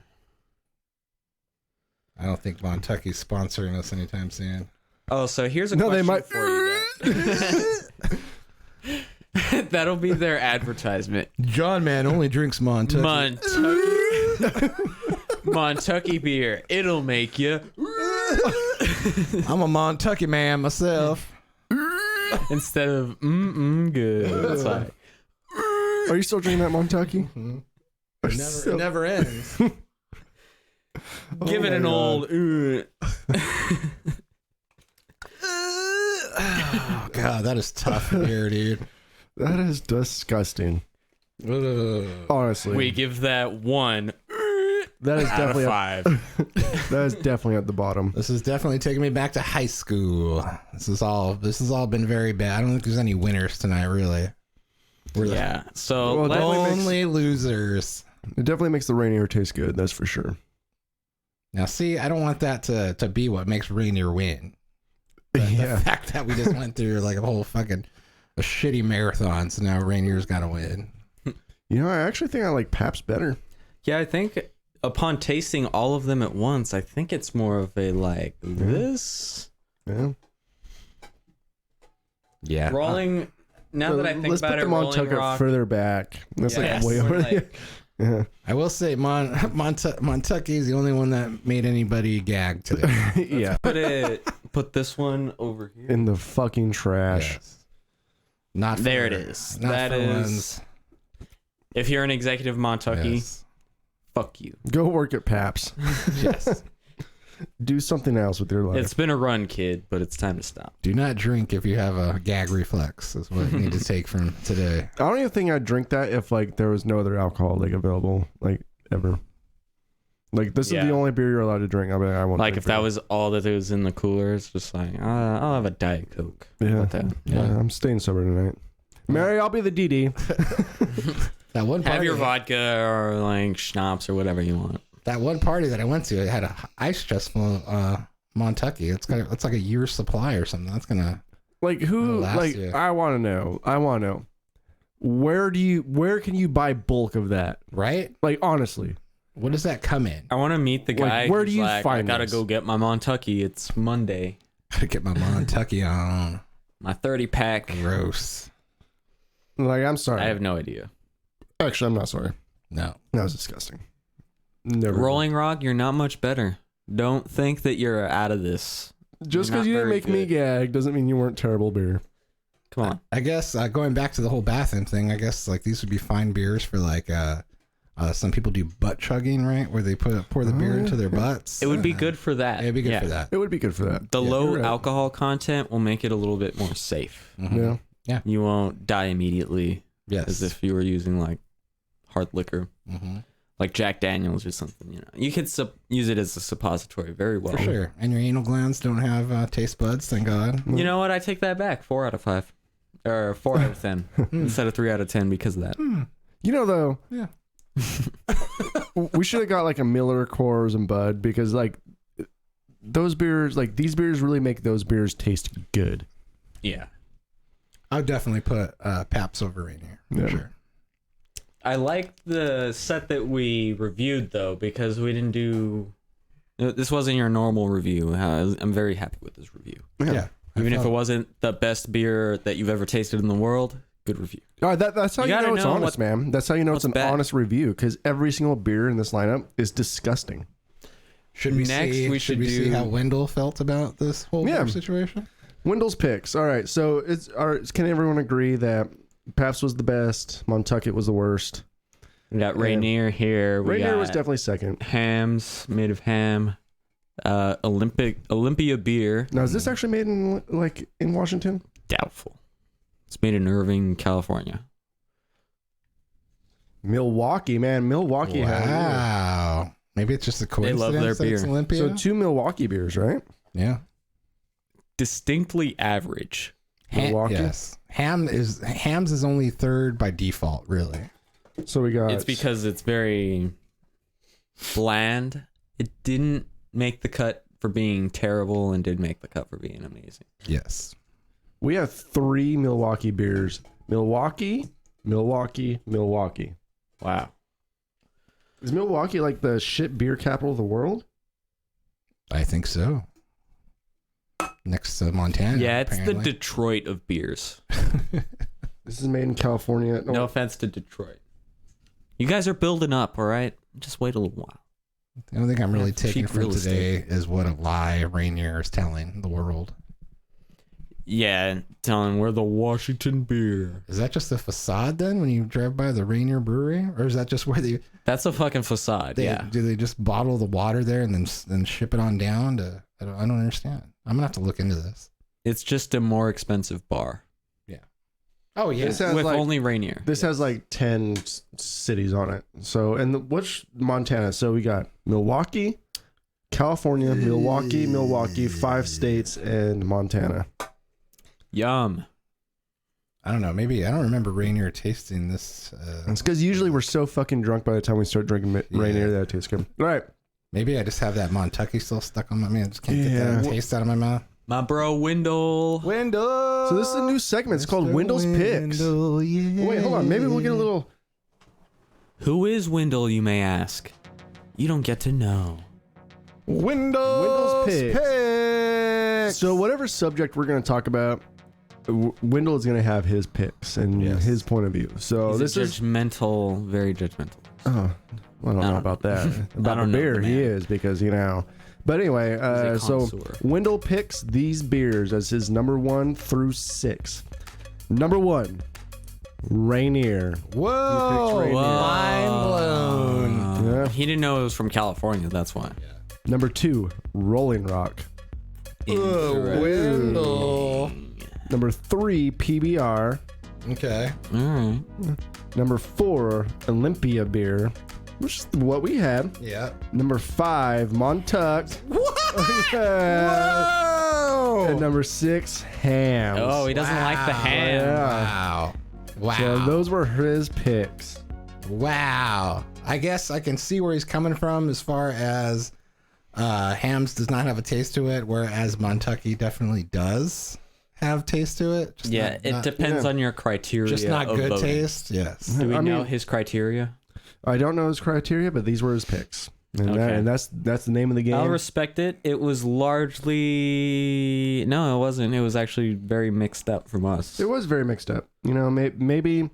I don't think Montucky's sponsoring us anytime soon. Oh, so here's a No, they question might. for you guys. That'll be their advertisement. John Man only drinks Montucky. Montucky beer. It'll make you. I'm a Montucky man myself. Instead of good. It's like, Are you still drinking that Montucky? It never ends. give it an old. Oh God, that is tough beer, dude. That is disgusting. Ugh. Honestly, We give that one that is out of definitely 5. that is definitely at the bottom. This is definitely taking me back to high school. This has all been very bad. I don't think there's any winners tonight, really. We're the Yeah. So Well, let's- definitely only losers. It definitely makes the Rainier taste good. That's for sure. Now, see, I don't want that to be what makes Rainier win. The fact that we just went through like a whole fucking a shitty marathon, so now Rainier's got to win. You know, I actually think I like Pabst better. yeah, I think upon tasting all of them at once, I think it's more of a like this. Yeah. Yeah. Rolling. Now that I think Let's about put it, the Rolling Montucky Rock. further back. That's Yes. like way over Like- there. Yeah. I will say, Montucky is the only one that made anybody gag today. Yeah. Put this one over here. In the fucking trash. Yes. Not There for- it is. Not That for is. ones. If you're an executive Montucky, Yes. fuck you. Go work at Pabst. Yes. Do something else with your life. It's been a run, kid, but it's time to stop. Do not drink if you have a gag reflex. Is what you need to take from today. I don't even think I'd drink that if like there was no other alcohol like available like ever. Like this Yeah. is the only beer you're allowed to drink. I mean, I won't. Like drink if that beer. was all that was in the cooler, it's just like I'll have a Diet Coke. Yeah. With that. Yeah, I'm staying sober tonight. Mary, I'll be the DD. That one party, Have your vodka or like schnapps or whatever you want. that one party that I went to, it had a ice chest full of Montucky. It's like a year's supply or something. That's gonna Like who? Last Like year. I want to know. Where can you buy bulk of that? right. Like honestly, What does that come in? I want to meet the Like, guy. where who's do you like, find I gotta this? go get my Montucky. It's Monday. Gotta get my Montucky on. My 30 pack. Gross. like I'm sorry. I have no idea. Actually, I'm not sorry. No. That was disgusting. Never. Rolling Rock, you're not much better. Don't think that you're out of this. Just You're because not you didn't very make me good. gag doesn't mean you weren't terrible beer. Come on. I guess going back to the whole bathroom thing, I guess like these would be fine beers for like some people do butt chugging, right? Where they pour the beer into their butts. It would be good for that. It'd be good Yeah. for that. It would be good for that. The Yeah, low you're right. alcohol content will make it a little bit more safe. Mhm. Yeah. You won't die immediately Yes. as if you were using like hard liquor, Mhm. like Jack Daniels or something. You know, you could use it as a suppository very well. For sure. And your anal glands don't have taste buds, thank God. You know what? I take that back. 4 out of 5, or 4 out of 10 instead of 3 out of 10 because of that. You know though. Yeah. We should have got like a Miller, Coors, and Bud because like those beers, like these beers, really make those beers taste good. Yeah. I would definitely put Pabst over Rainier. For Yeah. sure. I like the set that we reviewed though, because we didn't do. This wasn't your normal review. I'm very happy with this review. Yeah. Even if it wasn't the best beer that you've ever tasted in the world, good review. All right, that's how you gotta know it's know honest, man. That's how you know it's an bad. honest review, because every single beer in this lineup is disgusting. Should we Next, see? we should should we see do- how Wendell felt about this whole Yeah. beer situation? Wendell's picks. All right, so can everyone agree that Pabst was the best, Montucket was the worst? We got Rainier here. We Rainier got was definitely second. Hams made of ham. Olympia beer. Now, is this actually made in Washington? Doubtful. It's made in Irving, California. Milwaukee, man. Milwaukee has Wow. Maybe it's just a coincidence love their that it's beer. Olympia. So 2 Milwaukee beers, right? Yeah. Distinctly average. Milwaukee? Yes. Hams is only third by default, really. So we got... It's because it's very bland. It didn't make the cut for being terrible and did make the cut for being amazing. Yes. We have 3 Milwaukee beers. Milwaukee, Milwaukee, Milwaukee. Wow. Is Milwaukee like the shit beer capital of the world? I think so. Next to Montana. Yeah, it's the apparently. Detroit of beers. This is made in California. No offense to Detroit. You guys are building up, all right? Just wait a little while. The only thing I'm really taking Cheap from real today estate. is what a lie Rainier is telling the world. Yeah, telling we're the Washington beer. Is that just a facade then when you drive by the Rainier Brewery? Or is that just where That's a fucking facade, yeah. do they just bottle the water there and then ship it on down to I don't understand. I'm gonna have to look into this. It's just a more expensive bar. Oh yeah. This has With like, only Rainier. This has like 10 cities on it. So, and which Montana? So we got Milwaukee, California, Milwaukee, 5 states, and Montana. Yum. I don't know. Maybe I don't remember Rainier tasting this. It's because usually we're so fucking drunk by the time we start drinking Rainier that it tastes good. All right. Maybe I just have that Montucky still stuck on my man. I just can't get Yeah. that taste out of my mouth. My bro Wendell. Wendell. So this is a new segment. It's called Wendell's Picks. Yeah. Wait, hold on. Maybe we'll get a little... Who is Wendell, you may ask? You don't get to know. Wendell's Picks. Picks. So whatever subject we're going to talk about, Wendell is going to have his picks and Yes. his point of view. So He's this a is... judgmental, very judgmental. Oh, I don't know about that. About the don't know beer, the he man. is, because, you know. But anyway, a so connoisseur. Wendell picks these beers as his number 1 through 6. Number 1, Rainier. Whoa. Rainier. Mind blown. Yeah. He didn't know it was from California, that's why. Number 2, Rolling Rock. Wendell. Number 3, PBR. Okay. All right. Number 4, Olympia beer, which is what we had. Yeah. Number 5, Montuck. What? And Whoa. number 6, Hams. Oh, he doesn't like the ham. Yeah. Wow. Wow. So those were his picks. Wow. I guess I can see where he's coming from as far as Hams does not have a taste to it, whereas Montucky definitely does have taste to it. Just Yeah, it depends yeah. on your criteria. just not of good voting. taste. Yes. Do we I know mean- his criteria? I don't know his criteria, but these were his picks. And, Okay. that's the name of the game. I'll respect it. It was largely no, it wasn't. It was actually very mixed up from us. It was very mixed up. You know, maybe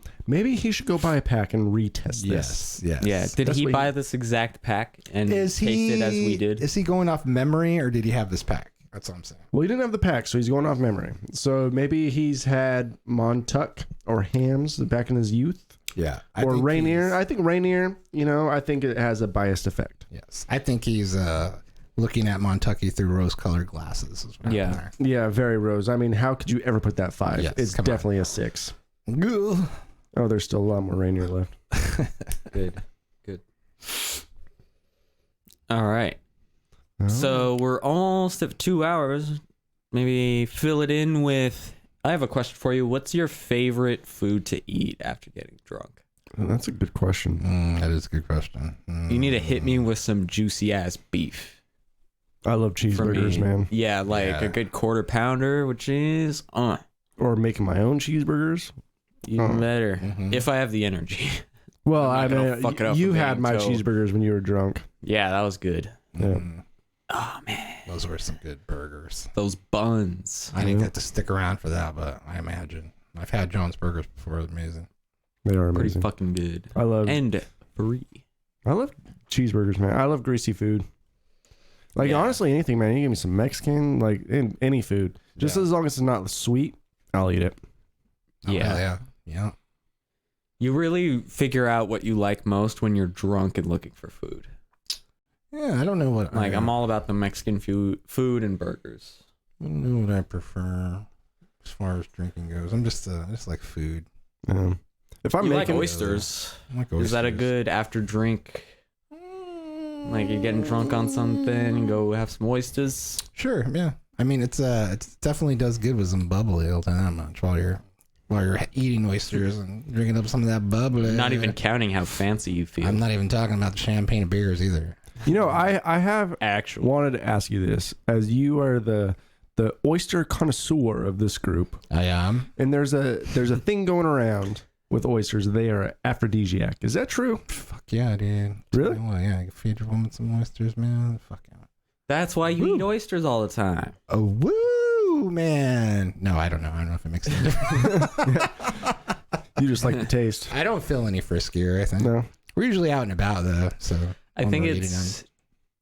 he should go buy a pack and retest this. Yes. Yes. Yeah. Did That's he what buy this exact pack and Is taste he it as we did? Is he going off memory or did he have this pack? That's what I'm saying. Well, he didn't have the pack, so he's going off memory. So maybe he's had Montuck or Hams back in his youth. Yeah. Or Rainier. I think Rainier, you know, I think it has a biased effect. Yes. I think he's looking at Montucky through rose-colored glasses. Is what Yeah. happened Yeah, very rose. I mean, how could you ever put that 5? Yes, It's come on. definitely a 6. there. Oh, there's still a lot more Rainier left. Good. All right. So we're almost at 2 hours. Maybe fill it in with. I have a question for you. What's your favorite food to eat after getting drunk? That's a good question. That is a good question. You need to hit me with some juicy ass beef. I love For cheeseburgers, me. man. Yeah, like Yeah. a good quarter pounder with cheese. Or making my own cheeseburgers. Even Oh. better. Mhm. If I have the energy. Well, I'm I not gonna mean, fuck it up you for had being my told. cheeseburgers when you were drunk. Yeah, that was good. Yeah. Mm, Oh man, those were some good burgers. those buns. I didn't get to stick around for that, but I imagine I've had John's Burgers before. It's amazing. They are Pretty amazing. fucking good. I love And free. cheeseburgers, man. I love greasy food. Like Yeah. honestly, anything, man. You give me some Mexican, like any food, just Yeah. as long as it's not sweet, I'll eat it. Oh, Yeah. hell yeah. You really figure out what you like most when you're drunk and looking for food. Yeah, I don't know what. Like I'm all about the Mexican food and burgers. I don't know what I prefer as far as drinking goes. I just like food. If I'm You like making oysters? I like Is that a oysters. good after drink? Like you're getting drunk on something and go have some oysters. Sure, yeah. I mean, it definitely does good with some bubbly. I'll tell you that much while you're eating oysters and drinking up some of that bubbly. Not even counting how fancy you feel. I'm not even talking about the champagne beers either. You know, I have actually. wanted to ask you this, as you are the oyster connoisseur of this group, I am. and there's a thing going around with oysters. They are aphrodisiac. Is that true? Fuck yeah, dude. Really? Well, yeah, you can feed your woman some oysters, man. Fuck yeah. That's why you Woo. eat oysters all the time. Oh, woo, man. No, I don't know. I don't know if it makes any difference. You just like the taste. I don't feel any friskier, I think. No. We're usually out and about, though, so... I think I'm not it's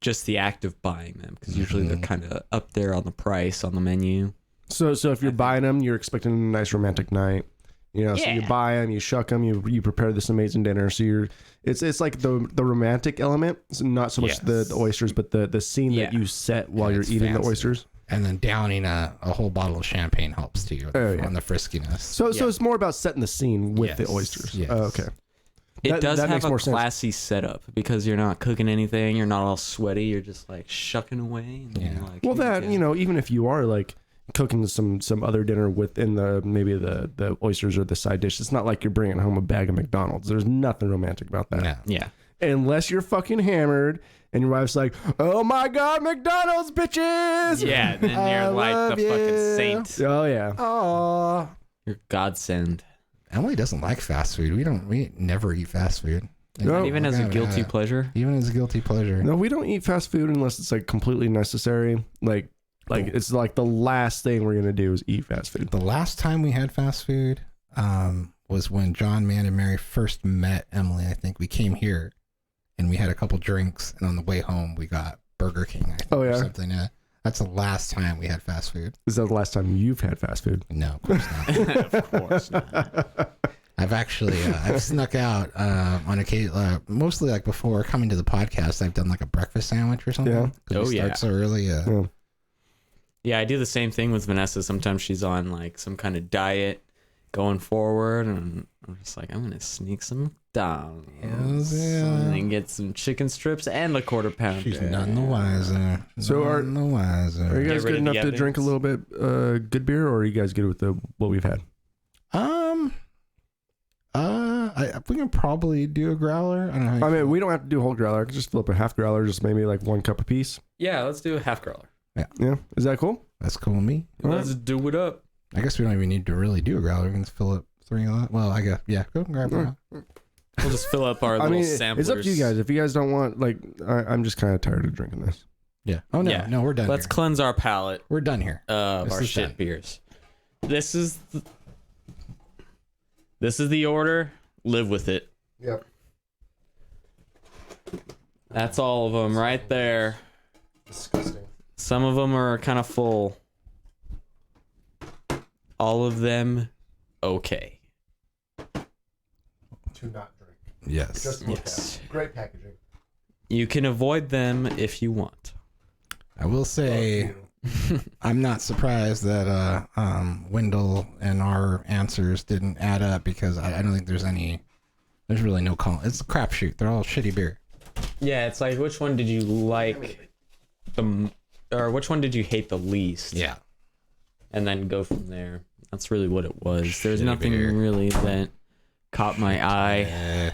just the act of buying them because usually they're kind of up there on the price on the menu. So if you're buying them, you're expecting a nice romantic night. You know, so you Yeah. buy them, you shuck them, you prepare this amazing dinner. So it's like the romantic element, so not so much Yes. the oysters, but the scene that Yeah. you set while Yeah, you're it's eating the fancy. oysters. And then downing a whole bottle of champagne helps too Oh, yeah. on the friskiness. So it's more about setting the scene with the Yes, oysters. yes. Oh, okay. It That- does that have makes a more sense. classy setup because you're not cooking anything, you're not all sweaty, you're just like shucking away. And then Yeah. you're like, Well, here that go. you know, even if you are like cooking some other dinner within the oysters or the side dish, it's not like you're bringing home a bag of McDonald's. There's nothing romantic about that. No. Yeah. Unless you're fucking hammered and your wife's like, "Oh my god, McDonald's, bitches!" Yeah, then I you're like love the fucking you. saint. Oh yeah. Oh, You're godsend. Emily doesn't like fast food. We never eat fast food. No. Even as a guilty pleasure. Even as a guilty pleasure. No, we don't eat fast food unless it's like completely necessary. Like it's like the last thing we're gonna do is eat fast food. The last time we had fast food was when John, Man, and Mary first met Emily. I think we came here and we had a couple drinks, and on the way home we got Burger King. I think, Oh, yeah? or something. Yeah, that's the last time we had fast food. Is that the last time you've had fast food? No, of course not. Of course not. I've actually I've snuck out on occasion, mostly like before coming to the podcast. I've done like a breakfast sandwich or something. Yeah. 'Cause Oh, we yeah. start so early. Yeah. Yeah, I do the same thing with Vanessa. Sometimes she's on like some kind of diet going forward, and I'm just like, I'm gonna sneak some McDonald's Yeah. and then get some chicken strips and a quarter pounder. She's none the wiser. So none the wiser. Are you Get guys rid good of the enough to drink a evidence. little bit good beer, or are you guys good with what we've had? We can probably do a growler. I don't know. How you I mean, feel. we don't have to do a whole growler. I can just fill up a half growler, just maybe like 1 cup apiece. Yeah, let's do a half growler. Yeah, is that cool? That's cool with me. All right. Let's do it up. I guess we don't even need to really do a growler. We can just fill up 3 a lot. Well, I guess go and grab one. We'll just fill up our I little mean, samplers. it's up to you guys. If you guys don't want, like, I'm just kind of tired of drinking this. Yeah. Oh no, Yeah. no, we're done. Let's here. cleanse our palate We're done here. of This our is shit done. beers. This is the order. Live with it. Yep. That's all of them right there. Disgusting. Some of them are kind of full. All of them, okay. To not drink. Yes. Yes. Great packaging. You can avoid them if you want. I will say I'm not surprised that Wendell and our answers didn't add up because I don't think there's really no call. It's a crapshoot. They're all shitty beer. Yeah, it's like which one did you like or which one did you hate the least? Yeah. And then go from there. That's really what it was. There's Shitty nothing beer. really that caught my eye.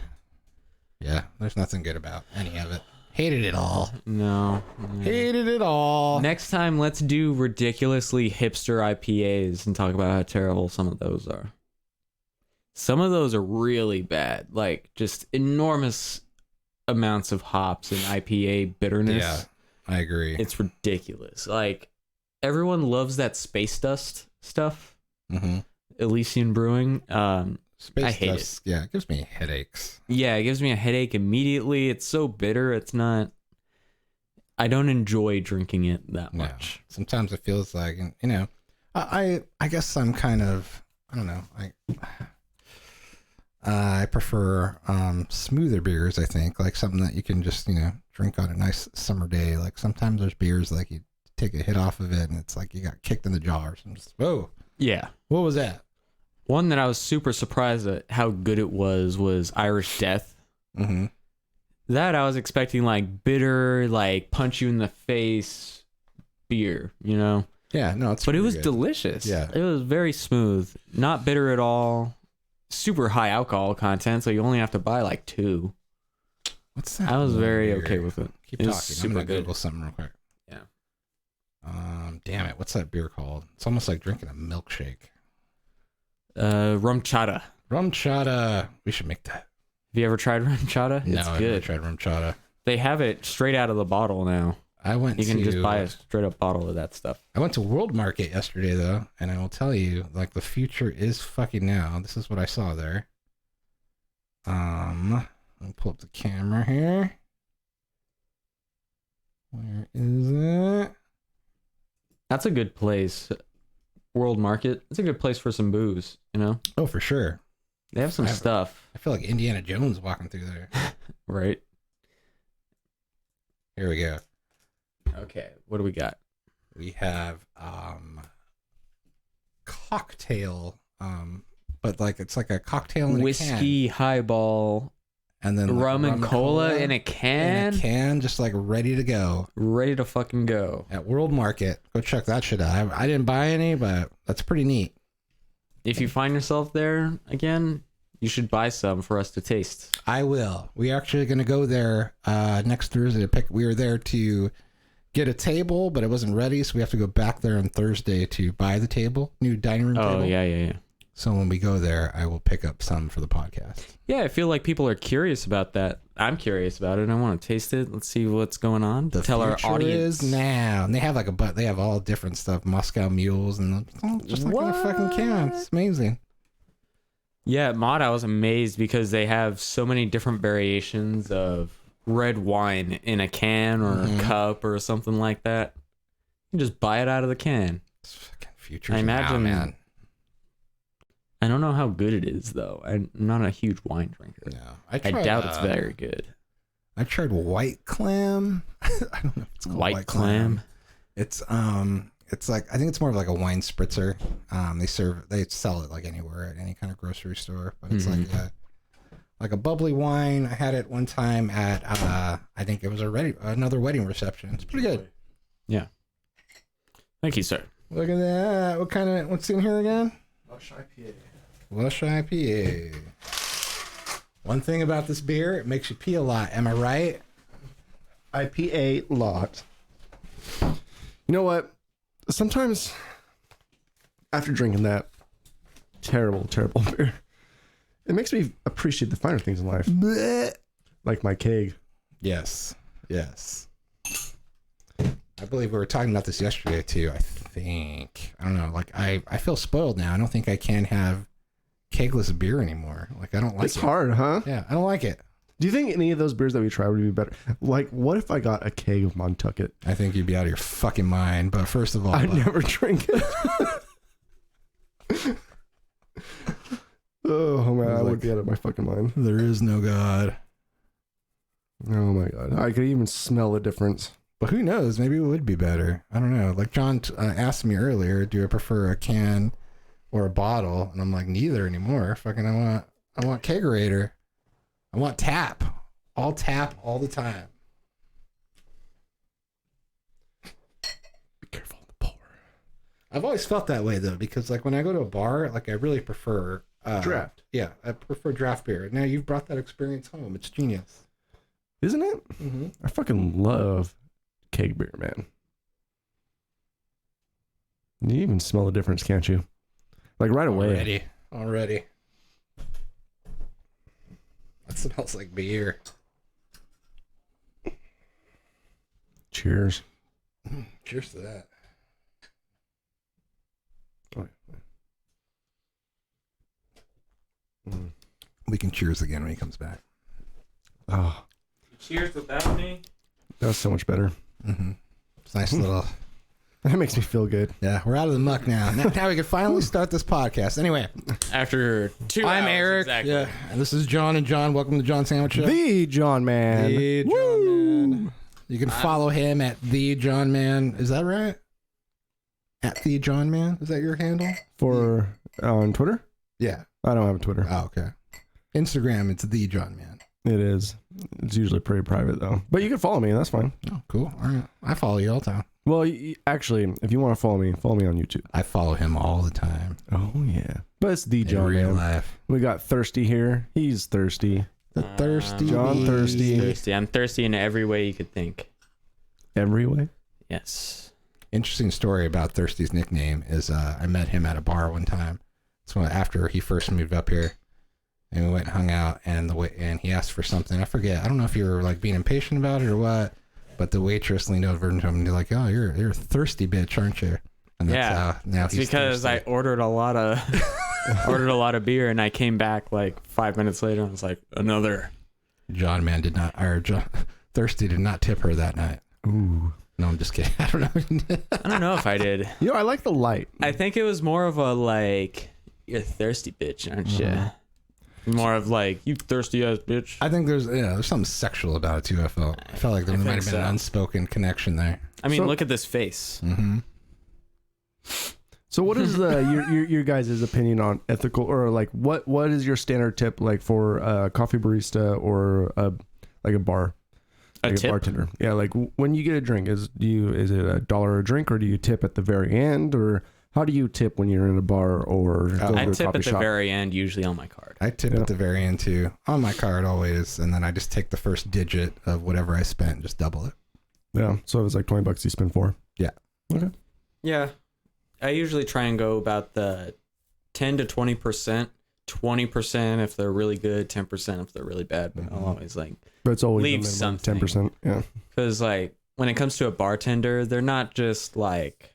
Yeah. There's nothing good about any of it. Hated it all. No. Hated it all. Next time, let's do ridiculously hipster IPAs and talk about how terrible some of those are. Some of those are really bad, like just enormous amounts of hops and IPA bitterness. Yeah, I agree. It's ridiculous. Like everyone loves that space dust stuff. Mm-hmm. Elysian Brewing. Space I hate dust, yeah, it gives me headaches. Yeah, it gives me a headache immediately. It's so bitter. It's not. I don't enjoy drinking it that No. much. Sometimes it feels like, you know, I guess I'm kind of, I don't know, I prefer smoother beers. I think like something that you can just, you know, drink on a nice summer day. Like sometimes there's beers like you take a hit off of it and it's like you got kicked in the jaw or something. Whoa, Yeah. what was that? One that I was super surprised at how good it was Irish Death. Mm-hmm. That I was expecting like bitter, like punch you in the face beer, you know? Yeah, no, it's But it pretty was good. delicious. Yeah. It was very smooth, not bitter at all. Super high alcohol content, so you only have to buy like 2. What's that? I was one very beer? okay with it. Keep It talking. was I'm super gonna good. Google something real quick. Yeah. Damn it, what's that beer called? It's almost like drinking a milkshake. Rum chata. Rum chata. We should make that. Have you ever tried rum chata? No, It's I've good. never tried rum chata. They have it straight out of the bottle now. I went You can to just buy a straight up bottle of that stuff. I went to World Market yesterday though, and I will tell you, like the future is fucking now. This is what I saw there. I'll pull up the camera here. Where is it? That's a good place. World Market. It's a good place for some booze, you know? Oh, for sure. They have some stuff, I feel like Indiana Jones walking through there. right? Here we go. Okay, what do we got? We have cocktail, but like it's like a cocktail in Whiskey, highball, a can, and then like rum and cola in a can. in a can, just like ready to go Ready to fucking go. at World Market. Go check that shit out. I didn't buy any, but that's pretty neat. If you find yourself there again, you should buy some for us to taste. I will. We're actually going to go there next Thursday to pick. We were there to get a table, but it wasn't ready, so we have to go back there on Thursday to buy the table, new dining room table. Oh, yeah. So when we go there, I will pick up some for the podcast. Yeah, I feel like people are curious about that. I'm curious about it. I want to taste it. Let's see what's going on. The Tell our future audience. is now. And they have like they have all different stuff, Moscow mules, and it's all just like in a fucking can. It's amazing. Yeah, at Mod, I was amazed because they have so many different variations of red wine in a can or a cup or something like that. You can just buy it out of the can. It's fucking future. I imagine, man. I don't know how good it is, though. I'm not a huge wine drinker. No, I doubt it's very good. I tried white clam. I don't know if it's called White clam. It's like, I think it's more of like a wine spritzer. They sell it like anywhere at any kind of grocery store, but it's like a bubbly wine. I had it one time at I think it was another wedding reception. It's pretty good. Yeah. Thank you, sir. Look at that. What's in here again? Lush IPA. Lush IPA. One thing about this beer, it makes you pee a lot. Am I right? IPA lot. You know what? Sometimes after drinking that terrible beer, it makes me appreciate the finer things in life. Blech. Like my keg. Yes. I believe we were talking about this yesterday too. I think. I don't know. Like I feel spoiled now. I don't think I can have kegless beer anymore. Like I don't like It's it. hard, huh? Yeah, I don't like it. Do you think any of those beers that we tried would be better? Like, what if I got a keg of Montucket? I think you'd be out of your fucking mind. But first of all, I'd never drink it. Oh man, I would be out of my fucking mind. there is no God. Oh my god, I could even smell the difference. But who knows? Maybe it would be better. I don't know. Like John asked me earlier, do I prefer a can or a bottle? And I'm like, neither anymore. Fucking, I want kegerator. I want tap. All tap all the time. Be careful of the pour. I've always felt that way though, because like when I go to a bar, like I really prefer Draft. Yeah, I prefer draft beer. Now you've brought that experience home. It's genius. Isn't it? Mm-hmm. I fucking love keg beer, man. You even smell the difference, can't you? Like right away. Already. Smells like beer. Cheers. Cheers to that. We can cheers again when he comes back. Oh, Cheers without me. that was so much better. Mm-hmm. It's a nice little. That makes me feel good. Yeah, we're out of the muck now. Now we can finally start this podcast. Anyway, After 2 I'm hours, Eric. Exactly. Yeah, and this is John and John. Welcome to John Sandwich Show. The John Man. The John Man. You can follow him at The John Man. Is that right? At The John Man? Is that your handle? For on Twitter? Yeah. I don't have a Twitter. Oh, okay. Instagram, it's The John Man. It is. It's usually pretty private though. But you can follow me. That's fine. Oh, cool. All right. I follow you all the time. Well, actually, if you want to follow me on YouTube. I follow him all the time. Oh yeah. But it's the In John real Man. life. We got Thirsty here. He's thirsty. The thirsty John bee. Thirsty. Thirsty. I'm thirsty in every way you could think. Every way. Yes. Interesting story about Thirsty's nickname is I met him at a bar one time. So after he first moved up here, and we went and hung out, and and he asked for something. I forget. I don't know if you were like being impatient about it or what, but the waitress leaned over to him and like, "Oh, you're a thirsty bitch, aren't you?" And that's how now It's he's because thirsty. I ordered a lot of beer, and I came back like 5 minutes later and was like, another. Thirsty did not tip her that night. Ooh. No, I'm just kidding. I don't know. I don't know if I did. You know, I like the light. I think it was more of a like, you're a thirsty bitch, aren't you? More of like, you thirsty ass bitch. I think there's something sexual about it too. I felt like there I might think have been so. an unspoken connection there. I mean, So- look at this face. Mm-hmm. So what is your guys' opinion on ethical, or like what is your standard tip like for a coffee barista or like a bar? A Like tip? bartender. Yeah, like when you get a drink, is it $1 a drink, or do you tip at the very end, or how do you tip when you're in a bar or go I to a tip coffee at the shop? very end, usually on my card. I tip at the very end too, on my card always, and then I just take the first digit of whatever I spent, and just double it. Yeah, so it was like $20 you spend for. Yeah. Okay. Yeah. I usually try and go about the 10 to 20%. 20% if they're really good, 10% if they're really bad. But I'll always like, But it's always Leave the minimum, something. 10%. Yeah. because like when it comes to a bartender, they're not just like,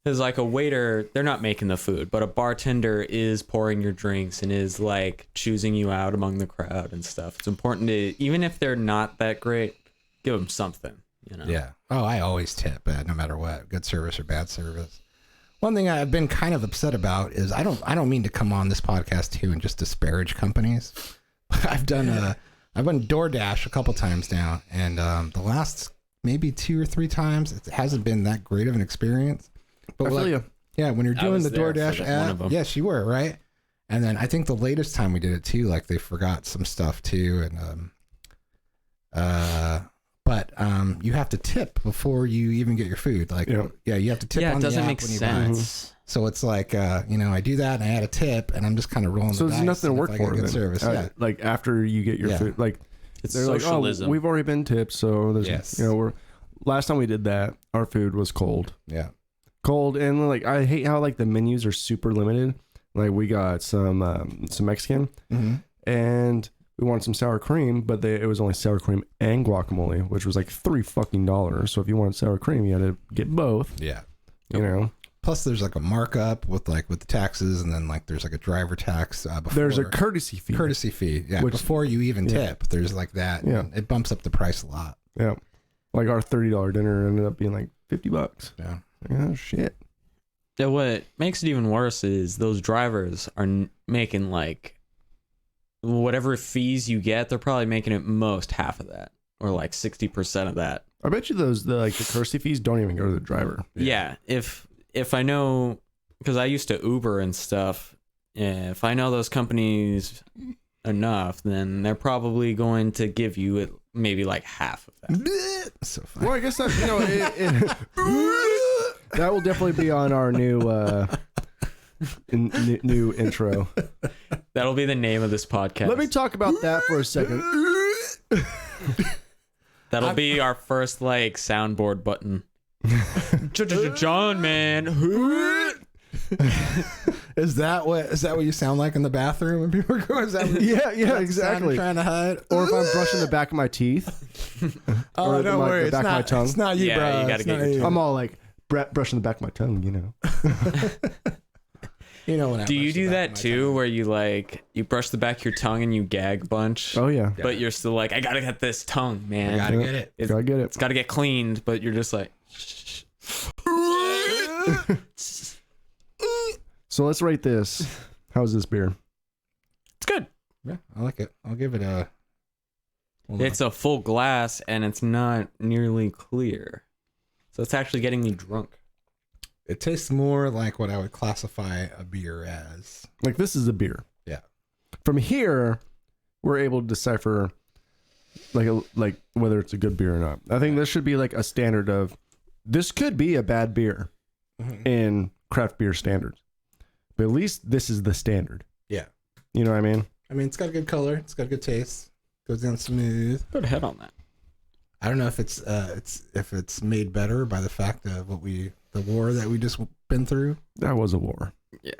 because like a waiter, they're not making the food, but a bartender is pouring your drinks and is like choosing you out among the crowd and stuff. It's important to, even if they're not that great, give them something, you know? Yeah. Oh, I always tip, no matter what, good service or bad service. One thing I've been kind of upset about is I don't mean to come on this podcast too and just disparage companies. I've done DoorDash a couple times now, and the last maybe 2 or 3 times it hasn't been that great of an experience. But I feel like, you. yeah, when you're I doing was the there for DoorDash one app, of 'em. yes, you were, right? And then I think the latest time we did it too, like they forgot some stuff too, and but you have to tip before you even get your food. Like, Yeah. you have to tip Yeah, on it the doesn't app make when you sense. buy. So it's like, I do that and I add a tip, and I'm just kind of rolling. So the there's dice, nothing to and work if I get for. good Then. service. Yeah. Like after you get your Yeah. food, like It's they're like, socialism. oh, we've already been tipped, so there's, Yes. last time we did that, our food was cold, and like I hate how like the menus are super limited. Like we got some Mexican, Mm-hmm. and we wanted some sour cream, but it was only sour cream and guacamole, which was like $3 So if you wanted sour cream, you had to get both. Yeah. You know, Plus, there's like a markup with the taxes, and then like there's like a driver tax. Before. there's a courtesy fee. courtesy fee. Yeah. Which- before you even Yeah. tip, there's like that. Yeah. And it bumps up the price a lot. Yeah, like our $30 dinner ended up being like $50. Yeah. Oh shit. Yeah, what makes it even worse is those drivers are making like whatever fees you get, they're probably making at most half of that or like 60% of that. I bet you the courtesy fees don't even go to the driver. Yeah, if I know, because I used to Uber and stuff, if I know those companies enough, then they're probably going to give you maybe like half of that. So funny. Well, I guess that that will definitely be on our new new intro. That'll be the name of this podcast. Let me talk about that for a second. That'll be our first like soundboard button. John, man. Is that what you sound like in the bathroom when people are going? Is that what, Yeah, that's the sound exactly. you're trying to hide? Or if I'm brushing the back of my teeth. Oh, or don't the worry, back of my tongue. It's not you, Yeah, bro. you gotta It's get not your you. I'm all like brushing the back of my tongue, you know. You know when I Do you brush the do back that of my too, tongue. where you brush the back of your tongue and you gag a bunch, Oh yeah. but you're still like, I gotta get this tongue, man. I gotta Yeah. get it. It's, Gotta get it. it's gotta get cleaned, but you're just like, So let's rate this. How's this beer? it's good. Yeah, I like it. I'll give it a. hold on. It's a full glass and it's not nearly clear, so it's actually getting me drunk. It tastes more like what I would classify a beer as. Like this is a beer. Yeah. From here, we're able to decipher like whether it's a good beer or not. I think this should be like a standard of this could be a bad beer in craft beer standards. But at least this is the standard. Yeah. You know what I mean? I mean, it's got a good color. It's got a good taste. Goes down smooth. Put a head on that. I don't know if it's made better by the fact of the war that we just been through. That was a war. Yeah.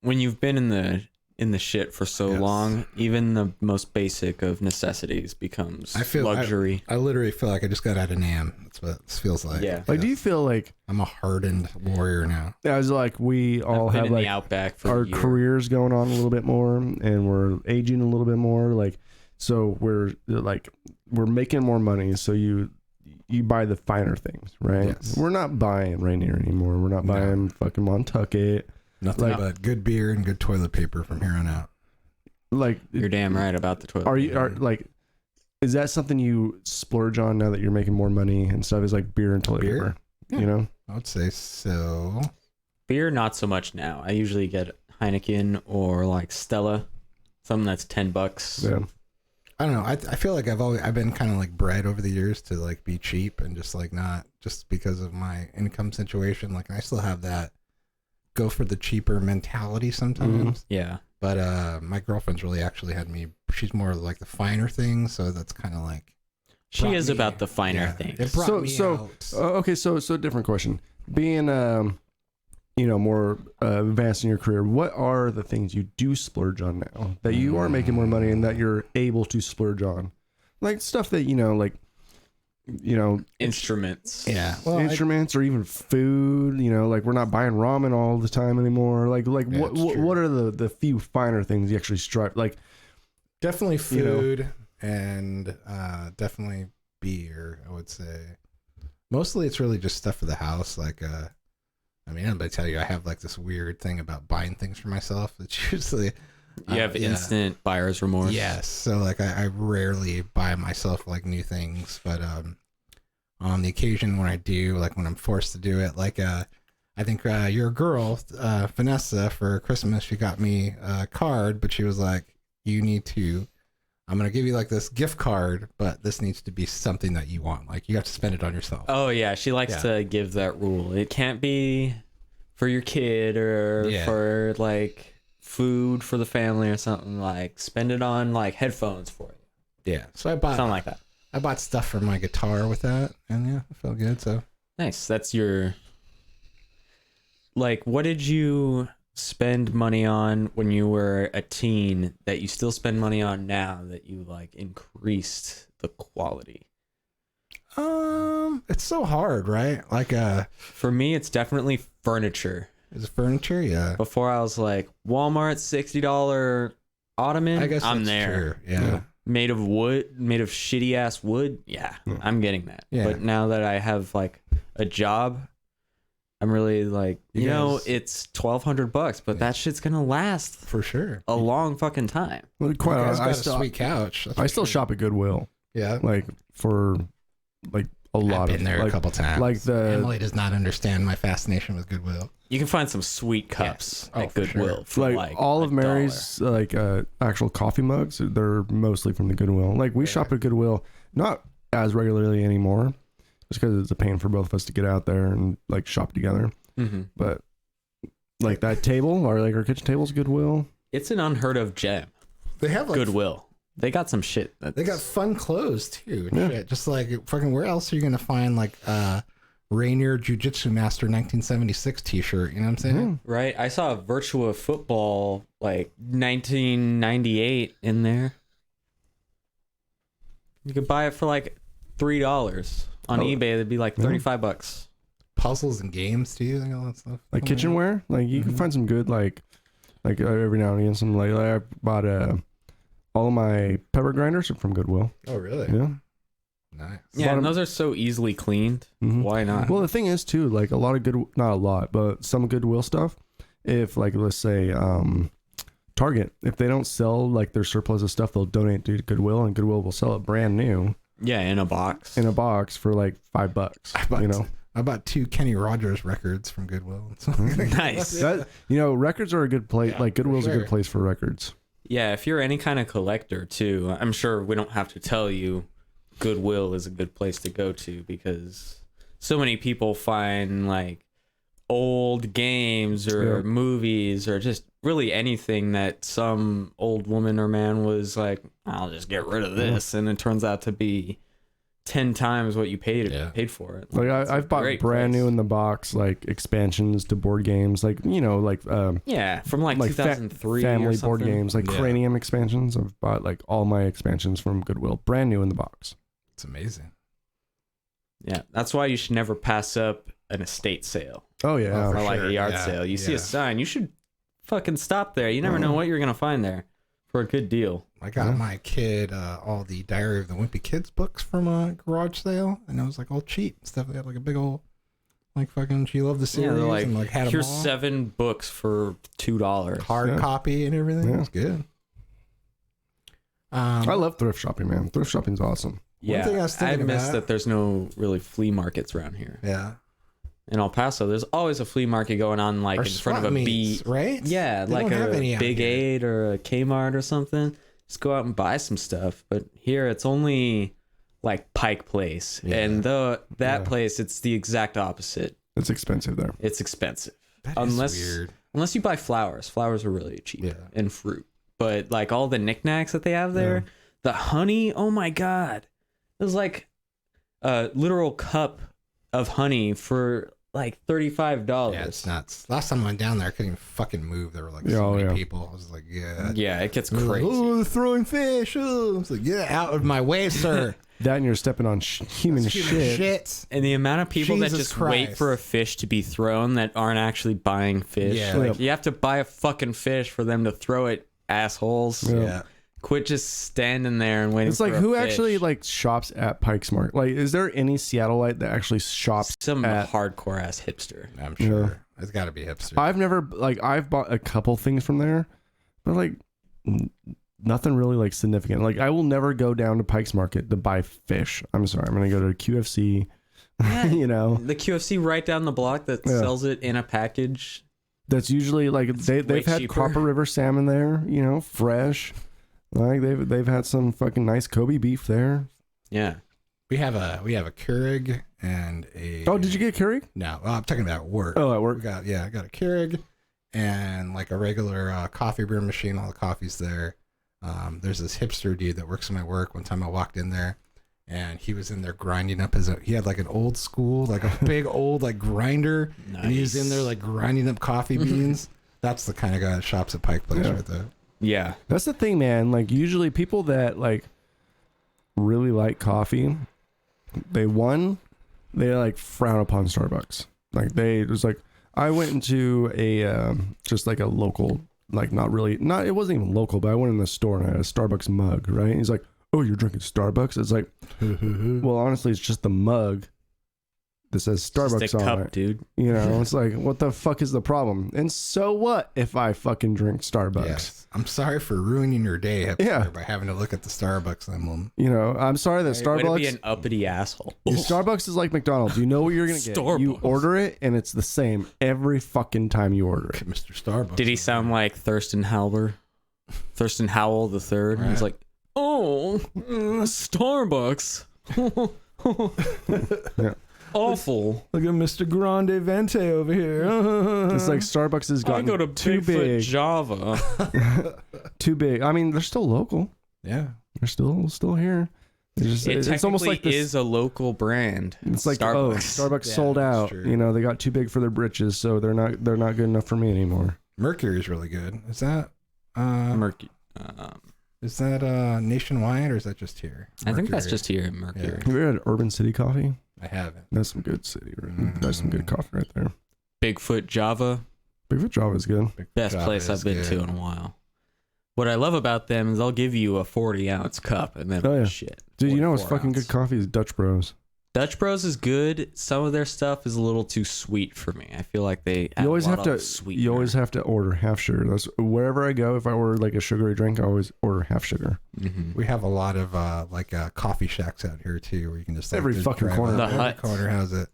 When you've been in the shit for so Yes. long, even the most basic of necessities becomes luxury. I literally feel like I just got out of NAM. That's what this feels like. Yeah. Like, do you feel like I'm a hardened warrior now. as like we all I've been have in like the outback for our a year. careers going on a little bit more and we're aging a little bit more, like so we're making more money, so you buy the finer things, right? Yes. We're not buying Rainier anymore. We're not No. buying fucking Montucket. Nothing Like- but good beer and good toilet paper from here on out. Like You're damn right about the toilet. are like is that something you splurge on now that you're making more money and stuff? Is like beer and toilet Beer? paper. Yeah. You know? I would say so. Beer, not so much now. I usually get Heineken or like Stella, something that's $10. Yeah. I don't know. I feel like I've been kind of like bred over the years to like be cheap and just like not just because of my income situation. Like I still have that go for the cheaper mentality sometimes. Yeah. But my girlfriend's really actually had me. She's more like the finer things, so that's kind of like. She brought is me- about the finer yeah, things. It brought So- me so- out. Okay, so different question. Being more advanced in your career, what are the things you do splurge on now that you are making more money and that you're able to splurge on? Like stuff that Instruments. Yeah. Well, instruments or even food, like we're not buying ramen all the time anymore. Like Yeah, what it's true. what are the few finer things you actually strive like? definitely you know. food and definitely beer. I would say. Mostly, it's really just stuff for the house. Like, I mean, I'm gonna tell you, I have like this weird thing about buying things for myself. It's usually You have instant buyer's remorse. Yes. So like I rarely buy myself like new things, but on the occasion when I do, like when I'm forced to do it, like I think your girl, Vanessa, for Christmas, she got me a card, but she was like, I'm going to give you like this gift card, but this needs to be something that you want. Like you have to spend it on yourself. Oh yeah, she likes to give that rule. It can't be for your kid or for like food for the family or something. Like spend it on like headphones for you. Yeah. So I bought Something like that. I bought stuff for my guitar with that, and yeah, it felt good. So Nice. That's your like. What did you spend money on when you were a teen that you still spend money on now that you like increased the quality? it's so hard, right? Like For me, it's definitely furniture. is it furniture? Yeah. Before I was like Walmart $60 ottoman. I guess I'm that's there. true. Yeah. Made of wood, made of shitty ass wood. Yeah, I'm getting that. Yeah. But now that I have like a job, I'm really like, You guys- it's $1,200, but that shit's gonna last For sure. a long fucking time. Well, quite You guys honestly, got a sweet couch. That's I for still sure. shop at Goodwill, Yeah. like for like a lot I've of been there like, a couple times. like the Emily does not understand my fascination with Goodwill. You can find some sweet cups Yes. Oh, at for Goodwill sure. for like all of $1. Mary's like actual coffee mugs. They're mostly from the Goodwill. Like we shop at Goodwill not as regularly anymore, just because it's a pain for both of us to get out there and like shop together. Mm-hmm. But like that table, or like our kitchen table's Goodwill. It's an unheard of gem. They have like Goodwill. They got some shit. they got fun clothes too. and Yeah. Shit. Just like fucking where else are you gonna find like Rainier Jiu-Jitsu Master 1976 t-shirt. You know what I'm saying? Right. I saw a Virtua Football like 1998 in there. You could buy it for like $3 on eBay. It'd be like $35. Puzzles and games too, and all that stuff. Like kitchenware, like you can find some good like every now and again some like I bought all of my pepper grinders from Goodwill. Oh, really? Yeah. Nice. Yeah, and those are so easily cleaned. Mhm. Why not? Well, the thing is too, like a lot of good, not a lot, but some Goodwill stuff. If like let's say Target, if they don't sell like their surplus of stuff, they'll donate to Goodwill, and Goodwill will sell it brand new Yeah, in a box. for like $5. You know, I bought 2 Kenny Rogers records from Goodwill. Nice. that, you know, records are a good place. Yeah, like Goodwill's for a good sure. place for records. Yeah, if you're any kind of collector too, I'm sure we don't have to tell you Goodwill is a good place to go to because so many people find like old games or movies or just really anything that some old woman or man was like, I'll just get rid of this, and it turns out to be 10 times what you paid for it. Like It's a I've bought great brand place. new in the box, like expansions to board games, like you know, like Yeah, from like 2003 family or board something. games, like Yeah. Cranium expansions. I've bought like all my expansions from Goodwill, brand new in the box. It's amazing. Yeah, that's why you should never pass up an estate sale. Oh yeah, Oh, Or for like a sure. yard Yeah, sale. You see yeah. a sign, you should fucking stop there. You never know what you're gonna find there for a good deal. I got my kid all the Diary of the Wimpy Kids books from a garage sale, and it was like all cheap stuff. They had like a big old, like fucking. She loved the Yeah, series they're like, and like had them here's all. 7 books for $2. Hard copy and everything. Yeah. It was good. I love thrift shopping, man. Thrift shopping's awesome. Yeah, thing I was I thinking miss about- that there's no really flea markets around here. Yeah. In El Paso, there's always a flea market going on like Or in front of a swap B. meets, right? Yeah, They like don't have a any out Big here. 8 or a Kmart or something. Just go out and buy some stuff. But here it's only like Pike Place. Yeah. And that Yeah. place, it's the exact opposite. It's expensive there. It's expensive. That is Unless weird. unless you buy flowers. Flowers are really cheap. Yeah. And fruit. But like all the knickknacks that they have there, the honey, oh my god. It was like a literal cup of honey for like $35. Yeah, it's nuts. Last time I went down there, I couldn't even fucking move. There were like Yeah, so oh, many yeah. people. I was like, yeah. Yeah, it gets They were like, crazy. oh, they're throwing fish. Oh. I was like, yeah, out of my way, sir. That and you're stepping on human That's human shit. And the amount of people that Jesus just wait Christ. for a fish to be thrown that aren't actually buying fish. Yeah. Like, Yep. you have to buy a fucking fish for them to throw it, assholes. Yeah. Yeah. Quit just standing there and waiting It's like for a who fish. actually like shops at Pike's Market? Like, is there any Seattleite that actually shops? Some at- hardcore ass hipster. I'm sure. It's got to be hipster. I've never like I've bought a couple things from there, but like nothing really like significant. Like I will never go down to Pike's Market to buy fish. I'm sorry, I'm gonna go to QFC. You know, The QFC right down the block that Yeah. sells it in a package. that's usually like way they've had cheaper. Copper River salmon there. You know, fresh. Like they've had some fucking nice Kobe beef there. Yeah. we have a Keurig and a. Oh, did you get Keurig? No, I'm talking about at work. Oh, at I work. got I got a Keurig and like a regular coffee brew machine. All the coffee's there. There's this hipster dude that works in my work. One time I walked in there, and he was in there grinding up he had like an old school, like a big old like grinder, and he was in there like grinding up coffee beans. That's the kind of guy that shops at Pike Place Yeah. right there. Yeah. That's the thing, man. Like usually people that like really like coffee, they like frown upon Starbucks. Like it was like I went into a just like a local, like it wasn't even local, but I went in the store and I had a Starbucks mug, right? And he's like, "Oh, you're drinking Starbucks?" It's like, well, honestly, it's just the mug that says Starbucks Just a on cup, it. dude. You know, it's like, what the fuck is the problem? And so what if I fucking drink Starbucks? Yes. I'm sorry for ruining your day, hipster, Yeah. by having to look at the Starbucks emblem. You know, I'm sorry that Way to Starbucks. be an uppity asshole. Starbucks is like McDonald's. You know what you're gonna get. You Starbucks. order it, and it's the same every fucking time you order it. Mr. Starbucks. Did he sound like Thurston Howell the third? He was Right. like, "Oh, Starbucks, Yeah. awful. Look at Mr. Grande Vente over here. It's like Starbucks has I gotten go to too Bigfoot big, Java." too big. I mean, they're still local. Yeah. They're still here. It's almost like this. is a local brand. It's like Starbucks Yeah, sold that's out. true. You know, they got too big for their britches, so they're not good enough for me anymore. Mercury's really good. Is that Mercury. is that nationwide or is that just here? I think that's Mercury. just here at Mercury. Yeah. Have you ever had Urban City coffee? I haven't. That's some good city. That's some good coffee right there. Bigfoot Java, Bigfoot Java is good. best Java place is I've been good. to in a while. What I love about them is they'll give you a 40-ounce cup and then Oh, yeah. shit. Dude, you know what's 44 fucking ounce. good coffee is Dutch Bros. Dutch Bros is good. Some of their stuff is a little too sweet for me. I feel like they add You always a lot have to. of sweetener. You always have to order half sugar. That's wherever I go. If I order like a sugary drink, I always order half sugar. Mhm. We have a lot of coffee shacks out here too, where you can just Every just fucking drive corner. up. The Every Hut. corner has it,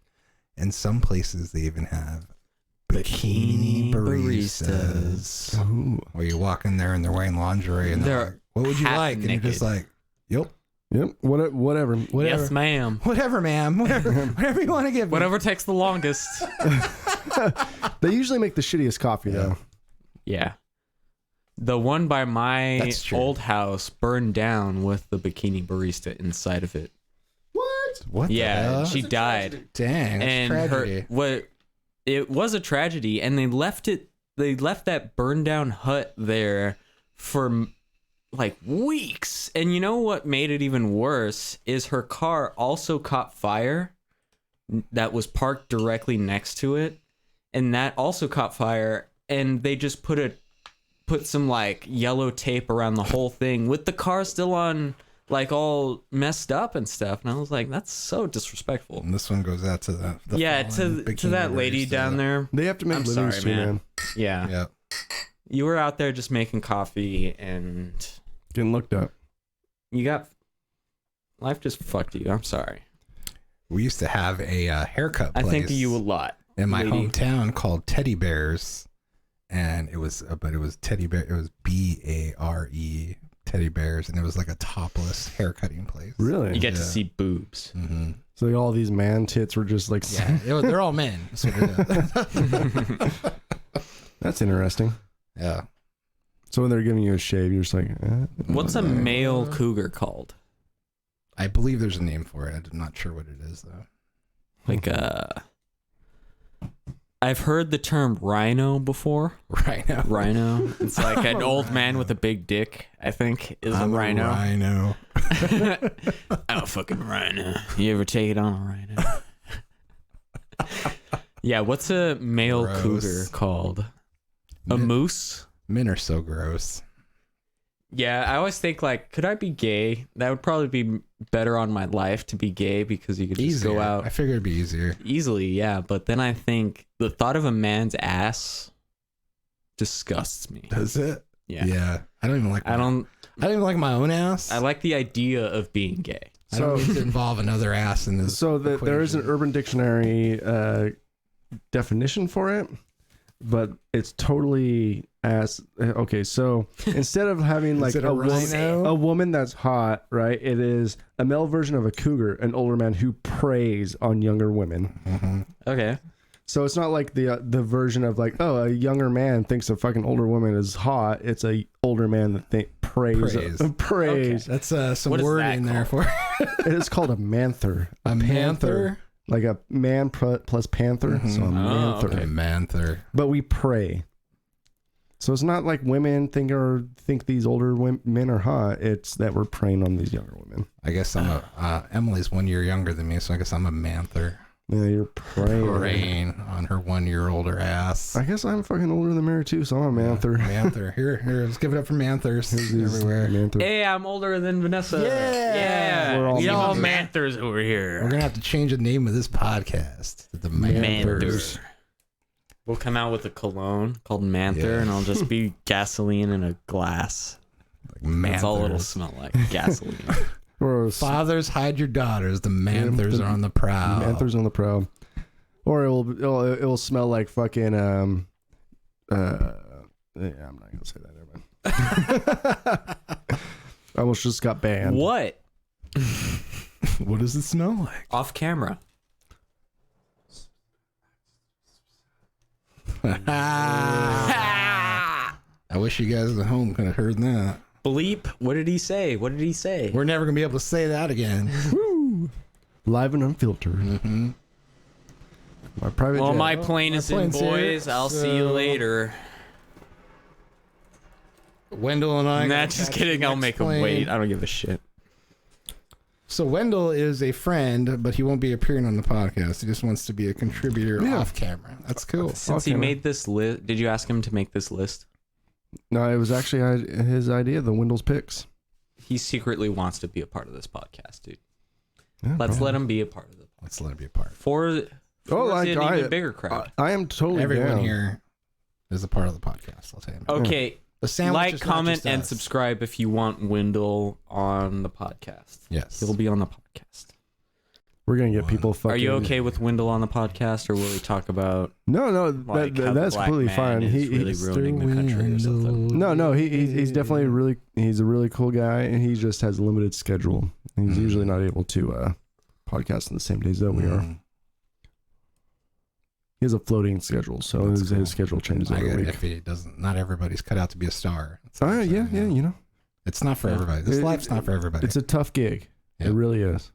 and some places they even have Bikini bikini baristas. Ooh. Where you walk in there and they're wearing lingerie and they're They're like, "What would you half like?" And you're just naked. like, "Yep, Yep. Whatever. Yes, ma'am. whatever, ma'am, whatever you want to give me." Whatever takes the longest. They usually make the shittiest coffee though. Yeah. The one by my That's true. old house burned down with the bikini barista inside of it. What? The Yeah, hell? she died. Dang, that's And tragedy. it was a tragedy, and they left that burned down hut there for like weeks. And you know what made it even worse is her car also caught fire that was parked directly next to it, and that also caught fire, and they just put some like yellow tape around the whole thing with the car still on, like all messed up and stuff. And I was like, that's so disrespectful. And this one goes out to the Yeah, fallen to bikini that lady barista. down there. They have to make I'm livings sorry, too, man. man. Yeah. Yeah. You were out there just making coffee and Getting looked up. life just fucked you. I'm sorry. We used to have a haircut I place think of you a lot. in my lady. hometown called Teddy Bears, and it was Teddy Bear. It was BARE Teddy Bears, and it was like a topless haircutting place. Really? You get to Yeah. see boobs. Mm-hmm. So like, all these man tits were just like. Yeah, they're all men. That's what it is. That's interesting. Yeah. So when they're giving you a shave, you're just like. What's a male cougar called? I believe there's a name for it. I'm not sure what it is though. Like I've heard the term rhino before. Right now. Rhino. It's like an old man with a big dick, I think, is I'm a rhino. Rhino. I'm a fucking rhino. You ever take it on a rhino? Yeah, what's a male Gross. cougar called? A Men- moose? Men are so gross. Yeah, I always think like, could I be gay? That would probably be better on my life to be gay because you could just Easier. go out I figured it'd be easier. easily, yeah. But then I think the thought of a man's ass disgusts me. Does it? Yeah. I don't even like. I don't even like my own ass. I like the idea of being gay. I don't So- need to involve another ass in this. So there is an equation. Urban Dictionary definition for it, but it's totally ass. Okay, so instead of having like Is it a rhino? a woman that's hot, right? It is a male version of a cougar, an older man who preys on younger women. Mhm. Okay. So it's not like the version of like, oh, a younger man thinks a fucking older woman is hot. It's a older man that preys. Praise. That's some What is word that in there for It is called a manther. a panther. Like a man plus panther. So a Mhm. manther. okay. A manther. But we pray. So it's not like women think these older men are hot. It's that we're preying on these younger women. I guess I'm Emily's 1 year younger than me, so I guess I'm a manther. Yeah, you're praying. Preying on her 1 year older ass. I guess I'm fucking older than Mary too, so I'm a manther. Manther. Here, let's give it up for manthers everywhere. Manther. Hey, I'm older than Vanessa. Yeah. We're all We all manthers. manthers over here. We're gonna have to change the name of this podcast to the Manthers. Manther. We'll come out with a cologne called Manther, Yeah. and I'll just be gasoline in a glass. Like That's all it'll Manthers. smell like. Gasoline. Or Fathers, hide your daughters. The Manthers are on the prowl. Manthers on the prowl. Or it will smell like fucking yeah, I'm not gonna say that. Never mind. I almost just got banned. What? What does it smell like? Off camera. I wish you guys at home could have heard that. Bleep. What did he say? What did he say? We're never gonna be able to say that again. Woo! Live and unfiltered. Mm-hmm. My private Well, jet. my plane is in, plane's here, boys. I'll see you so- later. Wendell and I. Nah, gotta just catch kidding. the I'll next make him plane. wait. I don't give a shit. So Wendell is a friend, but he won't be appearing on the podcast. He just wants to be a contributor Yeah. off camera. That's cool. Since he Okay. made this list, did you ask him to make this list? No, it was actually his idea, the Windows picks. He secretly wants to be a part of this podcast, dude. Yeah, Let's probably. let him be a part of it. Let's let him be a part. For an even bigger I, crowd. I am totally Everyone down. here is a part of the podcast. I'll tell you. Okay, The sandwich like, is not comment, just and us. subscribe if you want Wendell on the podcast. Yes. He'll be on the podcast. We're gonna get people fucking. Are you okay with Wendell on the podcast, or will we talk about No, like how the that's black completely man fine. is really he's ruining the country or something? no, he's definitely he's a really cool guy, and he just has a limited schedule. He's usually not able to podcast on the same days that we are. He has a floating schedule, so That's his, cool. his schedule changes I every get it. week. If he doesn't, not everybody's cut out to be a star. That's Oh what I'm yeah, saying, you know, It's not for Yeah. everybody. This It- life's not for everybody. it's a tough gig. Yeah. It really is.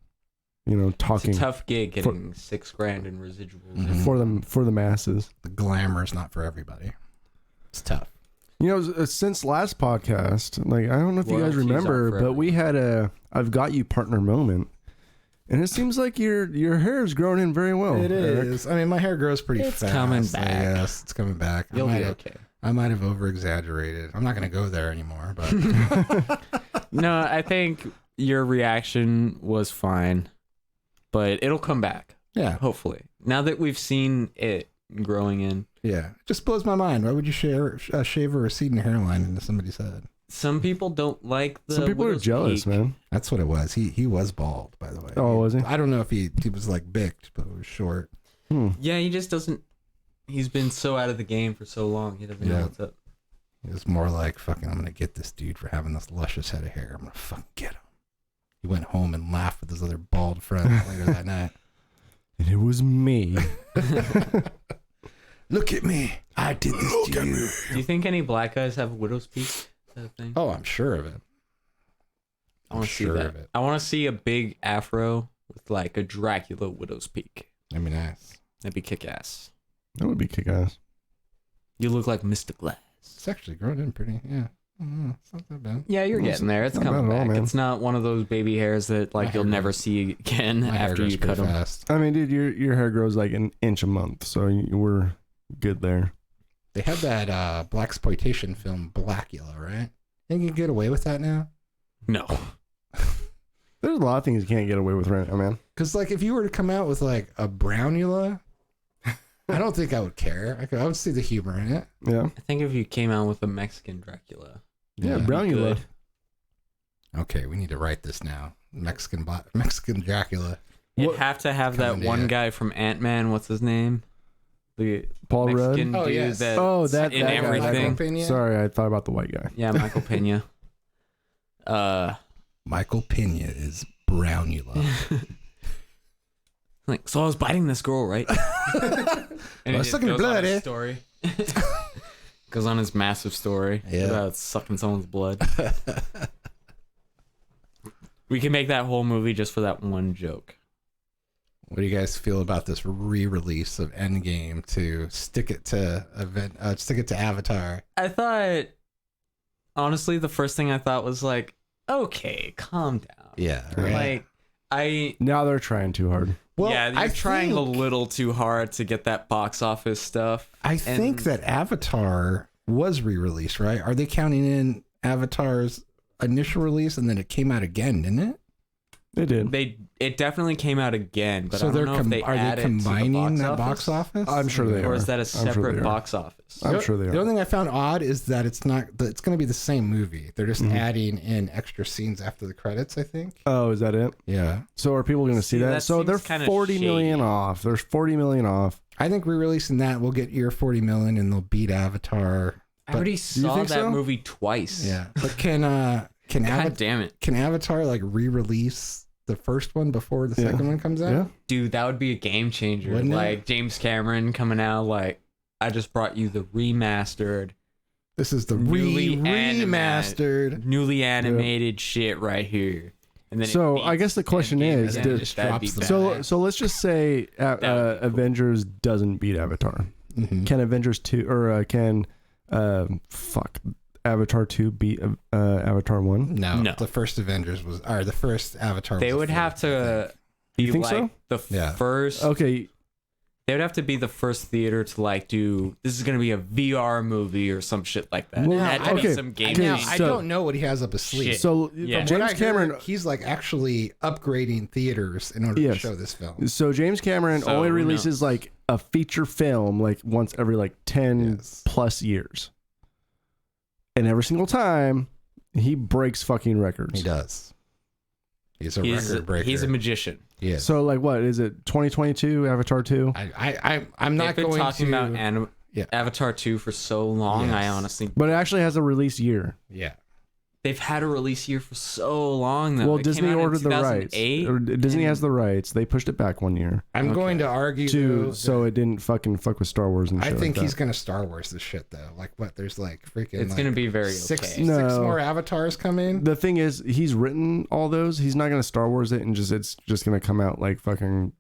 You know, talking it's a tough gig getting $6,000 in residuals. Mhm. for the masses. The glamour's not for everybody. It's tough. You know, since last podcast, like I don't know if you guys Royalties remember, aren't for but we had a "I've got you" partner moment, and it seems like your hair has grown in very well. It Eric. is. I mean, my hair grows pretty It's fast. coming back. Yes, it's coming back. You'll be okay. I might have over exaggerated. I'm not going to go there anymore, but No, I think your reaction was fine, but it'll come back, yeah, hopefully. Now that we've seen it growing in. yeah. It just blows my mind. Why would you shave a receding hairline into somebody's head? Some people don't like the Some people are widow's jealous, peak. man. That's what it was. He was bald, by the way. Oh, was he? I don't know if he was like bicked, but it was short. Yeah, he just doesn't. He's been so out of the game for so long. He doesn't know Yeah. what's up. It was more like, fucking, I'm going to get this dude for having this luscious head of hair. I'm going to fucking get him. He went home and laughed with his other bald friend later that night. And it was me. Look at me. I did this to you. Do you think any black guys have a widow's peak? Is that a thing? Oh, I'm sure of it. I want to see sure that. of it. I want to see a big afro with like a Dracula widow's peak. That'd be nice. That'd be kick ass. That would be kick-ass. You look like Mr. Glass. It's actually grown in pretty, yeah. It's not that bad. Yeah, you're getting there. It's not coming bad at all, back. man. It's not one of those baby hairs that like My you'll hair never grows- see again My hair after grows you cut pretty them. fast. I mean, dude, your hair grows like an inch a month, so we're good there. They had that blaxploitation film Blackula, right? Think you can get away with that now? No. There's a lot of things you can't get away with right now, man. Because like if you were to come out with like a Brownula, I don't think I would care. I would see the humor in it. Yeah. I think if you came out with a Mexican Dracula, Yeah, Yeah. brown you good. love. Okay, we need to write this now. Mexican Dracula. You'd What- have to have that Coming one in. guy from Ant-Man. What's his name? The Paul Mexican Rudd. Oh, dude yes. that Oh, that in guy. everything. Michael Pena. Sorry, I thought about the white guy. Yeah, Michael Pena. Michael Pena is Brownula. Like, so I was biting this girl, right? And I was sucking your blood, his eh? story. Goes on his massive story Yeah. about sucking someone's blood. We can make that whole movie just for that one joke. What do you guys feel about this re-release of Endgame to stick it to Avatar? I thought, honestly, the first thing I thought was like, okay, calm down. Yeah, Like, Now they're trying too hard. yeah, you're trying a little too hard to get that box office stuff. I think that Avatar was re-released, right? Are they counting in Avatar's initial release and then it came out again, didn't it? They did. It definitely came out again, but so I don't know if they are added they combining to the that box office? I'm sure they or are. is that a I'm sure separate they are. box office? I'm sure they The are. only thing I found odd is that it's not. It's going to be the same movie. They're just Mhm. adding in extra scenes after the credits, I think. Oh, is that it? Yeah, So are people going to see See, that? that So seems they're kinda 40 million shady. off. There's 40 million off. I think re-releasing that will get your 40 million, and they'll beat Avatar. I already saw think that so? movie twice. Yeah, but can God damn it. can Avatar like re-release the first one before the Yeah. second one comes out? Yeah. Dude, that would be a game changer. Wouldn't it? Like James Cameron coming out like, I just brought you the remastered This is the Newly remastered. newly animated shit right here. And then So, it I guess the beats question Endgame, is, and then did- just drops the So let's just say would be cool. Avengers doesn't beat Avatar. Mhm. Can Avengers 2 or can Avatar 2 beat Avatar 1? No, the first Avengers was, or the first Avatar. They was would the have fourth, I to think. be You think like so? the Yeah. first. Okay, They would have to be the first theater to like do. This is gonna be a VR movie or some shit like that. Well, It had to be okay, some game. okay, Now, changing. I so- don't know what he has up his sleeve. Shit. so Yeah. From what James I heard, Cameron. he's like actually upgrading theaters in order to Yes. show this film. So James Cameron So, only who releases knows? like a feature film like once every like 10 Yes. plus years. And every single time he breaks fucking records. He does. He's a record breaker. He's a magician. He is. So like what is it 2022 Avatar 2? I'm not They've been going talking to. about Yeah. Avatar 2 for so long. I Yes. honestly, But it actually has a release year. Yeah. they've had a release year for so long. Though. Well, It came Disney out in ordered the rights. 2008, Or Disney and- has the rights. They pushed it back 1 year I'm going to argue though, to so it didn't fucking fuck with Star Wars and I shit think like he's that. going to Star Wars this shit though. Like what? There's like freaking. It's like gonna be very six okay. No. more avatars coming. The thing is, he's written all those. He's not going to Star Wars it and it's just going to come out like fucking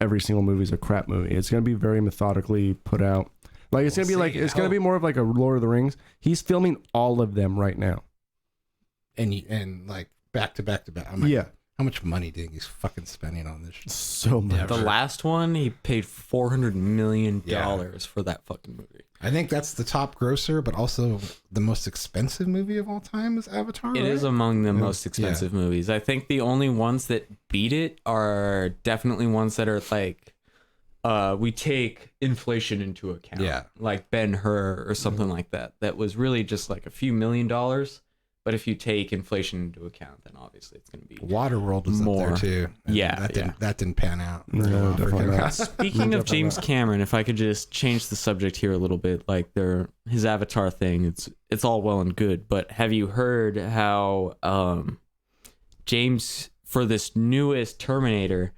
every single movie's a crap movie. It's going to be very methodically put out. Like it's We'll going to be like see. it's going to be more of like a Lord of the Rings. He's filming all of them right now. And like back to back to back. I'm like, Yeah, how much money do you think he's fucking spending on this shit? so much. The last one, he paid $400 million Yeah. for that fucking movie. I think that's the top grosser, but also the most expensive movie of all time is Avatar. It is right? among the most expensive movies. I think the only ones that beat it are definitely ones that are like, we take inflation into account. Yeah. Like Ben-Hur or something like that. That was really just like a few $1 million. But if you take inflation into account, then obviously it's going to be Waterworld was up more. there too. And Yeah, that didn't pan out. No, very well for definitely him. not. Speaking of Definitely James not. Cameron, if I could just change the subject here a little bit, like his Avatar thing, it's all well and good, but have you heard how James, for this newest Terminator,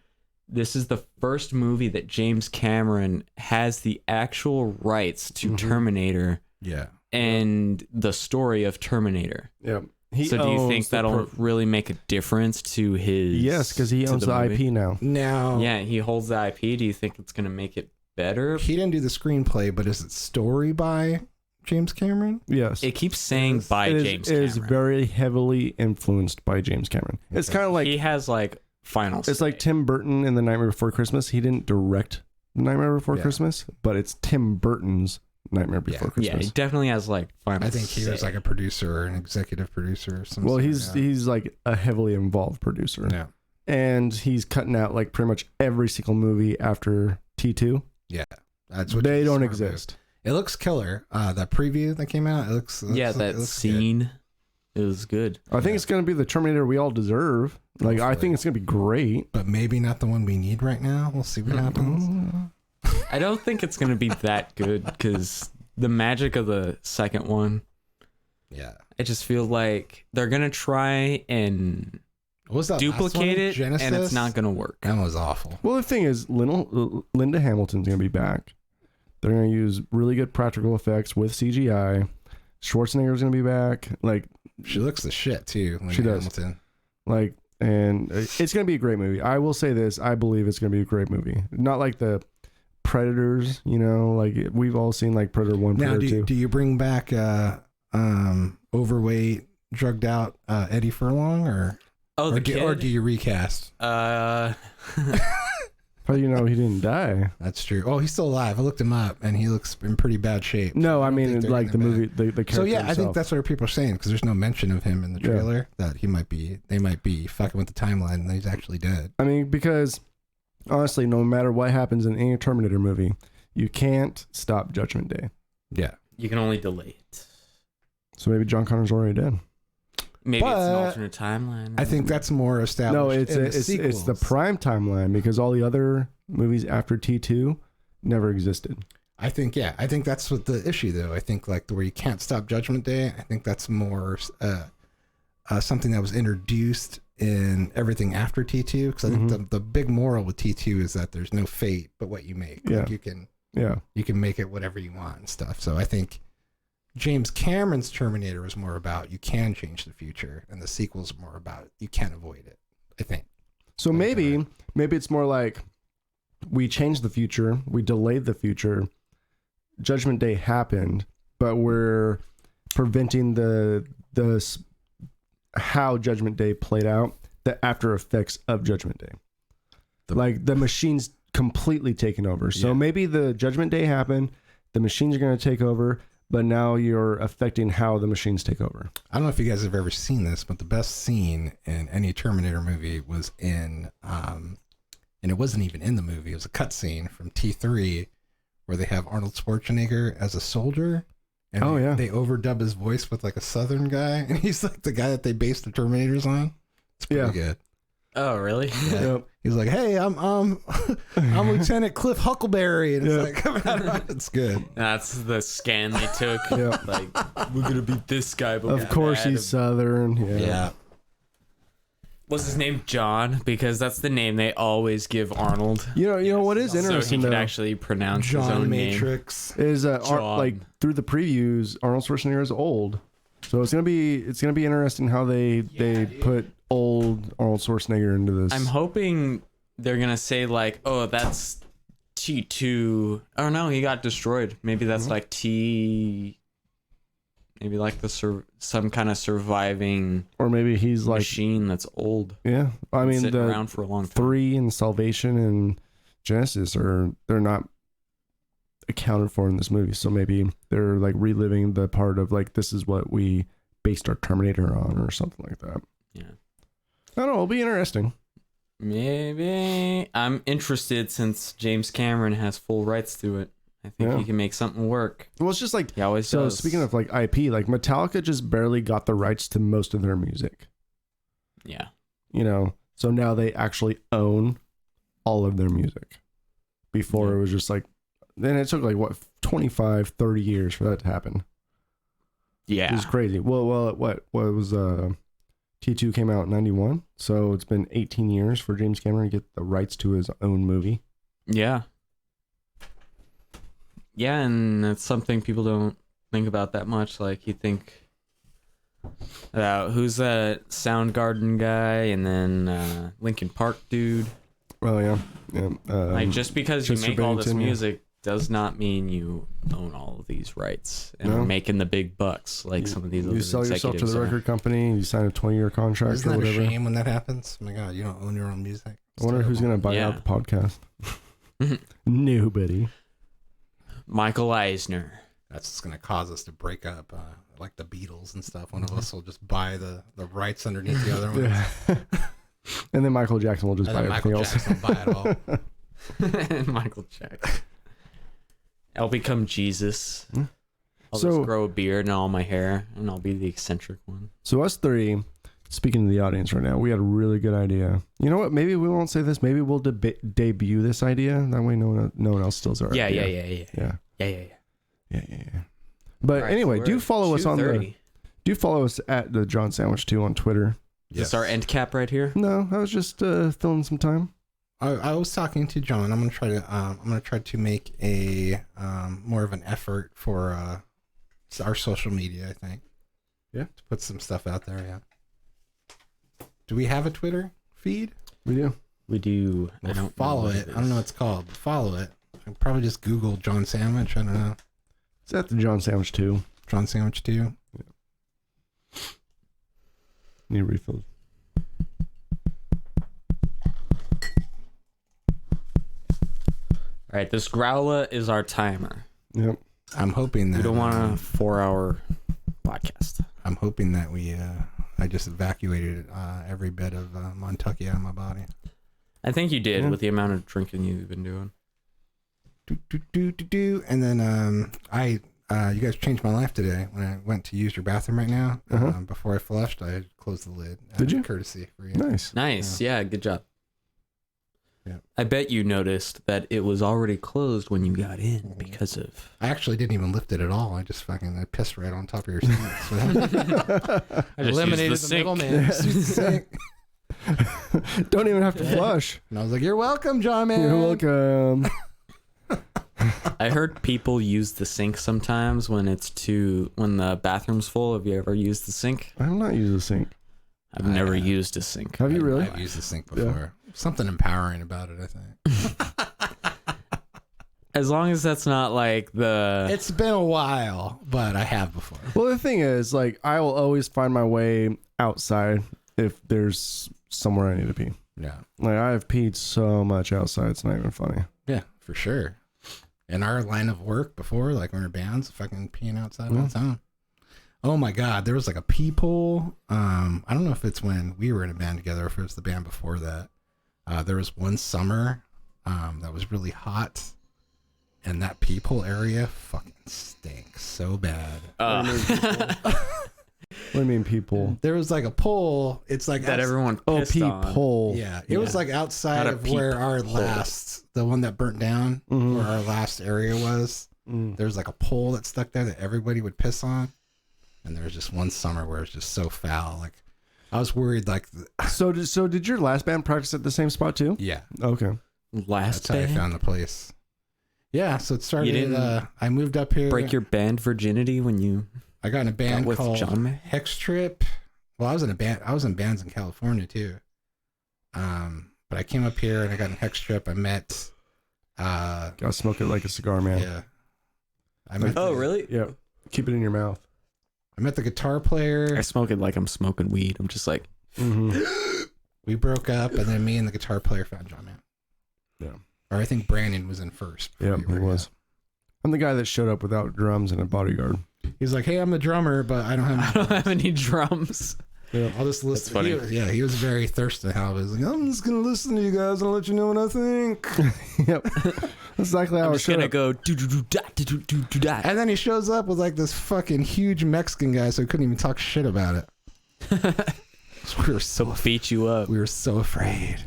this is the first movie that James Cameron has the actual rights to Terminator Yeah. and the story of Terminator. Yeah. So do you think that'll really make a difference to his? Yes, because he to owns the movie? IP now. Now, Yeah, he holds the IP. Do you think it's gonna make it better? he didn't do the screenplay, but is it story by James Cameron? Yes. It keeps saying by It is- James it is Cameron. very heavily influenced by James Cameron. It's kind of like He has like final. it's like Tim Burton in The Nightmare Before Christmas. He didn't direct The Nightmare Before Yeah. Christmas, but it's Tim Burton's Nightmare Before Yeah, Christmas. he definitely has like final. I think he was say. like a producer or an executive producer or something. Well, he's like a heavily involved producer, yeah. and he's cutting out like pretty much every single movie after T2. That's what They he's don't sort of exist. It looks killer. That preview that came out, it looks Yeah, it that looks scene. It was good. I think it's gonna be the Terminator we all deserve. Like I Hopefully. think it's gonna be great. good, but maybe not the one we need right now. We'll see what happens. I don't think it's gonna be that good because the magic of the second one. Yeah. I just feel like they're gonna try and What was that last duplicate one? it, and it's Genesis? not gonna work. That was awful. Well, the thing is, Linda Hamilton's gonna be back. They're gonna use really good practical effects with CGI. Schwarzenegger's gonna be back. She looks the shit too. Linda She does. Hamilton. And it's gonna be a great movie. I will say this: I believe it's gonna be a great movie. Not like the Predators, like we've all seen like Predator 1, Now, Predator 2. do you bring back overweight, drugged out Eddie Furlong, or Oh, the kid. or do you recast? How do you know he didn't die? That's true. Oh, he's still alive. I looked him up, and he looks in pretty bad shape. No, I don't mean think they're like the bringing him movie, the character. So yeah, I think himself. that's what people are saying because there's no mention of him in the Yeah. trailer that they might be fucking with the timeline and he's actually dead. I mean, because honestly, no matter what happens in any Terminator movie, you can't stop Judgment Day. Yeah, You can only delay it. So maybe John Connor's already dead. Maybe it's an But alternate timeline. I think that's more established. No, it's in the it's the sequels. prime timeline because all the other movies after T2 never existed. I think that's what the issue though. I think like where you can't stop Judgment Day. I think that's more something that was introduced in everything after T2 because I think the big moral with T2 is that there's no fate but what you make. Yeah. Like you can Yeah. make it whatever you want and stuff. So I think James Cameron's Terminator was more about you can change the future, and the sequel's more about you can't avoid it, I think. So maybe it's more like we changed the future, we delayed the future, Judgment Day happened, but we're preventing the how Judgment Day played out, the after effects of Judgment Day. Like the machines completely taken over. So maybe the Judgment Day happened, the machines are going to take over, but now you're affecting how the machines take over. I don't know if you guys have ever seen this, but the best scene in any Terminator movie was in, and it wasn't even in the movie, it was a cut scene from T3 where they have Arnold Schwarzenegger as a soldier. And they overdub his voice with like a Southern guy, and he's like the guy that they based the Terminators on. It's pretty good. Oh, really? Yeah. Yep. He's like, "Hey, I'm Lieutenant Cliff Huckleberry," and it's like, it's good. That's the scan they took. Like, we're gonna beat this guy, but of course he's Southern. Yeah. What's his name? John, because that's the name they always give Arnold. You know what is interesting, so he can actually pronounce John his own Matrix name. Is like through the previews, Arnold Schwarzenegger is old, so it's gonna be interesting how they put old Arnold Schwarzenegger into this. I'm hoping they're gonna say like, oh, that's T2. Oh no, he got destroyed. Maybe that's like T. Maybe like some kind of surviving, or maybe he's like machine that's old. Yeah, I mean sitting around for a long time. 3 and Salvation and Genesis they're not accounted for in this movie, so maybe they're like reliving the part of like this is what we based our Terminator on or something like that. Yeah, I don't know. It'll be interesting. Maybe I'm interested since James Cameron has full rights to it. I think he can make something work. Well, it's just like he always so. does. Speaking of like IP, like Metallica just barely got the rights to most of their music. Yeah, so now they actually own all of their music. Before it was just like, then it took like what 25, 30 years for that to happen. Yeah, It was crazy. Well, what was T2 came out in 91, so it's been 18 years for James Cameron to get the rights to his own movie. Yeah. Yeah, and it's something people don't think about that much. Like, you think about who's that Soundgarden guy, and then Linkin Park dude. Oh yeah. Like, just because you Chester make all this Bennington, music does not mean you own all of these rights and are making the big bucks like some of these other You sell yourself to executives the are. record company, you sign a 20-year contract Isn't or that a whatever. shame when that happens? Oh my god, you don't own your own music. I wonder who's gonna buy out the podcast. Nobody. Michael Eisner. That's just gonna cause us to break up, like the Beatles and stuff. One of us will just buy the rights underneath the other one. Yeah. And then Michael Jackson will just buy everything Michael else. Jackson will buy it all. Michael Jackson. I'll become Jesus. I'll So- just grow a beard and all my hair, and I'll be the eccentric one. So us three, speaking to the audience right now, we had a really good idea. You know what? Maybe we won't say this. Maybe we'll debut this idea. That way, no one else steals our Yeah. idea. Yeah. But All right, anyway, so do we're follow us on 2:30. do follow us at the John Sandwich 2 on Twitter. Is this our end cap right here? No, I was just filling some time. I was talking to John. I'm gonna try to make a more of an effort for our social media. I think. Yeah. To put some stuff out there. Yeah. Do we have a Twitter feed? We do. We do. Well, I don't follow know what it. I don't know what it's called. But follow it. I can probably just Google John Sandwich. I don't know. It's at the John Sandwich 2. John Sandwich 2. Need refills. All right, this growler is our timer. Yep. I'm hoping that We don't want a 4-hour podcast. I'm hoping that I just evacuated every bit of Montucky out of my body. I think you did Yeah. with the amount of drinking you've been doing. And then you guys changed my life today when I went to use your bathroom right now. Before I flushed, I closed the lid. Did you? Courtesy for you. Nice. Nice. Yeah, good job. Yeah. I bet you noticed that it was already closed when you got in because of... I actually didn't even lift it at all. I just I pissed right on top of your sink. So I just eliminated used the sink. middleman. Just used the sink. Don't even have to flush. And I was like, "You're welcome, John man." You're welcome. I heard people use the sink sometimes when when the bathroom's full. Have you ever used the sink? I've not used a sink. I've never used a sink. Have you really? I've used the sink before. Something empowering about it, I think. As long as that's not like the. It's been a while, but I have before. Well, the thing is, like, I will always find my way outside if there's somewhere I need to pee. Yeah. Like, I have peed so much outside, it's not even funny. Yeah, for sure. In our line of work before, like when we were bands, fucking peeing outside all the time. Oh my God, there was like a pee pool. I don't know if it's when we were in a band together or if it was the band before that. There was one summer that was really hot, and that pee pool area fucking stinks so bad. What do you mean people? There was like a pole. It's like that everyone Oh, pissed on. peephole. Yeah, it was like outside Not a of where our peephole. the one that burnt down, where our last area was. Mm. There was like a pole that stuck there that everybody would piss on, and there was just one summer where it was just so foul. Like, I was worried. Like, So did your last band practice at the same spot too? yeah, Okay. Last that's how I day? found the place. Yeah, so it started. didn't I moved up here. Break your band virginity when you I got in a band got with called John Man? Hex Trip. Well, I was in a band. I was in bands in California too. But I came up here and I got in Hex Trip. I met. Gotta smoke it like a cigar, man. Yeah. I met. Oh, the, really? Yeah. Keep it in your mouth. I met the guitar player. I smoke it like I'm smoking weed. I'm just like, Mm-hmm. We broke up, and then me and the guitar player found John Man. Yeah. Or I think Brandon was in first. Yeah, before he you were, was. I'm the guy that showed up without drums and a bodyguard. He's like, "Hey, I'm the drummer, but I don't have." I don't have any drums. Yeah. I'll just listen. funny. He was very thirsty. How he was like, "I'm just gonna listen to you guys and let you know what I think." Yep. That's exactly how I'm I just showed gonna up. go do do do da do do do do da. And then he shows up with like this fucking huge Mexican guy, so he couldn't even talk shit about it. So we were so Beat you up. we were so afraid.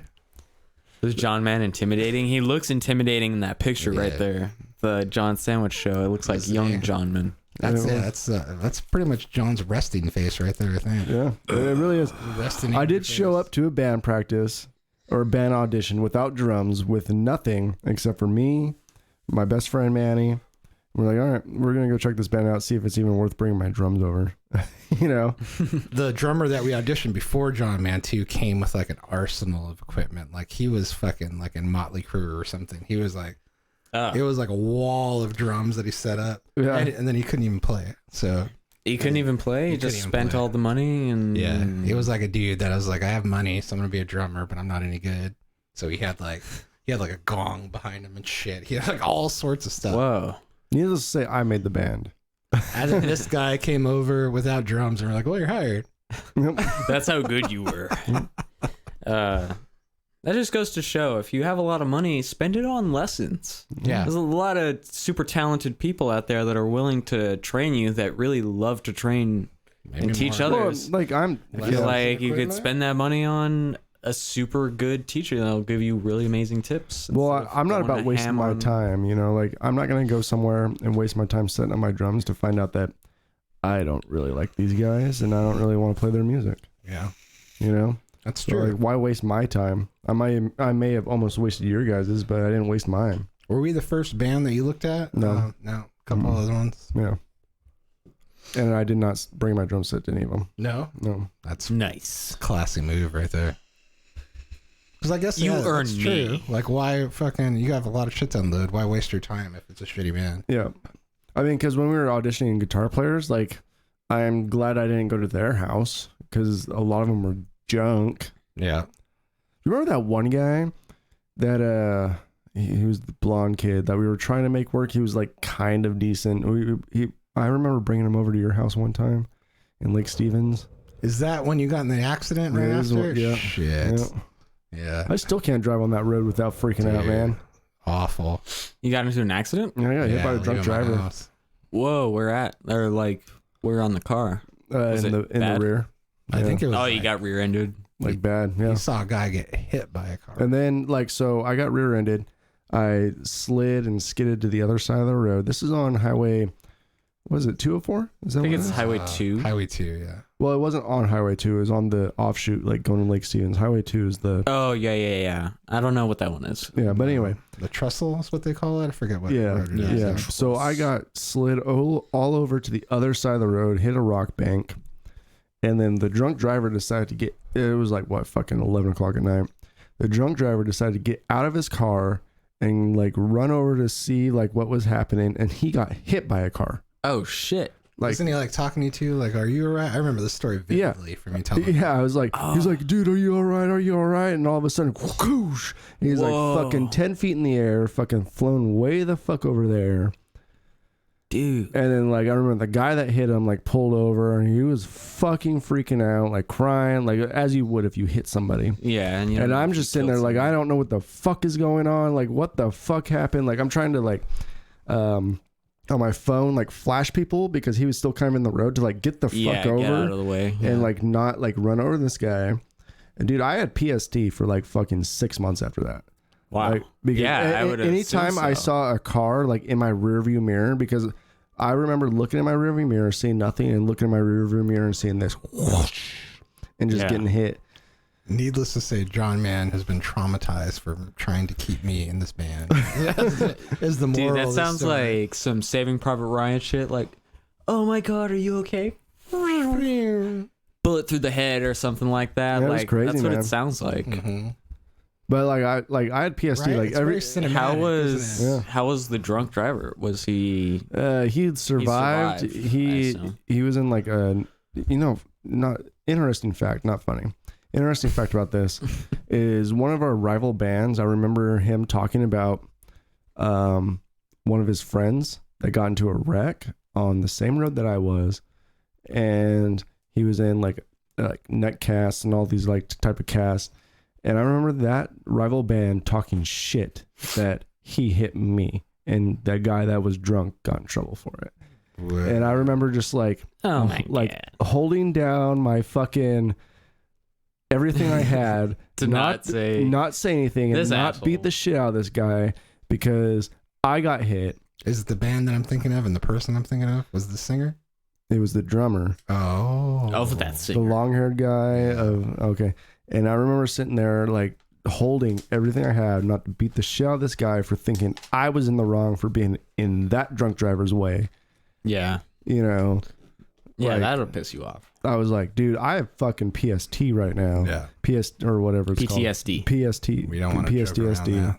Was John Man intimidating? He looks intimidating in that picture right Yeah. there. The John Sandwich Show. It looks like Yes, young yeah. John Man. That's Yeah. that's pretty much John's resting face right there. I think. Yeah, it really is. Resting. I did show up to a band practice or a band audition without drums, with nothing except for me, my best friend Manny. We're like, all right, we're gonna go check this band out, see if it's even worth bringing my drums over. You know, The drummer that we auditioned before John Man 2 came with like an arsenal of equipment. Like he was fucking like in Motley Crue or something. He was like, it was like a wall of drums that he set up, Yeah. and then he couldn't even play. So He couldn't even play. He He just couldn't even spent play. all the money and yeah, he was like a dude that I was like, I have money, so I'm gonna be a drummer, but I'm not any good. So he had like a gong behind him and shit. He had like all sorts of stuff. Whoa. needless to say, I made the band. And then this guy came over without drums, and we're like, well, you're hired. Yep. That's how good you were. That just goes to show if you have a lot of money, spend it on lessons. Yeah. There's a lot of super talented people out there that are willing to train you that really love to train Maybe and teach more. Well, others. like I'm. I feel yeah. like you could equipment? spend that money on a super good teacher that'll give you really amazing tips. Well, instead of I'm not going about to wasting ham my on- time. You know, like I'm not gonna go somewhere and waste my time setting up my drums to find out that I don't really like these guys and I don't really want to play their music. Yeah, You know, that's so true. like, why waste my time? I may have almost wasted your guys's, but I didn't waste mine. Were we the first band that you looked at? No. No. A couple Mm-mm. of other ones. Yeah. And I did not bring my drum set to any of them. No. No. That's Nice. a classy move right there. Because I guess You that's earned true. me. Like, why fucking? You have a lot of shit to unload. Why waste your time if it's a shitty band? Yeah. I mean, because when we were auditioning guitar players, like, I'm glad I didn't go to their house because a lot of them were junk. Yeah. You remember that one guy that he was the blonde kid that we were trying to make work? He was like kind of decent. I remember bringing him over to your house one time in Lake Stevens. Is that when you got in the accident right Yeah, this is after? what- yeah. Shit. Yeah. Yeah. I still can't drive on that road without freaking out, Dude. man. Awful. You got into an accident? Yeah, I got hit by a drunk leaving my driver house. Whoa, where at? Or like, where on the car? Was in it the bad? rear. I Yeah. think it was. Oh, you like, got rear-ended. Like bad. Yeah. You saw a guy get hit by a car. And then so I got rear-ended. I slid and skidded to the other side of the road. This is on highway. Was it 204? Is that I think what it it's is? Highway 2. Highway 2, yeah. Well, it wasn't on Highway 2. It was on the offshoot, like going to Lake Stevens. Highway 2 is the... Oh, yeah. I don't know what that one is. Yeah, but anyway. The trestle is what they call it. I forget what. Yeah, road it is. yeah. So I got slid all over to the other side of the road, hit a rock bank, and then the drunk driver decided to get... It was like, what, fucking 11 o'clock at night. The drunk driver decided to get out of his car and like run over to see like what was happening, and he got hit by a car. Oh, shit. Like, isn't he like talking to you too? Like, are you alright? I remember this story vividly from you telling me. yeah, I was like, he's like, dude, are you all right? Are you all right? And all of a sudden, whoosh, he's Whoa. like fucking 10 feet in the air, fucking flown way the fuck over there. Dude. And then like, I remember the guy that hit him like pulled over and he was fucking freaking out, like crying, like as you would if you hit somebody. Yeah. And, And I'm just sitting there like, I don't know what the fuck is going on. Like, what the fuck happened? Like, I'm trying to like, on my phone, like flash people because he was still kind of in the road to like get the fuck over get out of the way. Yeah. and like not like run over this guy. And dude, I had PST for like fucking 6 months after that. Wow. Like, because I would anytime I saw a car like in my rearview mirror, because I remember looking at my rearview mirror, seeing nothing, and looking at my rearview mirror and seeing this whoosh, and just getting hit. Needless to say, John Mann has been traumatized for trying to keep me in this band. Is the moral? Dude, that of the sounds story. like some Saving Private Ryan shit. Like, oh my god, are you okay? Bullet through the head or something like that. Yeah, it was like crazy, that's what man. it sounds like. Mhm. But I had PST Right? like It's every very cinematic, How isn't was it? Yeah. how was the drunk driver? Was he? he'd survived. I He assume. was in like a not interesting fact, not funny. Interesting fact about this is one of our rival bands. I remember him talking about one of his friends that got into a wreck on the same road that I was, and he was in like net casts and all these like type of casts. And I remember that rival band talking shit that he hit me, and that guy that was drunk got in trouble for it. And I remember just like, Oh my god. holding down my fucking everything I had To not say anything and this not asshole. beat the shit out of this guy because I got hit. Is it the band that I'm thinking of and the person I'm thinking of was the singer? It was the drummer, Oh. of that the singer. long-haired guy okay. And I remember sitting there like holding everything I had not to beat the shit out of this guy for thinking I was in the wrong for being in that drunk driver's way. Yeah. You know, Yeah, like, that'll piss you off. I was like, dude, I have fucking PST right now. Yeah. PS or whatever it's PTSD. called. PST. We don't want to PSTSD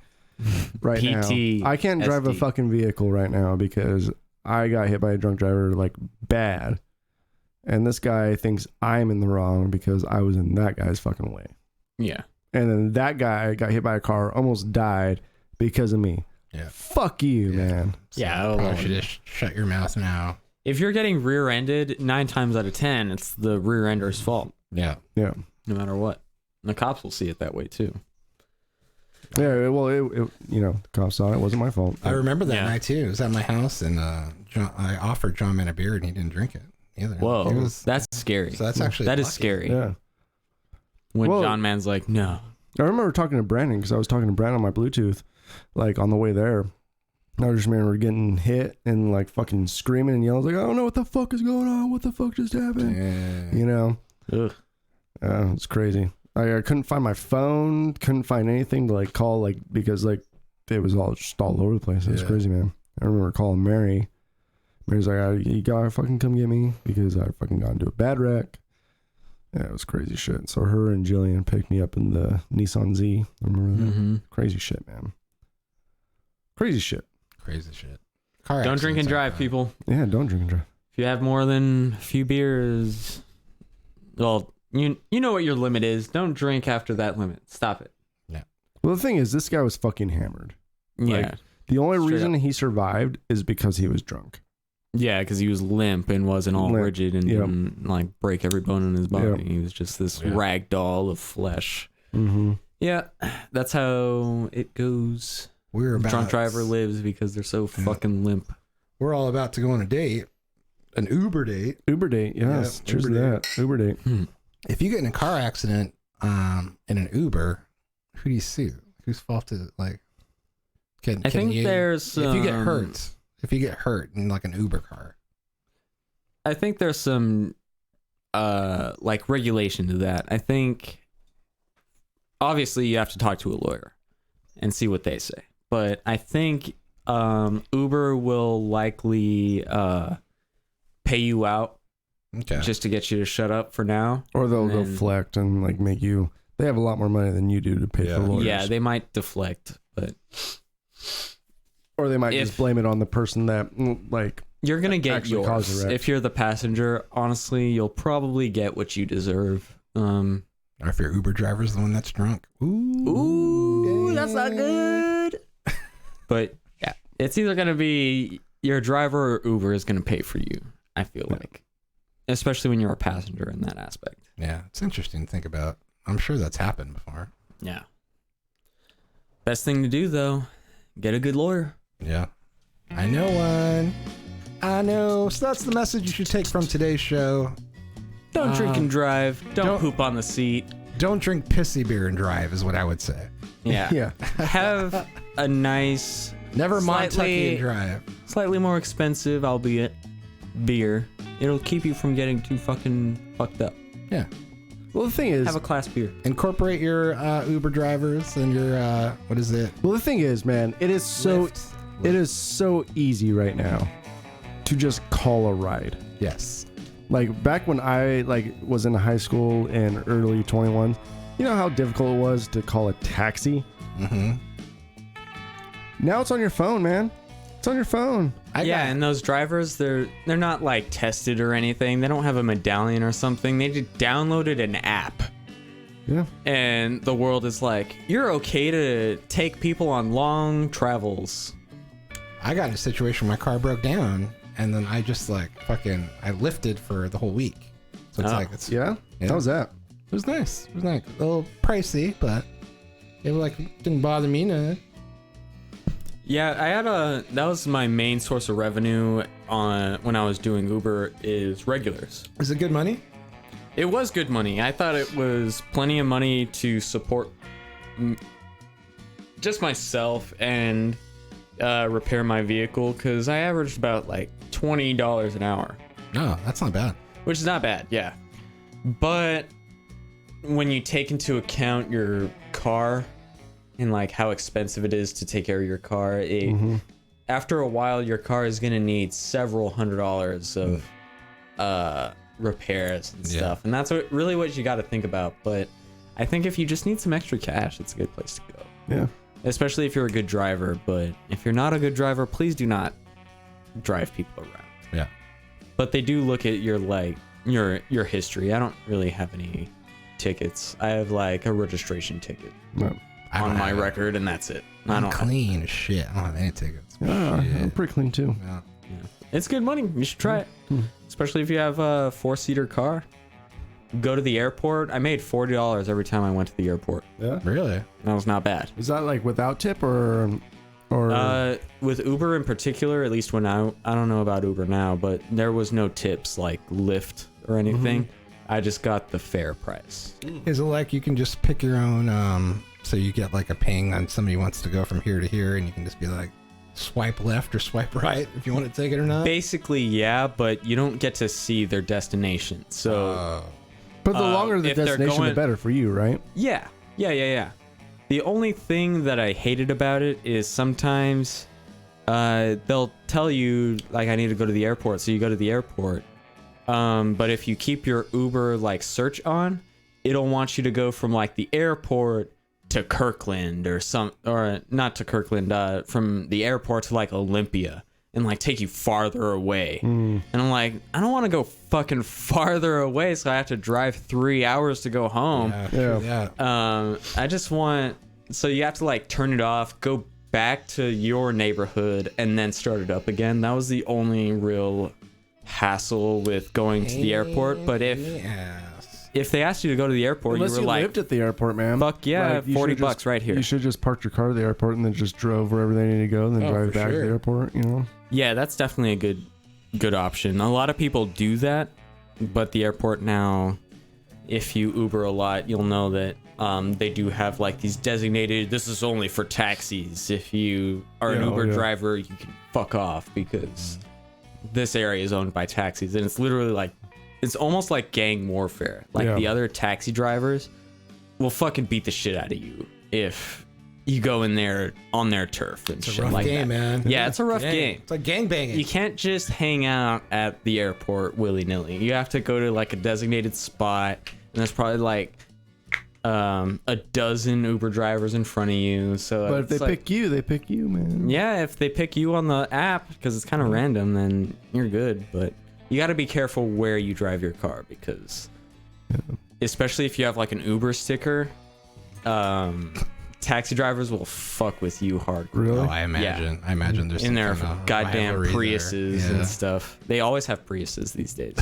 right PT. now. I can't drive a SD. fucking vehicle right now because I got hit by a drunk driver like bad. And this guy thinks I'm in the wrong because I was in that guy's fucking way. Yeah. And then that guy got hit by a car, almost died because of me. Yeah. Fuck you, man. So Yeah, you probably oh. should just shut your mouth now. If you're getting rear-ended, 9 times out of 10, it's the rear-ender's fault, Yeah. Yeah. no matter what. And the cops will see it that way too. Yeah, well, it the cops saw it. It wasn't my fault. I remember that Yeah. night too. It was at my house, and I offered John Man a beer, and he didn't drink it either. Whoa, He was- that's scary. so that's actually that is lucky. scary. Yeah. When Well- John Man's like, no. I remember talking to Brandon because I was talking to Brandon on my Bluetooth, like on the way there. I just remember getting hit and like fucking screaming and yelling, like, I don't know what the fuck is going on. What the fuck just happened? Yeah. You know? Ugh. It's crazy. I couldn't find my phone, couldn't find anything to like call, like, because like it was all just all over the place. It was Yeah. crazy, man. I remember calling Mary. Mary's like, you gotta fucking come get me because I fucking got into a bad wreck. Yeah, it was crazy shit. So her and Jillian picked me up in the Nissan Z. I remember that. Mm-hmm. Crazy shit, man. Crazy shit. Crazy shit. Car Don't drink and accidents are drive, fun. people. Yeah, don't drink and drive. If you have more than a few beers, well, you know what your limit is. Don't drink after that limit. Stop it. Well, the thing is, this guy was fucking hammered. Yeah. Like, the only Straight reason he survived is because he was drunk. Yeah, because he was limp and wasn't all Limp, rigid and yep. didn't like break every bone in his body. Yep. He was just this Yeah. rag doll of flesh. Mm-hmm. Yeah, that's how it goes. We're about Drunk driver lives because they're so fucking limp. We're all about to go on a date, an Uber date. Uber date, yes. Yeah, Cheers Uber to date. that. Uber date. If you get in a car accident in an Uber, who do you sue? Whose fault is it? Like, I think there's if you get hurt in like an Uber car. I think there's some like regulation to that. I think obviously you have to talk to a lawyer and see what they say. But I think Uber will likely pay you out Okay. just to get you to shut up for now. Or they'll And then- deflect and like make you. They have a lot more money than you do to pay Yeah. for lawyers. Yeah, they might deflect, but or they might if- just blame it on the person that like. you're gonna get Actually cause yours. a wreck. If you're the passenger, honestly, you'll probably get what you deserve. Or if your Uber driver's the one that's drunk. Ooh, that's not good. But yeah, it's either gonna be your driver or Uber is gonna pay for you. I feel like, especially when you're a passenger in that aspect. Yeah, it's interesting to think about. I'm sure that's happened before. Yeah. Best thing to do though, get a good lawyer. Yeah. I know one. I know. So that's the message you should take from today's show. Don't drink and drive. Don't don't- poop on the seat. Don't drink pissy beer and drive is what I would say. Yeah. Yeah. Have a nice, Never Montucky Slightly- and drive. slightly more expensive, albeit, beer. It'll keep you from getting too fucking fucked up. Yeah. Well, the thing is, Have a class beer. Incorporate your Uber drivers and your what is it? man, it is so Lyft. it is so easy right now to just call a ride. Yes. Like back when I was in high school and early 21, you know how difficult it was to call a taxi? Mm-hmm. Now it's on your phone, man. It's on your phone. And those drivers, they're not like tested or anything. They don't have a medallion or something. They just downloaded an app. Yeah. And the world is like, you're okay to take people on long travels. I got in a situation where my car broke down, and then I just I lifted for the whole week. So it's Oh. Yeah? Yeah. How was that? It was nice. It was like a little pricey, but it didn't bother me none. Yeah, that was my main source of revenue when I was doing Uber is regulars. Is it good money? It was good money. I thought it was plenty of money to support just myself and repair my vehicle because I averaged about like $20 an hour, No, that's not bad. which is not bad, yeah. But when you take into account your car and like how expensive it is to take care of your car, after a while your car is gonna need several $100s of repairs and stuff, and that's really what you got to think about. But I think if you just need some extra cash, it's a good place to go, Yeah. especially if you're a good driver. But if you're not a good driver, please do not drive people around. Yeah. But they do look at your history. I don't really have any tickets. I have like a registration ticket No. I don't on my have it. record, and that's it. I I'm don't clean as shit. I don't have any tickets. Yeah, Shit. I'm pretty clean too. Yeah. It's good money. You should try it, especially if you have a 4-seater car. Go to the airport. I made $40 every time I went to the airport. Yeah. Really? That was not bad. Is that like without tip or With Uber in particular, at least when I don't know about Uber now, but there was no tips like Lyft or anything. I just got the fair price. Is it like you can just pick your own, so you get like a ping on somebody who wants to go from here to here, and you can just be like, swipe left or swipe right if you want to take it or not? Basically, yeah, but you don't get to see their destination. So but the longer the if they're destination, the going- better for you, right? yeah. The only thing that I hated about it is sometimes they'll tell you like I need to go to the airport, so you go to the airport. But if you keep your Uber like search on, it'll want you to go from like the airport to Kirkland or not to Kirkland, from the airport to like Olympia and like take you farther away. And I'm like, I don't want to go fucking farther away, so I have to drive 3 hours to go home. Yeah. I just want, so you have to like turn it off, go back to your neighborhood, and then start it up again. That was the only real hassle with going to the airport. But if they asked you to go to the airport, Unless you were you like, lived at the airport, man. fuck yeah, Like, you $40 should just- right here. You should just park your car at the airport and then just drove wherever they need to go, and then Oh, drive for back to sure. the airport. You know. Yeah, that's definitely a good option. A lot of people do that, but the airport now, if you Uber a lot, you'll know that they do have like these designated, this is only for taxis. If you are an Yeah, Uber yeah. driver, you can fuck off because this area is owned by taxis, and it's literally like it's almost like gang warfare. Like Yeah. the other taxi drivers will fucking beat the shit out of you if you go in there on their turf and It's a shit rough like game, that. man. Yeah, it's a rough game. It's like gang banging. You can't just hang out at the airport willy-nilly. You have to go to like a designated spot, and there's probably like a dozen Uber drivers in front of you. So But if they it's like, pick you, they pick you, man. yeah, if they pick you on the app because it's kind of random, then you're good. But you got to be careful where you drive your car because, especially if you have like an Uber sticker, taxi drivers will fuck with you hard. Really? Oh, I imagine. I imagine there's In their some kind of goddamn rivalry there. Priuses Yeah. and stuff. They always have Priuses these days.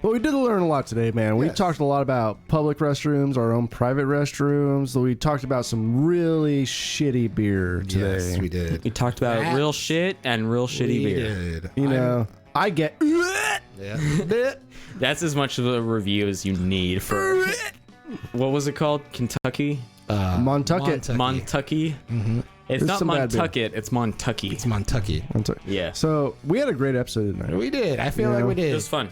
Well, we did learn a lot today, man. We Yes. talked a lot about public restrooms, our own private restrooms. We talked about some really shitty beer today. Yes, we did. We talked about That- real shit and real shitty We beer. did. You know, I get. Yeah. That's as much of a review as you need for. What was it called? Kentucky? Montucket. Montucky? Mm-hmm. It's There's not some bad beer. Montucket, it's Montucky. It's Montucky. Yeah. So we had a great episode tonight. We did. I feel Yeah. like we It did. was fun.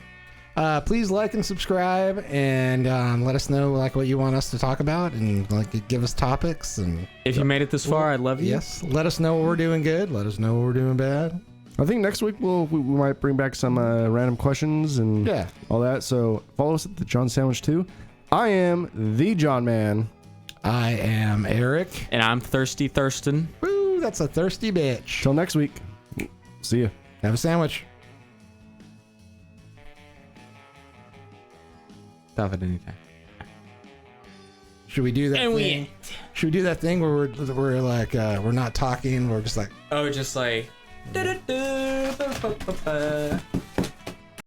Please like and subscribe, and let us know like what you want us to talk about, and like give us topics. And If you made it this far, I love you. yes, let us know what we're doing good. Let us know what we're doing bad. I think next week we might bring back some random questions and Yeah. all that. So follow us at the John Sandwich 2. I am the John Man. I am Eric. And I'm Thirsty Thurston. Woo, that's a thirsty bitch. Till next week. See ya. Have a sandwich. Stop at anything. Should we do that And thing? we. Should we do that thing where we're like we're not talking, we're just like Oh, just like.